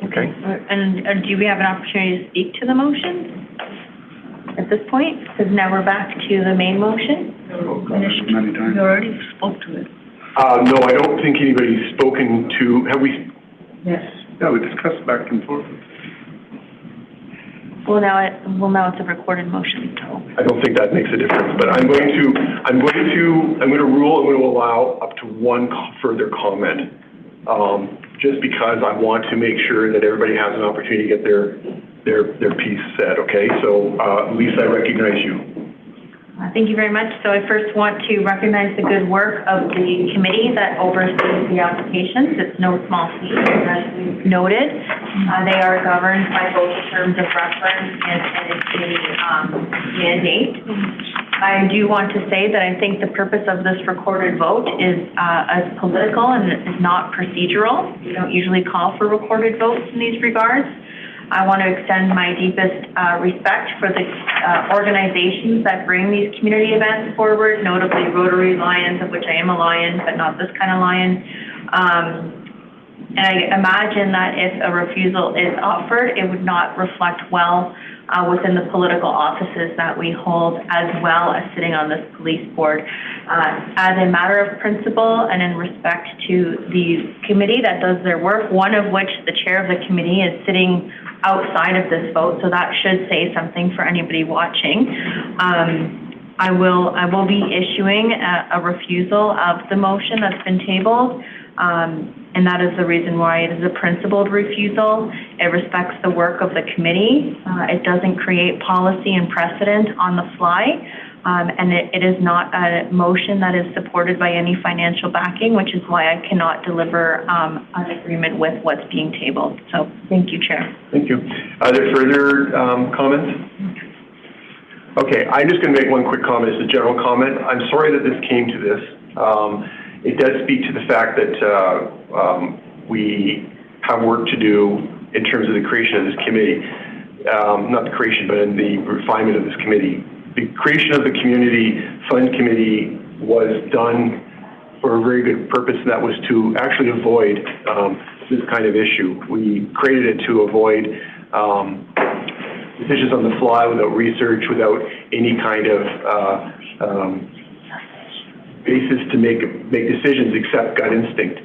Okay? And do we have an opportunity to speak to the motion at this point? Because now we're back to the main motion. You already spoke to it. No, I don't think anybody's spoken to, have we? Yes. Yeah, we discussed back and forth. Well, now it's a recorded motion. So. I don't think that makes a difference, but I'm going to allow up to 1 further comment, just because I want to make sure that everybody has an opportunity to get their piece said. Okay, so Lisa, I recognize you. Thank you very much. So I first want to recognize the good work of the committee that oversees the applications. It's no small feat, as we've noted. They are governed by both the terms of reference and the mandate. I do want to say that I think the purpose of this recorded vote is as political and is not procedural. We don't usually call for recorded votes in these regards. I want to extend my deepest respect for the organizations that bring these community events forward, notably Rotary Lions, of which I am a lion, but not this kind of lion. And I imagine that if a refusal is offered, it would not reflect well within the political offices that we hold, as well as sitting on this police board. As a matter of principle and in respect to the committee that does their work, one of which the chair of the committee is sitting outside of this vote, so that should say something for anybody watching. I will be issuing a refusal of the motion that's been tabled, and that is the reason why it is a principled refusal. It respects the work of the committee. It doesn't create policy and precedent on the fly. and it is not a motion that is supported by any financial backing, which is why I cannot deliver an agreement with what's being tabled. So thank you, Chair. Thank you. Are there further comments? Okay, I'm just going to make one quick comment as a general comment. I'm sorry that this came to this. It does speak to the fact that we have work to do in terms of the creation of this committee. Not the creation, but in the refinement of this committee. The creation of the Community Fund Committee was done for a very good purpose, and that was to actually avoid this kind of issue. We created it to avoid decisions on the fly, without research, without any kind of basis to make decisions except gut instinct.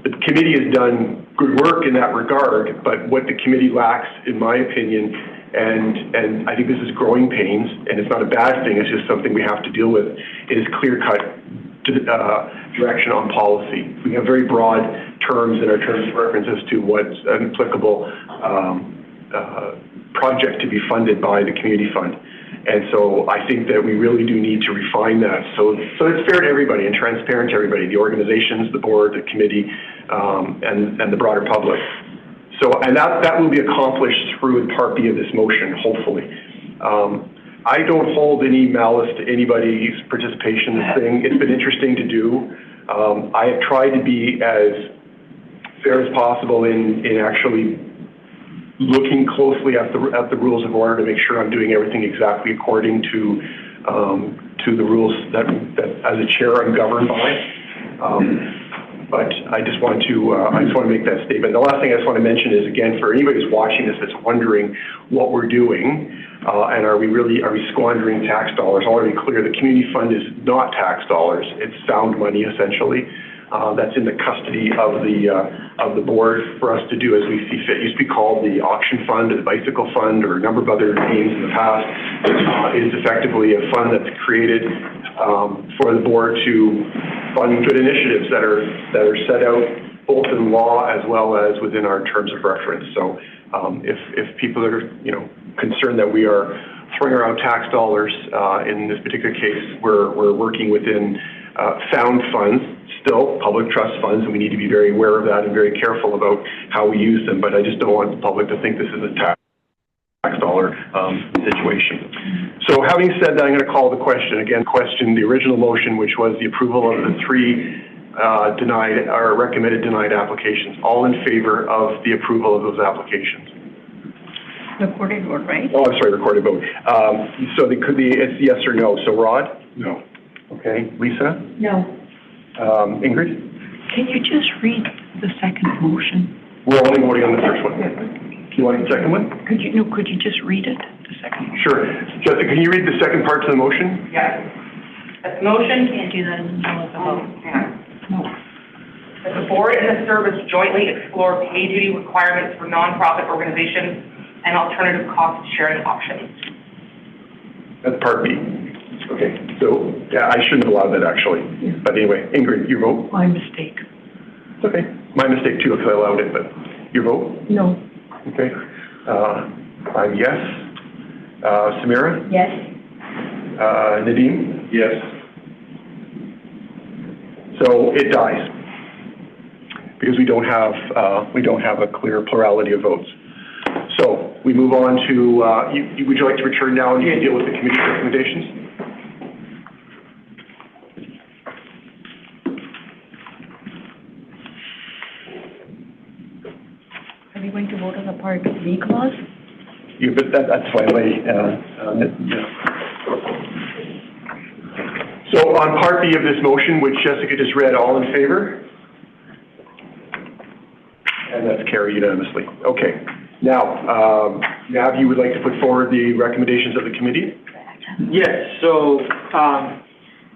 The committee has done good work in that regard, but what the committee lacks, in my opinion, and I think this is growing pains, and it's not a bad thing, it's just something we have to deal with, is clear-cut direction on policy. We have very broad terms in our terms of reference as to what's an applicable project to be funded by the community fund. And so I think that we really do need to refine that. So it's fair to everybody and transparent to everybody, the organizations, the board, the committee, and the broader public. So, and that will be accomplished through Part B of this motion, hopefully. I don't hold any malice to anybody's participation in this thing. It's been interesting to do. I have tried to be as fair as possible in actually looking closely at the rules of order to make sure I'm doing everything exactly according to the rules that as a chair I'm governed by. But I just want to make that statement. The last thing I just want to mention is, again, for anybody who's watching this that's wondering what we're doing, and are we squandering tax dollars? I want to be clear, the community fund is not tax dollars. It's found money, essentially. That's in the custody of the board for us to do as we see fit. It used to be called the auction fund or the bicycle fund or a number of other names in the past. It is effectively a fund that's created for the board to fund good initiatives that are set out both in law as well as within our terms of reference. So if people are concerned that we are throwing around tax dollars in this particular case, we're working within found funds, still public trust funds, and we need to be very aware of that and very careful about how we use them. But I just don't want the public to think this is a tax dollar situation. So having said that, I'm going to call the question again. The original motion, which was the approval of the 3 denied or recommended denied applications. All in favor of the approval of those applications? Recorded vote, right? Oh, I'm sorry, recorded vote. So it's yes or no. So Rod? No. Okay. Lisa? No. Ingrid? Can you just read the second motion? We're only voting on the first one. Do you want the second one? Could you just read it, the second one? Sure. Jessica, can you read the second part to the motion? Yes. That the motion Can't do that in the middle of the vote. No. that the board and the service jointly explore pay duty requirements for nonprofit organizations and alternative cost sharing options. That's part B. Okay, so, yeah, I shouldn't have allowed that actually. Yeah. But anyway, Ingrid, your vote? My mistake. It's okay. My mistake too, if I allowed it, but your vote? No. Okay. I'm yes. Samira? Yes. Nadeem? Yes. So it dies because we don't have a clear plurality of votes. So we move on to, would you like to return now and you can deal with the committee recommendations? Are we going to vote on the Part B clause? Yeah, but that's fine. So on Part B of this motion, which Jessica just read, all in favor? And that's carried unanimously. Okay. Now, Nav, you would like to put forward the recommendations of the committee? Yes, so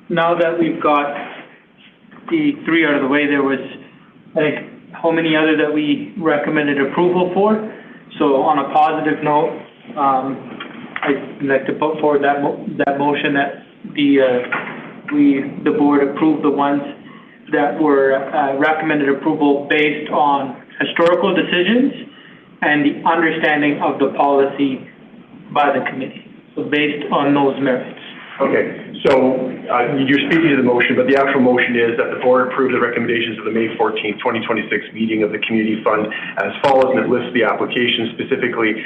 now that we've got the 3 out of the way, there was, I think, how many other that we recommended approval for? So on a positive note, I'd like to put forward that motion that the board approved the ones that were recommended approval based on historical decisions and the understanding of the policy by the committee. So based on those merits. Okay, so you're speaking to the motion, but the actual motion is that the board approve the recommendations of the May 14th, 2026 meeting of the Community Fund as follows, and it lists the applications, specifically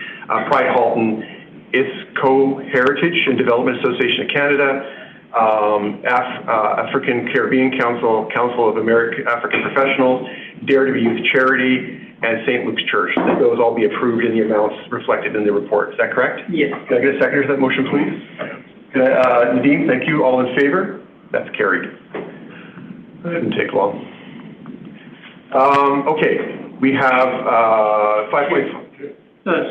Pride Halton, ISCO Heritage and Development Association of Canada, African Caribbean Council, Council of American African Professionals, Dare to Be Youth Charity, and St. Luke's Church. That those all be approved in the amounts reflected in the report. Is that correct? Yes. Can I get a seconder to that motion, please? Nadine, thank you. All in favor? That's carried. That didn't take long. Okay, we have 5.5.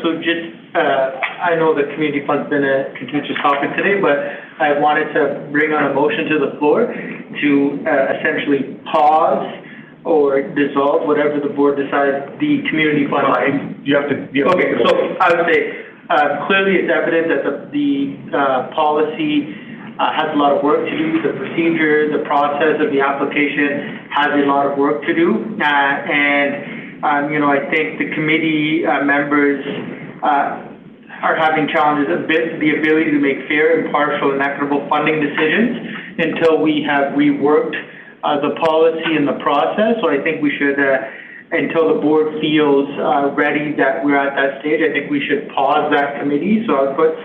So just, I know the community fund's been a contentious topic today, but I wanted to bring on a motion to the floor to essentially pause or dissolve whatever the board decides the community fund. You have to. Okay, so I would say, clearly it's evident that the policy has a lot of work to do. The procedure, the process of the application has a lot of work to do. You know, I think the committee members are having challenges a bit, the ability to make fair, impartial, and equitable funding decisions until we have reworked the policy and the process. So I think we should, until the board feels ready that we're at that stage, I think we should pause that committee. So I'll put,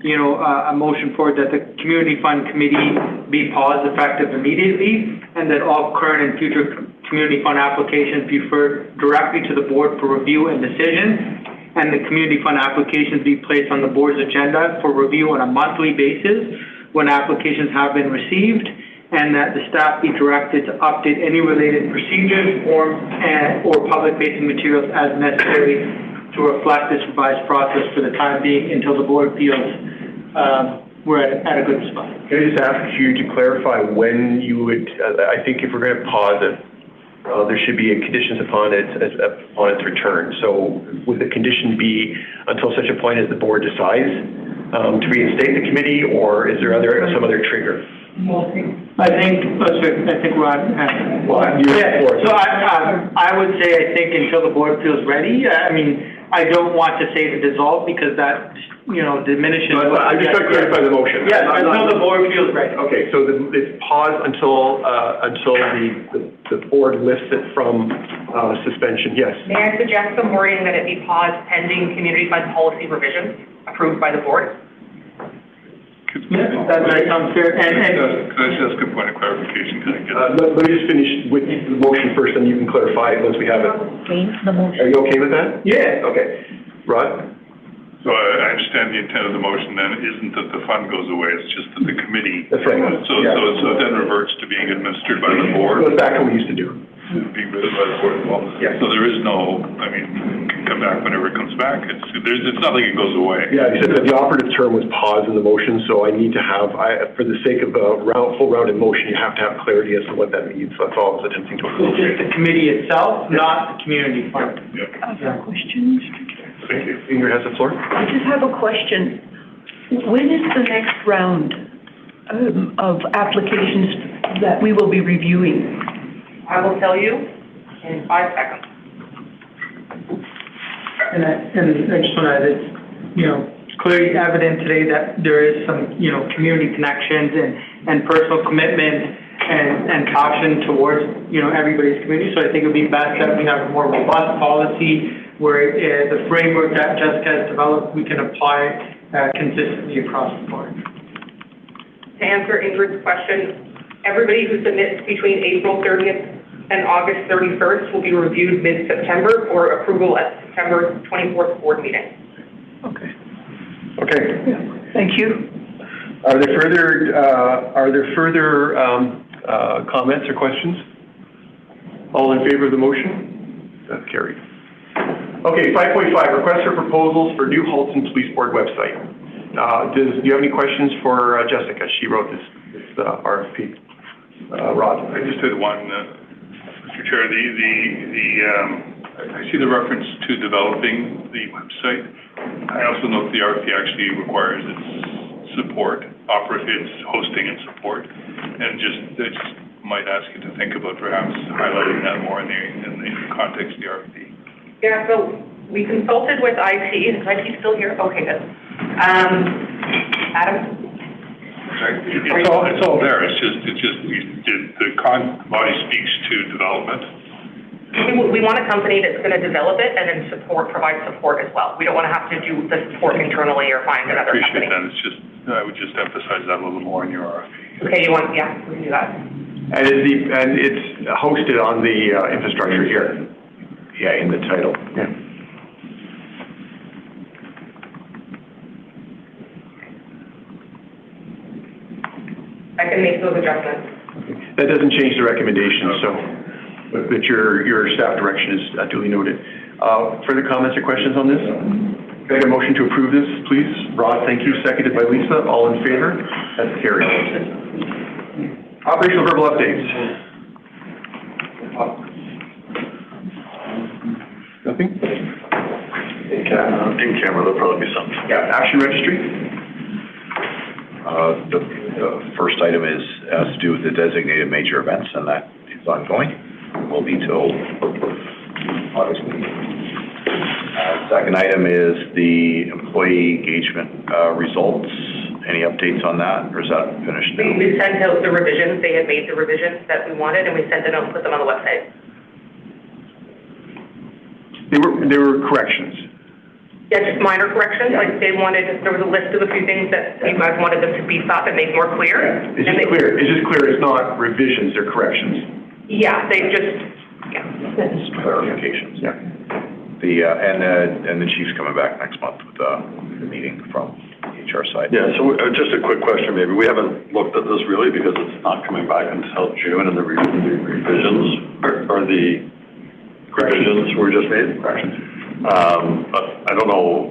you know, a motion forward that the Community Fund Committee be paused effective immediately, and that all current and future Community Fund applications be referred directly to the board for review and decision, and the Community Fund applications be placed on the board's agenda for review on a monthly basis when applications have been received, and that the staff be directed to update any related procedures, forms, or public-facing materials as necessary to reflect this revised process for the time being until the board feels we're at a good spot. Can I just ask you to clarify when you would, I think if we're going to pause it, there should be conditions upon its return. So would the condition be until such a point as the board decides to reinstate the committee, or is there some other trigger? I think Rod has. So I would say, I think until the board feels ready. I mean, I don't want to say to dissolve because that, you know, diminishes. No, I'm just trying to clarify the motion. Yes, until the board feels ready. Okay, so it's paused until the board lifts it from suspension. Yes. May I suggest some wording that it be paused pending community fund policy revisions approved by the board? Yeah, that sounds fair. Can I just ask a point of clarification? Let me just finish with the motion first, and you can clarify it once we have it. The motion. Are you okay with that? Yeah. Okay. Rod? So I understand the intent of the motion then isn't that the fund goes away, it's just that the committee. That's right. So it then reverts to being administered by the board. Goes back to what we used to do. Being administered by the board as well. Yeah. So there is no, I mean, it can come back whenever it comes back. It's not like it goes away. Yeah, you said that the operative term was pause in the motion, so I need to have, for the sake of a full rounded motion, you have to have clarity as to what that means. So that's all I was attempting to It's just the committee itself, not the community fund. I have a question, Mr. Chair. Thank you. Ingrid has the floor. I just have a question. When is the next round of applications that we will be reviewing? I will tell you in 5 seconds. And I just want to add, it's, you know, clearly evident today that there is some, you know, community connections and personal commitment and passion towards, you know, everybody's community. So I think it would be best that we have a more robust policy where the framework that Jessica has developed, we can apply consistently across the board. To answer Ingrid's question, everybody who submits between April 30th and August 31st will be reviewed mid-September for approval at September 24th board meeting. Okay. Okay. Yeah. Thank you. Are there further comments or questions? All in favor of the motion? That's carried. Okay, 5.5, request for proposals for new Halton Police Board website. Do you have any questions for Jessica? She wrote this RFP. Rod? I just had one, Mr. Chair. I see the reference to developing the website. I also note the RFP actually requires its support, its hosting and support, and just might ask you to think about perhaps highlighting that more in the context of the RFP. Yeah, so we consulted with IT. Is IT still here? Okay, good. Adam? Sorry? It's all there, it's just, the body speaks to development. We want a company that's gonna develop it and then provide support as well. We don't wanna have to do the support internally or find another company. Appreciate that, it's just, I would just emphasize that a little more in your RFP. Okay, yeah, we can do that. And it's hosted on the infrastructure here. Yeah, in the title. Yeah. I can make those adjustments. That doesn't change the recommendation, so, but your staff direction is duly noted. Further comments or questions on this? Can I get a motion to approve this, please? Rod, thank you. Seconded by Lisa. All in favor? That's carried. Operational verbal updates. Nothing? In camera, there'll probably be something. Yeah, action registry. The first item is, has to do with the designated major events, and that is ongoing. Will be till August. Second item is the employee engagement results. Any updates on that, or is that finished now? We sent out the revisions. They had made the revisions that we wanted, and we sent it out and put them on the website. They were corrections. Yeah, just minor corrections, like there was a list of a few things that you guys wanted them to beef up and make more clear. Yeah, it's just clear, it's not revisions, they're corrections. Yeah, they just, Clarifications. Yeah. And the chief's coming back next month with the meeting from the HR side. Yeah, so just a quick question maybe. We haven't looked at this really because it's not coming back until June, and the revisions are the revisions were just made. Corrections. I don't know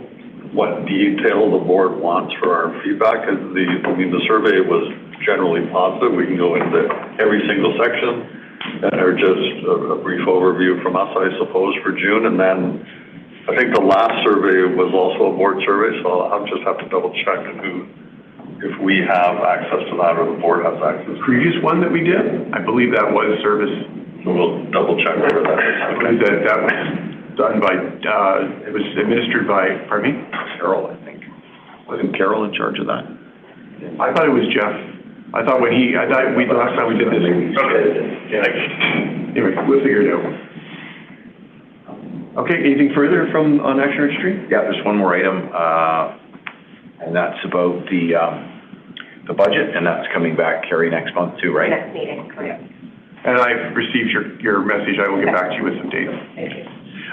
what detail the board wants for our feedback. The survey was generally positive. We can go into every single section, or just a brief overview from us, I suppose, for June. And then I think the last survey was also a board survey, so I'll just have to double check if we have access to that or the board has access. The previous one that we did, I believe that was service. So we'll double check where that is. That was done by, it was administered by, pardon me? Carol, I think. Wasn't Carol in charge of that? I thought it was Jeff. I thought the last time we did this. Okay. Yeah. Anyway, we'll figure it out. Okay, anything further on action registry? Yeah, there's one more item, and that's about the budget, and that's coming back, Carrie, next month too, right? next meeting, correct. And I've received your message. I will get back to you with some dates. Thank you.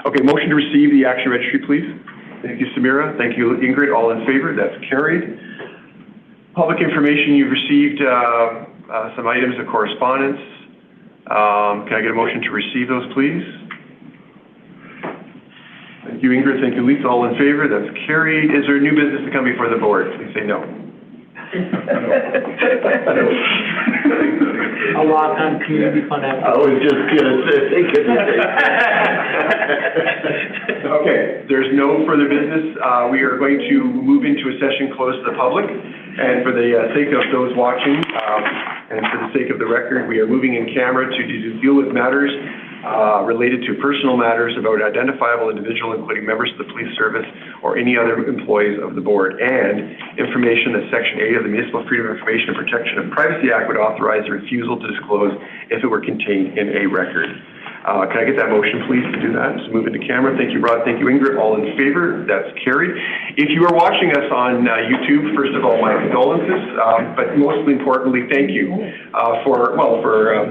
Okay, motion to receive the action registry, please. Thank you, Samira. Thank you, Ingrid. All in favor? That's carried. Public information, you've received some items of correspondence. Can I get a motion to receive those, please? Thank you, Ingrid. Thank you, Lisa. All in favor? That's carried. Is there new business to come before the board? Please say no. A lot on community fund. I was just gonna say, Okay, there's no further business. We are going to move into a session closed to the public. And for the sake of those watching, and for the sake of the record, we are moving in camera to deal with matters related to personal matters about identifiable individual, including members of the police service or any other employees of the board, and information that Section 8 of the Municipal Freedom of Information and Protection of Privacy Act would authorize the refusal to disclose if it were contained in a record. Can I get that motion, please, to do that? So move into camera. Thank you, Rod. Thank you, Ingrid. All in favor? That's carried. If you are watching us on YouTube, first of all, my condolences, but most importantly, thank you for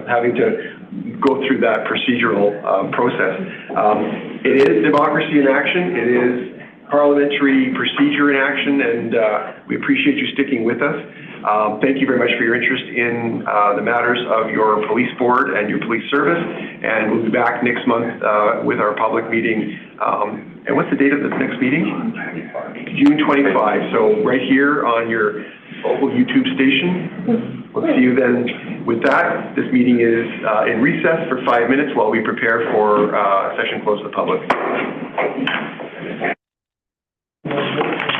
having to go through that procedural process. It is democracy in action. It is parliamentary procedure in action, and we appreciate you sticking with us. Thank you very much for your interest in the matters of your police board and your police service, and we'll be back next month with our public meeting. And what's the date of this next meeting? June 25. So right here on your local YouTube station. We'll see you then. With that, this meeting is in recess for 5 minutes while we prepare for session close to the public.